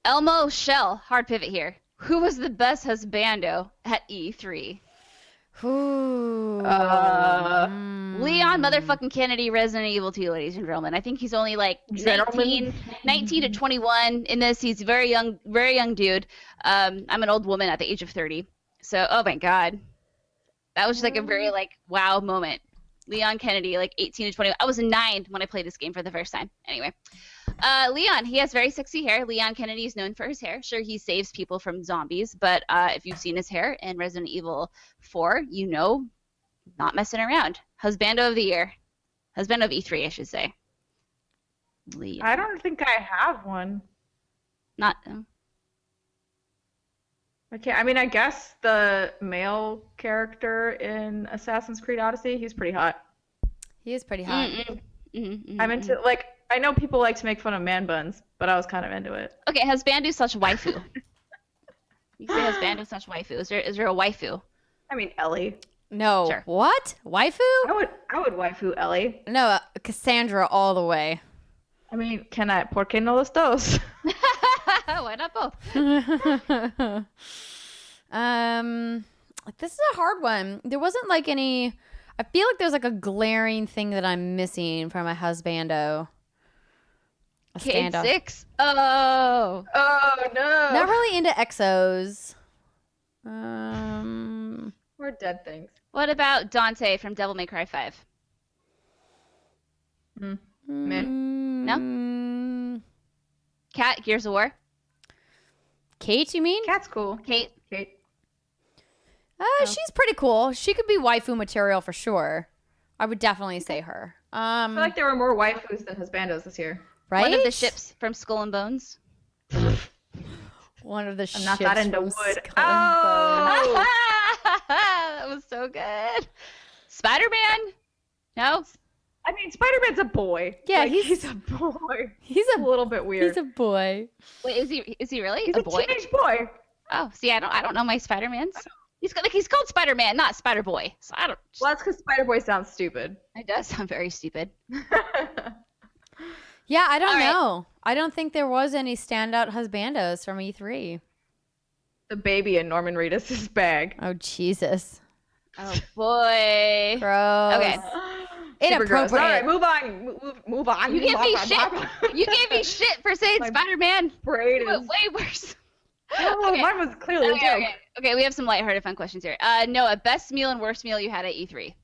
C: Elmo Shell, hard pivot here. Who was the best husbando at E3?
A: Ooh.
C: Leon motherfucking Kennedy, Resident Evil 2, ladies and gentlemen. I think he's only like 19 to 21 in this. He's a very young dude. I'm an old woman at the age of 30. So, oh my God. That was just like a very like wow moment. Leon Kennedy, like 18 to 20. I was 9 when I played this game for the first time. Anyway. Leon, he has very sexy hair. Leon Kennedy is known for his hair. Sure, he saves people from zombies, but if you've seen his hair in Resident Evil 4, not messing around. Husbando of the year. Husband of E3, I should say. Leon.
B: I don't think I have one.
C: Not.
B: Okay, I guess the male character in Assassin's Creed Odyssey, he's pretty hot.
A: He is pretty hot.
B: I'm into, I know people like to make fun of man buns, but I was kind of into it.
C: Okay, husbando slash waifu. You say husbando slash waifu. Is there a waifu?
B: Ellie.
A: No. Sure. What? Waifu?
B: I would waifu Ellie.
A: No, Cassandra all the way.
B: Can I? ¿Por qué no los dos?
C: Why not both?
A: This is a hard one. There wasn't like any. I feel like there's like a glaring thing that I'm missing from a husbando.
C: Kate 6. Oh no.
A: Not really into exos.
B: Or dead things.
C: What about Dante from Devil May Cry 5?
B: Meh.
C: No? Kat, Gears of War?
A: Kate, you mean?
B: Kat's cool.
C: Kate.
A: She's pretty cool. She could be waifu material for sure. I would definitely say her.
B: I feel like there were more waifus than husbandos this year.
A: Right?
C: One of the ships from Skull and Bones.
A: One of the ships.
B: I'm not that into wood.
C: Oh! That was so good. Spider-Man? No?
B: Spider-Man's a boy.
A: Yeah,
B: he's a boy.
A: He's a
B: little bit weird.
A: He's a boy.
C: Wait, is he really
B: He's
C: a boy?
B: Teenage boy.
C: Oh, see, I don't know my Spider-Mans. He's called Spider-Man, not Spider-Boy. So I don't.
B: Well, that's because Spider-Boy sounds stupid.
C: It does sound very stupid.
A: Yeah, I don't
C: All right.
A: know. I don't think there was any standout husbandos from E3.
B: The baby in Norman Reedus' bag.
A: Oh, Jesus.
C: Oh boy.
A: Gross.
C: Okay.
B: Super gross.
A: Inappropriate.
B: All right, move on. Move on.
C: You gave me shit. You gave me shit for saying
B: My
C: Spider-Man.
B: brain
C: You went
B: is.
C: way worse.
B: Oh,
C: Okay.
B: mine was clearly a joke.
C: Okay, we have some lighthearted fun questions here. Noah, best meal and worst meal you had at E3.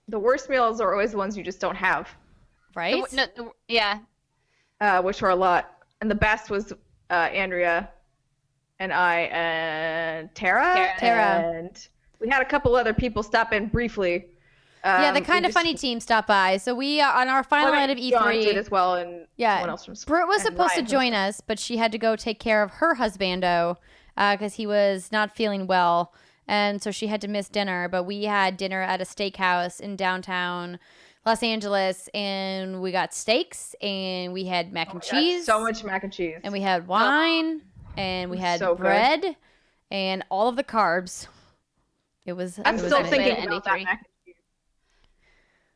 B: The worst meals are always the ones you just don't have,
A: Right?
C: Yeah.
B: which were a lot. And the best was Andrea and I and Tara. And we had a couple other people stop in briefly.
A: Yeah, the Kind of Funny team stopped by. So we, on our final night of
B: John
A: E3,
B: did as well, and someone else from
A: Britt was
B: and
A: supposed to
B: Ryan
A: join us, but she had to go take care of her husbando because he was not feeling well. And so she had to miss dinner. But we had dinner at a steakhouse in downtown Los Angeles, and we got steaks, and we had mac and cheese.
B: So much mac and cheese.
A: And we had wine, and we had
B: so good.
A: bread, and all of the carbs.
B: I'm still
A: amazing.
B: thinking about that mac and cheese.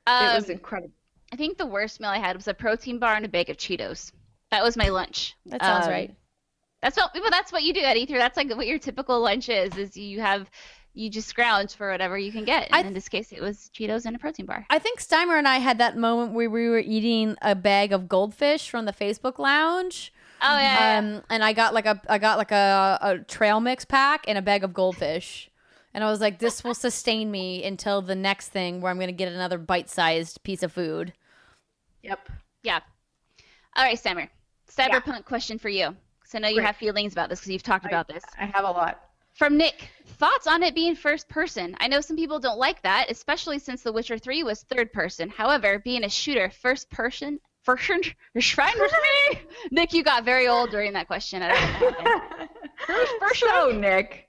B: It was incredible.
C: I think the worst meal I had was a protein bar and a bag of Cheetos. That was my lunch.
A: That sounds right.
C: That's what you do at E3. That's like what your typical lunch is you just scrounge for whatever you can get. And in this case, it was Cheetos and a protein bar.
A: I think Steimer and I had that moment where we were eating a bag of goldfish from the Facebook lounge.
C: Oh yeah.
A: And I got like a trail mix pack and a bag of goldfish. And I was like, this will sustain me until the next thing where I'm going to get another bite-sized piece of food.
B: Yep.
C: Yeah. All right, Steimer. Cyberpunk question for you. Because I know you have feelings about this because you've talked about this.
B: I have a lot.
C: From Nick, thoughts on it being first person? I know some people don't like that, especially since The Witcher 3 was third person. However, being a shooter, first person, Nick, you got very old during that question. I don't know what happened.
B: So, Nick,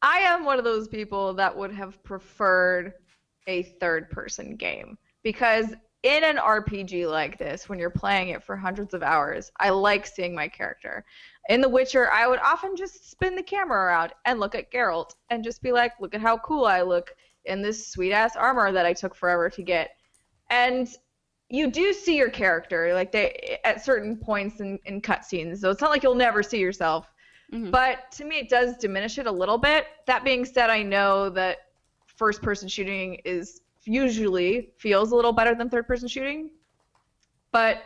B: I am one of those people that would have preferred a third-person game because in an RPG like this, when you're playing it for hundreds of hours, I like seeing my character. In The Witcher, I would often just spin the camera around and look at Geralt and just be like, look at how cool I look in this sweet-ass armor that I took forever to get. And you do see your character like at certain points in cutscenes, so it's not like you'll never see yourself. Mm-hmm. But to me, it does diminish it a little bit. That being said, I know that first-person shooting usually feels a little better than third-person shooting. But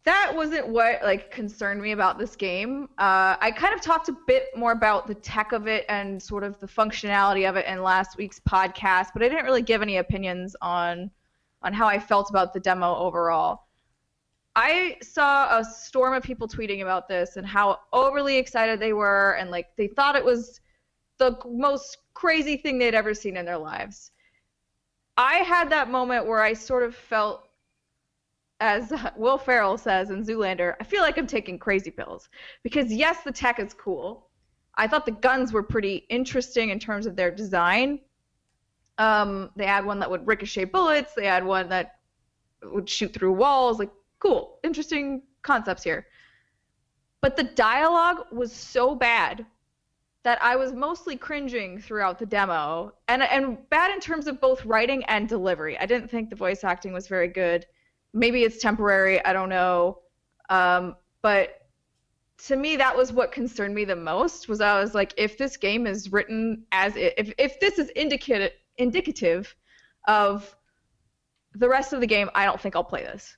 B: that wasn't what concerned me about this game. I kind of talked a bit more about the tech of it and sort of the functionality of it in last week's podcast, but I didn't really give any opinions on how I felt about the demo overall. I saw a storm of people tweeting about this and how overly excited they were and they thought it was the most crazy thing they'd ever seen in their lives. I had that moment where I sort of felt, as Will Ferrell says in Zoolander, I feel like I'm taking crazy pills. Because yes, the tech is cool. I thought the guns were pretty interesting in terms of their design. They had one that would ricochet bullets. They had one that would shoot through walls. Cool, interesting concepts here. But the dialogue was so bad that I was mostly cringing throughout the demo. And bad in terms of both writing and delivery. I didn't think the voice acting was very good. Maybe it's temporary, I don't know. But to me, that was what concerned me the most, was I was like, if this game is written if this is indicative of the rest of the game, I don't think I'll play this.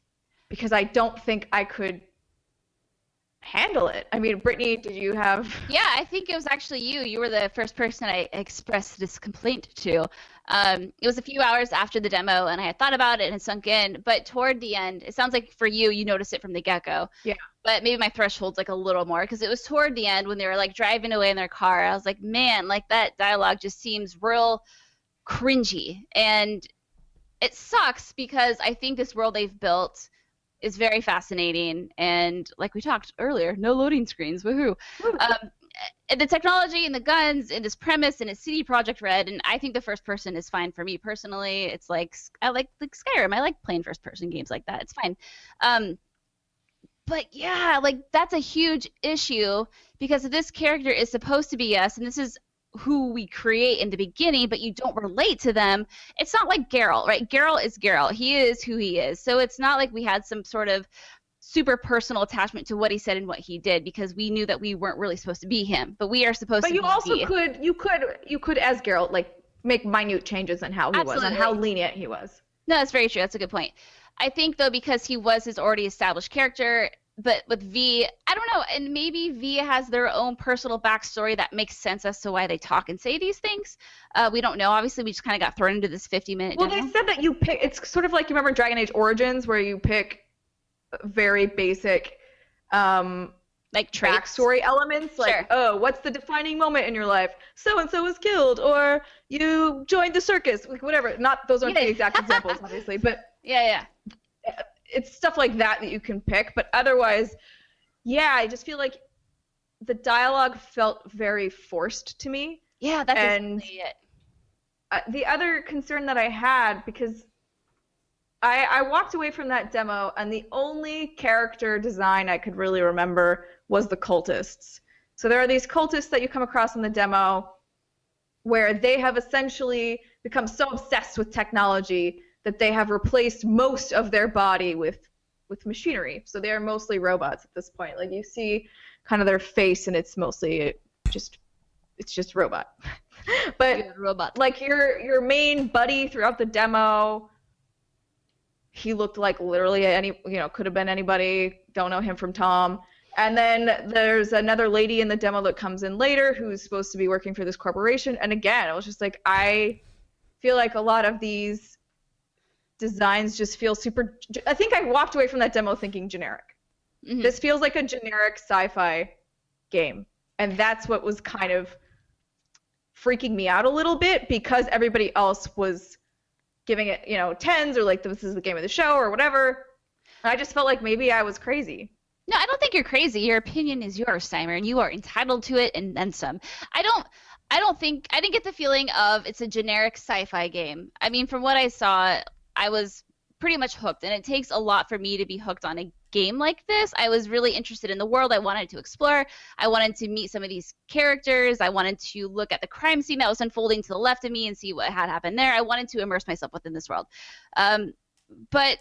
B: Because I don't think I could handle it. I mean, Brittany, did you have...
C: Yeah, I think it was actually you. You were the first person I expressed this complaint to. It was a few hours after the demo, and I had thought about it and it sunk in. But toward the end, it sounds like for you noticed it from the get-go.
B: Yeah.
C: But maybe my threshold's a little more, because it was toward the end when they were driving away in their car. I was like, man, that dialogue just seems real cringy. And it sucks because I think this world they've built is very fascinating, and like we talked earlier, no loading screens, woohoo. And the technology and the guns and this premise and it's CD Projekt Red, and I think the first person is fine for me personally. It's I like Skyrim. I like playing first person games like that. It's fine. But yeah, that's a huge issue, because if this character is supposed to be us, and this is who we create in the beginning, but you don't relate to them. It's not like Geralt, right? Geralt is Geralt. He is who he is. So it's not like we had some sort of super personal attachment to what he said and what he did, because we knew that we weren't really supposed to be him, but we are supposed to be.
B: But you could as Geralt like make minute changes in how he was, on how lenient he was.
C: No, that's very true. That's a good point. I think though, because he was his already established character, but with V, I don't know, and maybe V has their own personal backstory that makes sense as to why they talk and say these things. We don't know. Obviously, we just kind of got thrown into this 50-minute
B: Well,
C: demo.
B: they said that you pick. It's sort of like, you remember Dragon Age Origins, where you pick very basic
C: like traits.
B: backstory elements, like,
C: Sure.
B: oh, what's the defining moment in your life? So and so was killed, or you joined the circus, like whatever. Not those aren't the exact examples, obviously, but
C: Yeah.
B: it's stuff like that you can pick. But otherwise, yeah, I just feel like the dialogue felt very forced to me.
C: Yeah, that's
B: And
C: exactly it.
B: The other concern that I had, because I walked away from that demo, and the only character design I could really remember was the cultists. So there are these cultists that you come across in the demo where they have essentially become so obsessed with technology that they have replaced most of their body with machinery. So they are mostly robots at this point. Like, you see kind of their face, and it's mostly just robot. But
C: robot.
B: like your main buddy throughout the demo, he looked like literally could have been anybody. Don't know him from Tom. And then there's another lady in the demo that comes in later who's supposed to be working for this corporation. And again, it was just like, I feel like a lot of these designs just feel super. I think I walked away from that demo thinking generic.
C: Mm-hmm.
B: This feels like a generic sci-fi game. And that's what was kind of freaking me out a little bit, because everybody else was giving it, 10s, or like, this is the game of the show or whatever. And I just felt like maybe I was crazy.
C: No, I don't think you're crazy. Your opinion is yours, Steimer, and you are entitled to it and then some. I didn't get the feeling of it's a generic sci-fi game. I mean, from what I saw, I was pretty much hooked, and it takes a lot for me to be hooked on a game like this. I was really interested in the world. I wanted to explore. I wanted to meet some of these characters. I wanted to look at the crime scene that was unfolding to the left of me and see what had happened there. I wanted to immerse myself within this world. But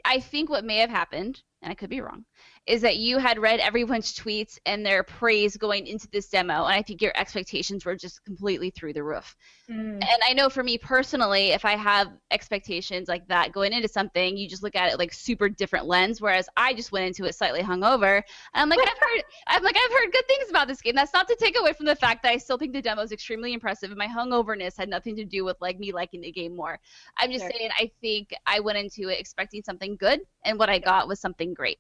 C: I think what may have happened, and I could be wrong, is that you had read everyone's tweets and their praise going into this demo, and I think your expectations were just completely through the roof. And I know for me personally, if I have expectations like that going into something, you just look at it like super different lens, whereas I just went into it slightly hungover. And I'm like, I've heard good things about this game. That's not to take away from the fact that I still think the demo is extremely impressive, and my hungoverness had nothing to do with like me liking the game more. I'm just saying, I think I went into it expecting something good, and what I got was something great.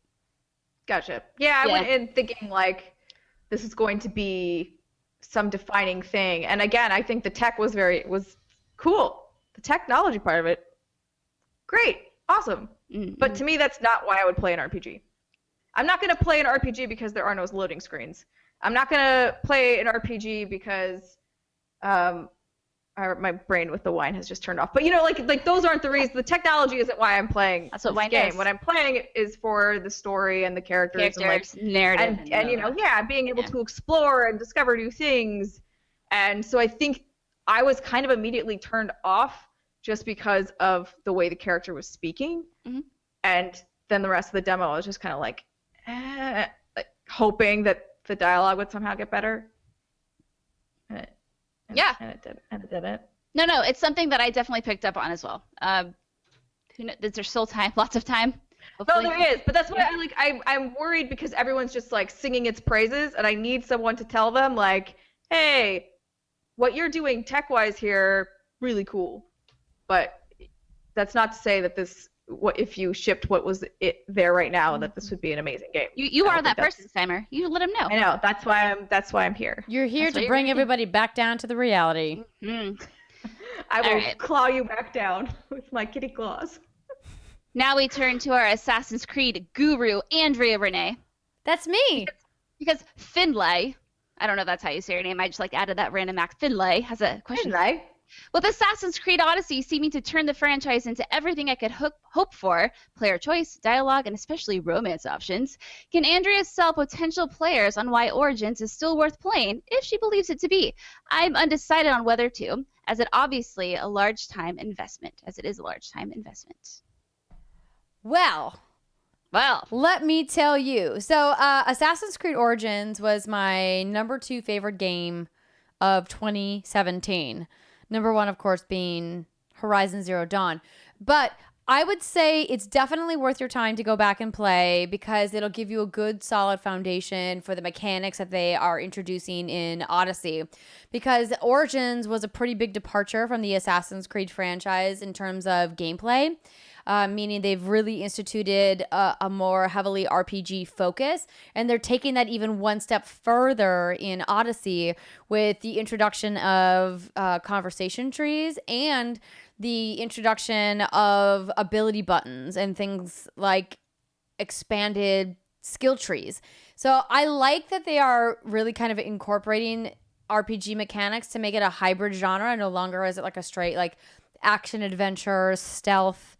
B: Gotcha. Yeah, I went in thinking like, this is going to be some defining thing. And again, I think the tech was cool. The technology part of it, great, awesome. Mm-hmm. But to me, that's not why I would play an RPG. I'm not going to play an RPG because there are no loading screens. I'm not going to play an RPG because my brain with the wine has just turned off. But like those aren't the reasons. The technology isn't why I'm playing this game. What I'm playing is for the story and the characters and like
C: narrative
B: and being able to explore and discover new things. And so I think I was kind of immediately turned off just because of the way the character was speaking. Mm-hmm. And then the rest of the demo, I was just kind of like hoping that the dialogue would somehow get better. And it didn't.
C: No, it's something that I definitely picked up on as well. There's still time, lots of time. Hopefully.
B: No, there is, but that's why I'm worried, because everyone's just like singing its praises, and I need someone to tell them like, hey, what you're doing tech-wise here, really cool. But that's not to say that if you shipped what was there right now, that this would be an amazing game.
C: You are that person, Steimer. You let him know.
B: I know. That's why I'm here.
A: You're here to bring everybody back down to the reality.
C: Mm-hmm.
B: I will claw you back down with my kitty claws.
C: Now we turn to our Assassin's Creed guru, Andrea Renee.
A: That's me.
C: Because Finlay, I don't know if that's how you say your name. I just like added that random act. Finlay has a question. With Assassin's Creed Odyssey seeming to turn the franchise into everything I could hope for, player choice, dialogue, and especially romance options, can Andrea sell potential players on why Origins is still worth playing if she believes it to be? I'm undecided on whether to, as it is a large time investment.
A: Well, let me tell you. So, Assassin's Creed Origins was my number 2 favorite game of 2017. Number 1, of course, being Horizon Zero Dawn. But I would say it's definitely worth your time to go back and play because it'll give you a good, solid foundation for the mechanics that they are introducing in Odyssey. Because Origins was a pretty big departure from the Assassin's Creed franchise in terms of gameplay. Meaning they've really instituted a more heavily RPG focus, and they're taking that even one step further in Odyssey with the introduction of conversation trees and the introduction of ability buttons and things like expanded skill trees. So I like that they are really kind of incorporating RPG mechanics to make it a hybrid genre. No longer is it like a straight like action adventure stealth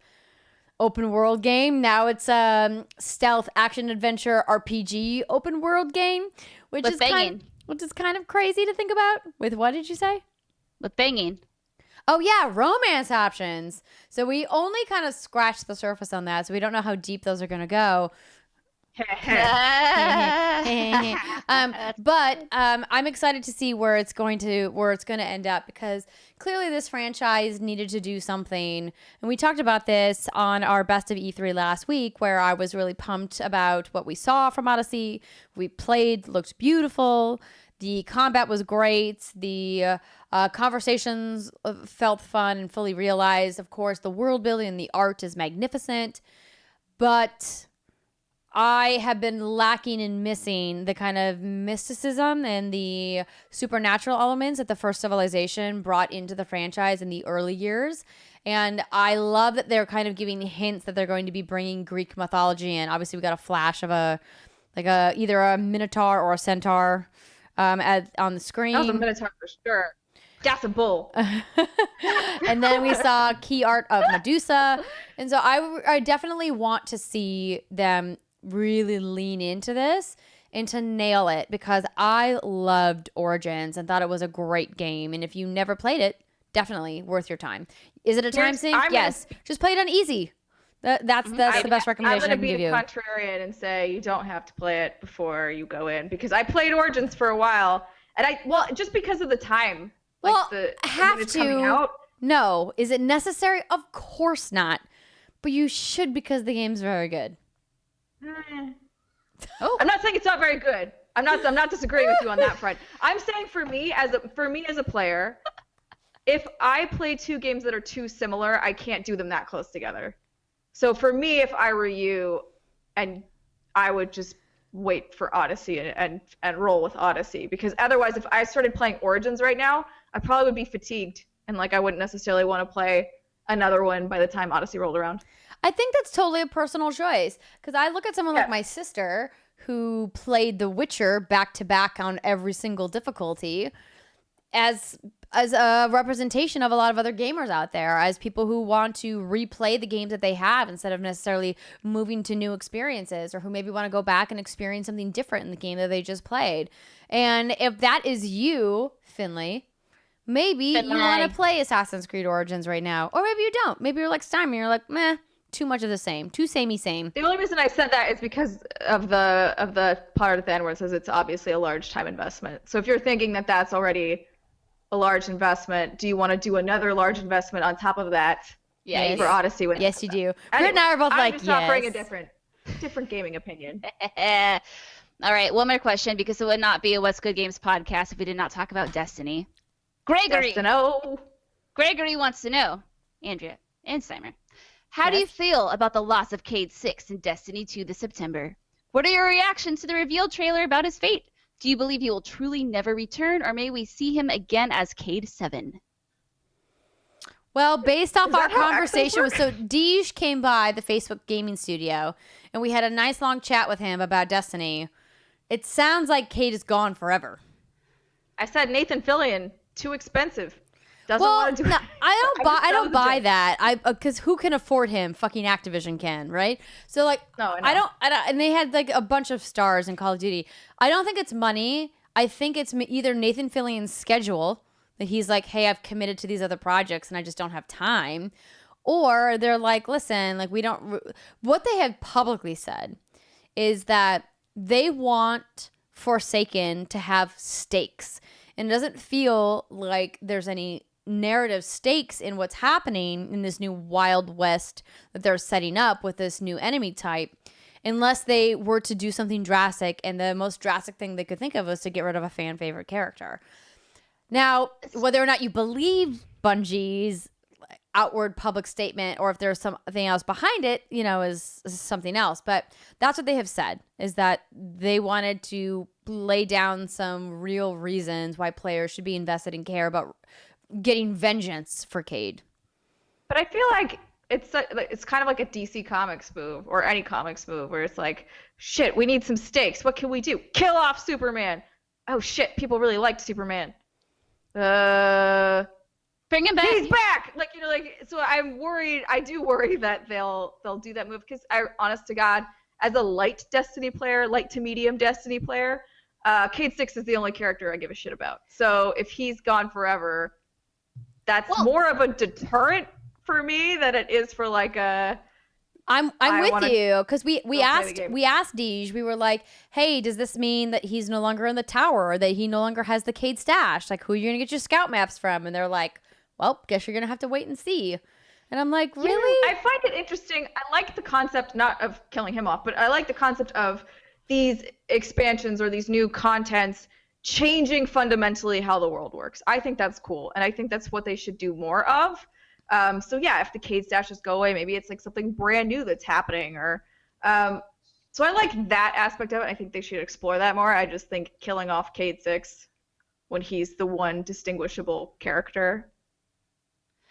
A: open world game. Now it's a stealth action adventure RPG open world game, which is kind of crazy to think about. With what did you say?
C: With banging.
A: Oh yeah, romance options. So we only kind of scratched the surface on that, so we don't know how deep those are going to go. But I'm excited to see where it's going to end up because clearly this franchise needed to do something, and we talked about this on our Best of E3 last week, where I was really pumped about what we saw from Odyssey. We played, looked beautiful. The combat was great. The conversations felt fun and fully realized. Of course, the world building and the art is magnificent, but I have been lacking and missing the kind of mysticism and the supernatural elements that the first Civilization brought into the franchise in the early years. And I love that they're kind of giving hints that they're going to be bringing Greek mythology in. Obviously, we got a flash of either a minotaur or a centaur on the screen.
B: That was a minotaur for sure. That's a bull.
A: And then we saw key art of Medusa. And so I definitely want to see them really lean into this and to nail it because I loved Origins and thought it was a great game. And if you never played it, definitely worth your time. Is it a time sink? Yes. Just play it on easy. That's the best recommendation I can give you.
B: I'm going to be a contrarian and say you don't have to play it before you go in because I played Origins for a while and just because of the time.
A: Well,
B: have to.
A: No. Is it necessary? Of course not. But you should because the game's very good.
B: Oh, I'm not saying it's not very good. I'm not disagreeing with you on that front. I'm saying for me as a player, if I play two games that are too similar, I can't do them that close together. So for me, if I were you, and I would just wait for Odyssey and roll with Odyssey because otherwise, if I started playing Origins right now, I probably would be fatigued and I wouldn't necessarily want to play another one by the time Odyssey rolled around.
A: I think that's totally a personal choice because I look at someone like my sister who played The Witcher back to back on every single difficulty as a representation of a lot of other gamers out there, as people who want to replay the games that they have instead of necessarily moving to new experiences, or who maybe want to go back and experience something different in the game that they just played. And if that is you, Finley, maybe you want to play Assassin's Creed Origins right now, or maybe you don't. Maybe you're like Steimer, you're like, meh. Too much of the same. Too samey same.
B: The only reason I said that is because of the part at the end where it says it's obviously a large time investment. So if you're thinking that that's already a large investment, do you want to do another large investment on top of that?
A: Yes.
B: For Odyssey.
A: Yes, you do. Britt and I are both like, yes. I'm just
B: offering a different gaming opinion.
C: All right, one more question because it would not be a What's Good Games podcast if we did not talk about Destiny. Gregory wants to know, Andrea and Steimer, how do you feel about the loss of Cade 6 in Destiny 2 this September? What are your reactions to the reveal trailer about his fate? Do you believe he will truly never return, or may we see him again as Cade 7?
A: Well, based off our conversation, so Deej came by the Facebook gaming studio, and we had a nice long chat with him about Destiny. It sounds like Cade is gone forever.
B: I said Nathan Fillion, too expensive. doesn't want to do
A: no,
B: it.
A: I don't buy that. Because who can afford him? Fucking Activision can, right? So like,
B: No,
A: I don't. And they had like a bunch of stars in Call of Duty. I don't think it's money. I think it's either Nathan Fillion's schedule that he's like, hey, I've committed to these other projects and I just don't have time, or they're like, listen, like we don't. What they have publicly said is that they want Forsaken to have stakes. And it doesn't feel like there's any narrative stakes in what's happening in this new Wild West that they're setting up with this new enemy type, unless they were to do something drastic. And the most drastic thing they could think of was to get rid of a fan favorite character. Now, whether or not you believe Bungie's outward public statement or if there's something else behind it, is something else. But that's what they have said, is that they wanted to lay down some real reasons why players should be invested and care about getting vengeance for Cade.
B: But I feel like it's kind of like a DC Comics move or any comics move where it's like, shit, we need some stakes. What can we do? Kill off Superman. Oh shit, people really liked Superman.
C: Bring him back.
B: He's back. So I'm worried. I do worry that they'll do that move because honest to God, as a light to medium Destiny player, Cade Six is the only character I give a shit about. So if he's gone forever, that's more of a deterrent for me than it is for like a.
A: I'm with you because we asked Deej, we were like, hey, does this mean that he's no longer in the tower or that he no longer has the Cade stash? Like, who are you gonna get your scout maps from? And they're like, well, guess you're gonna have to wait and see. And I'm like, really?
B: Yeah, I find it interesting. I like the concept, not of killing him off, but I like the concept of these expansions or these new contents changing fundamentally how the world works. I think that's cool, and I think that's what they should do more of. So yeah, if the Cade stashes go away, maybe it's like something brand new that's happening, or so I like that aspect of it. I think they should explore that more. I just think killing off Cade Six when he's the one distinguishable character,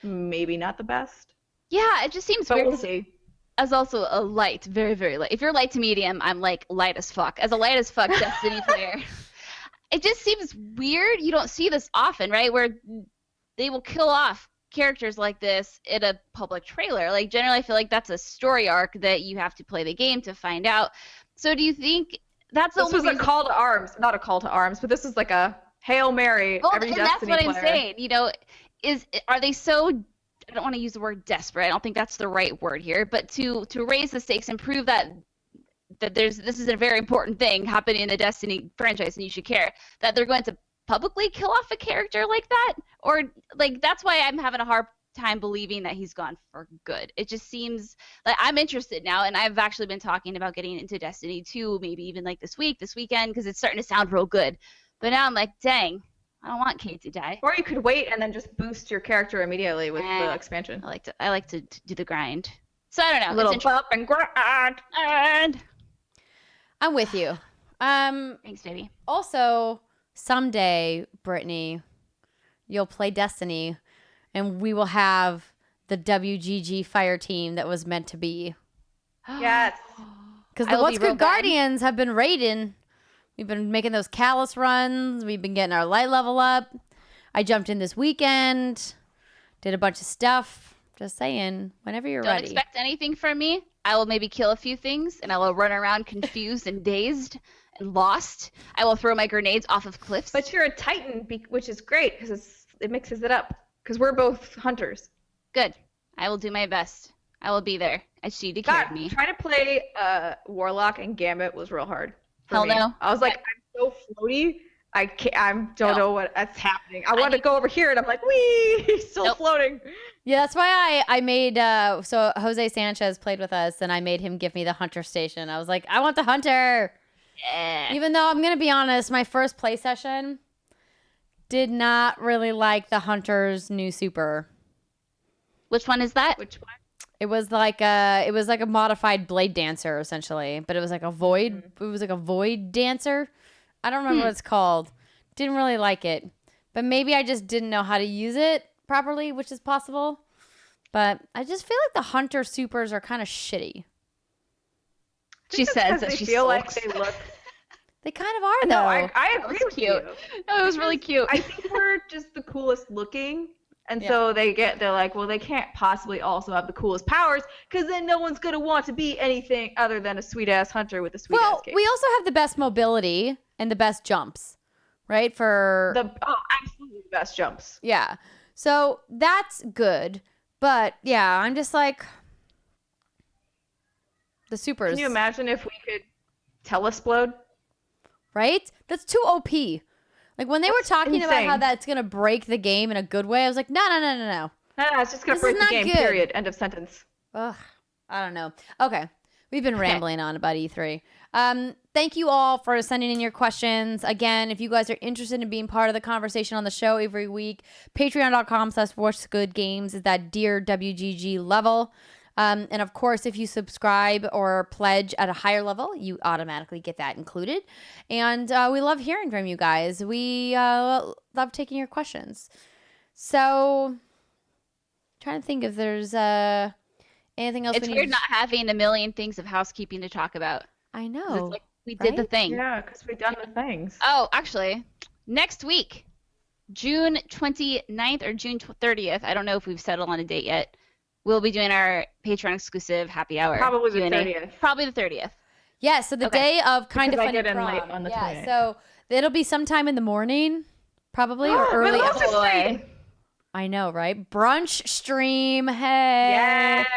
B: maybe not the best.
C: Yeah, it just seems
B: but
C: weird.
B: We'll see.
C: As also a light, very, very light. If you're light to medium, I'm like light as fuck. As a light as fuck Destiny player, it just seems weird. You don't see this often, right? Where they will kill off characters like this in a public trailer. Like, generally, I feel like that's a story arc that you have to play the game to find out. So do you think that's the
B: only reason? This was a call to arms, not a call to arms, but this is like a Hail Mary.
C: Well,
B: every
C: and
B: Destiny
C: that's what
B: player.
C: I'm saying. Are they so? I don't want to use the word desperate. I don't think that's the right word here. But to raise the stakes and prove that this is a very important thing happening in the Destiny franchise and you should care, that they're going to publicly kill off a character like that? Or like that's why I'm having a hard time believing that he's gone for good. It just seems like I'm interested now, and I've actually been talking about getting into Destiny 2 maybe even like this weekend, because it's starting to sound real good. But now I'm like, dang, I don't want Cade to die.
B: Or you could wait and then just boost your character immediately with the expansion.
C: I like to do the grind. So I don't know.
B: A little bump and grind.
A: I'm with you.
C: Thanks, baby.
A: Also, someday, Brittany, you'll play Destiny, and we will have the WGG fire team that was meant to be.
B: Yes.
A: Because the What's Good Guardians have been raiding. We've been making those Callus runs. We've been getting our light level up. I jumped in this weekend, did a bunch of stuff. Just saying, whenever you're ready.
C: Don't expect anything from me. I will maybe kill a few things, and I will run around confused and dazed and lost. I will throw my grenades off of cliffs.
B: But you're a Titan, which is great because it mixes it up. Because we're both hunters.
C: Good. I will do my best. I will be there. I just need to carry me.
B: Trying to play Warlock and Gambit was real hard.
C: Hell no.
B: I was like, I'm so floaty. I don't know what's happening. I want to go over here, and I'm like, wee, still floating.
A: Yeah, that's why I made, so Jose Sanchez played with us, and I made him give me the hunter station. I was like, I want the hunter.
C: Yeah.
A: Even though I'm going to be honest, my first play session did not really like the hunter's new super.
C: Which one is that?
B: Which one?
A: It was like a modified blade dancer essentially, but it was like a void. It was like a void dancer. I don't remember what it's called. Didn't really like it, but maybe I just didn't know how to use it properly, which is possible. But I just feel like the hunter supers are kind of shitty.
C: She says that she
B: feel
C: sulks.
B: like they look.
A: They kind of are, though.
B: No, I agree with you.
C: No, it was really cute.
B: I think we're just the coolest looking, And so they're like, well, they can't possibly also have the coolest powers because then no one's going to want to be anything other than a sweet-ass hunter with a sweet-ass cape.
A: We also have the best mobility and the best jumps, right?
B: Absolutely the best jumps.
A: Yeah. So that's good. But yeah, I'm just like, the supers.
B: Can you imagine if we could telesplode?
A: Right? That's too OP. Like when they were talking about
B: insane.
A: how that's going to break the game in a good way, I was like, no.
B: No, it's just going
A: This
B: to break
A: is
B: the
A: not
B: game,
A: good.
B: period. End of sentence.
A: Ugh, I don't know. Okay. We've been rambling on about E3. Thank you all for sending in your questions. Again, if you guys are interested in being part of the conversation on the show every week, patreon.com/whatsgoodgames is that Dear WGG level. And of course, if you subscribe or pledge at a higher level, you automatically get that included. And we love hearing from you guys. We love taking your questions. So, trying to think if there's anything else.
C: It's weird not having a million things of housekeeping to talk about.
A: I
C: 'Cause
A: know.
C: it's like we did the thing.
B: Yeah, because we've done the things.
C: Oh, actually, next week, June 29th or June 30th, I don't know if we've settled on a date yet, we'll be doing our Patreon exclusive happy hour.
B: Probably the
C: Q&A.
B: 30th.
C: Probably the 30th.
A: Yeah, so the day of Kind of
B: Because I
A: Funny
B: get in
A: Prom.
B: late on the
A: yeah,
B: 28th.
A: so it'll be sometime in the morning, probably, or early.
B: My mom's
C: boy.
B: stream.
A: I know, right? Brunch stream. Hey.
B: Yes.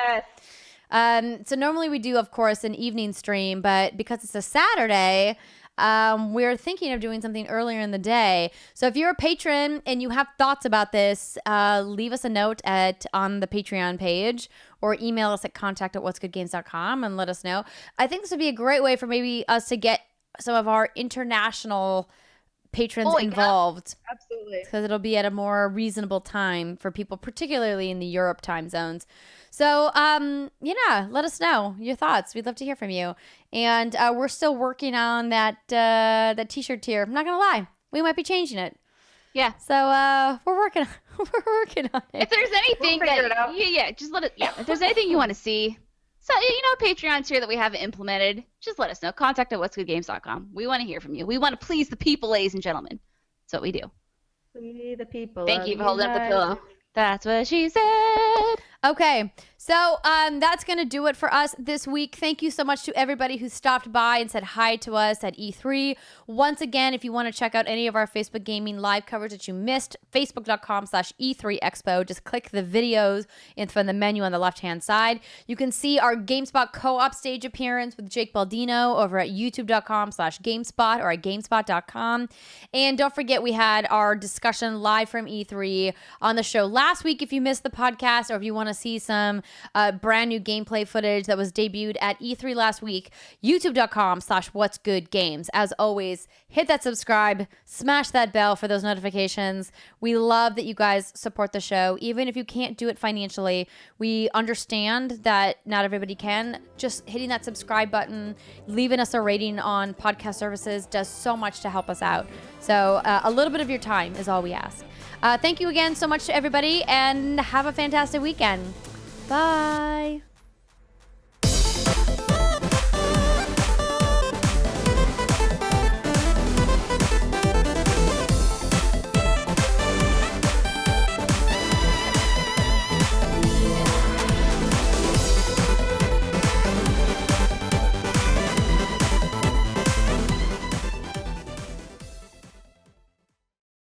A: So normally we do, of course, an evening stream, but because it's a Saturday, we're thinking of doing something earlier in the day. So if you're a patron and you have thoughts about this, leave us a note on the Patreon page or email us at contact@whatsgoodgames.com and let us know. I think this would be a great way for maybe us to get some of our international patrons involved.
B: Absolutely.
A: Because it'll be at a more reasonable time for people, particularly in the Europe time zones. So, let us know your thoughts. We'd love to hear from you. And we're still working on that T-shirt tier. I'm not gonna lie, we might be changing it.
C: Yeah.
A: So we're working on it.
C: If there's anything
B: We'll figure it out.
C: just let it. Yeah. If there's anything you want to see, so Patreon's here that we haven't implemented, just let us know. Contact@whatsgoodgames.com. We want to hear from you. We want to please the people, ladies and gentlemen. That's what we do.
B: We the people.
C: Thank you
B: of
C: for holding up the
B: United
C: pillow. That's what she said.
A: Okay, so that's going to do it for us this week. Thank you so much to everybody who stopped by and said hi to us at E3. Once again, if you want to check out any of our Facebook Gaming live coverage that you missed, facebook.com/E3Expo. Just click the videos from the menu on the left-hand side. You can see our GameSpot co-op stage appearance with Jake Baldino over at youtube.com/GameSpot or at GameSpot.com. And don't forget, we had our discussion live from E3 on the show last week. If you missed the podcast or if you want to see some brand new gameplay footage that was debuted at E3 last week, youtube.com/whatsgoodgames. As always, hit that subscribe, smash that bell for those notifications. We love that you guys support the show. Even if you can't do it financially, we understand that not everybody can. Just hitting that subscribe button, leaving us a rating on podcast services does so much to help us out. So a little bit of your time is all we ask. Thank you again so much to everybody, and have a fantastic weekend. Bye.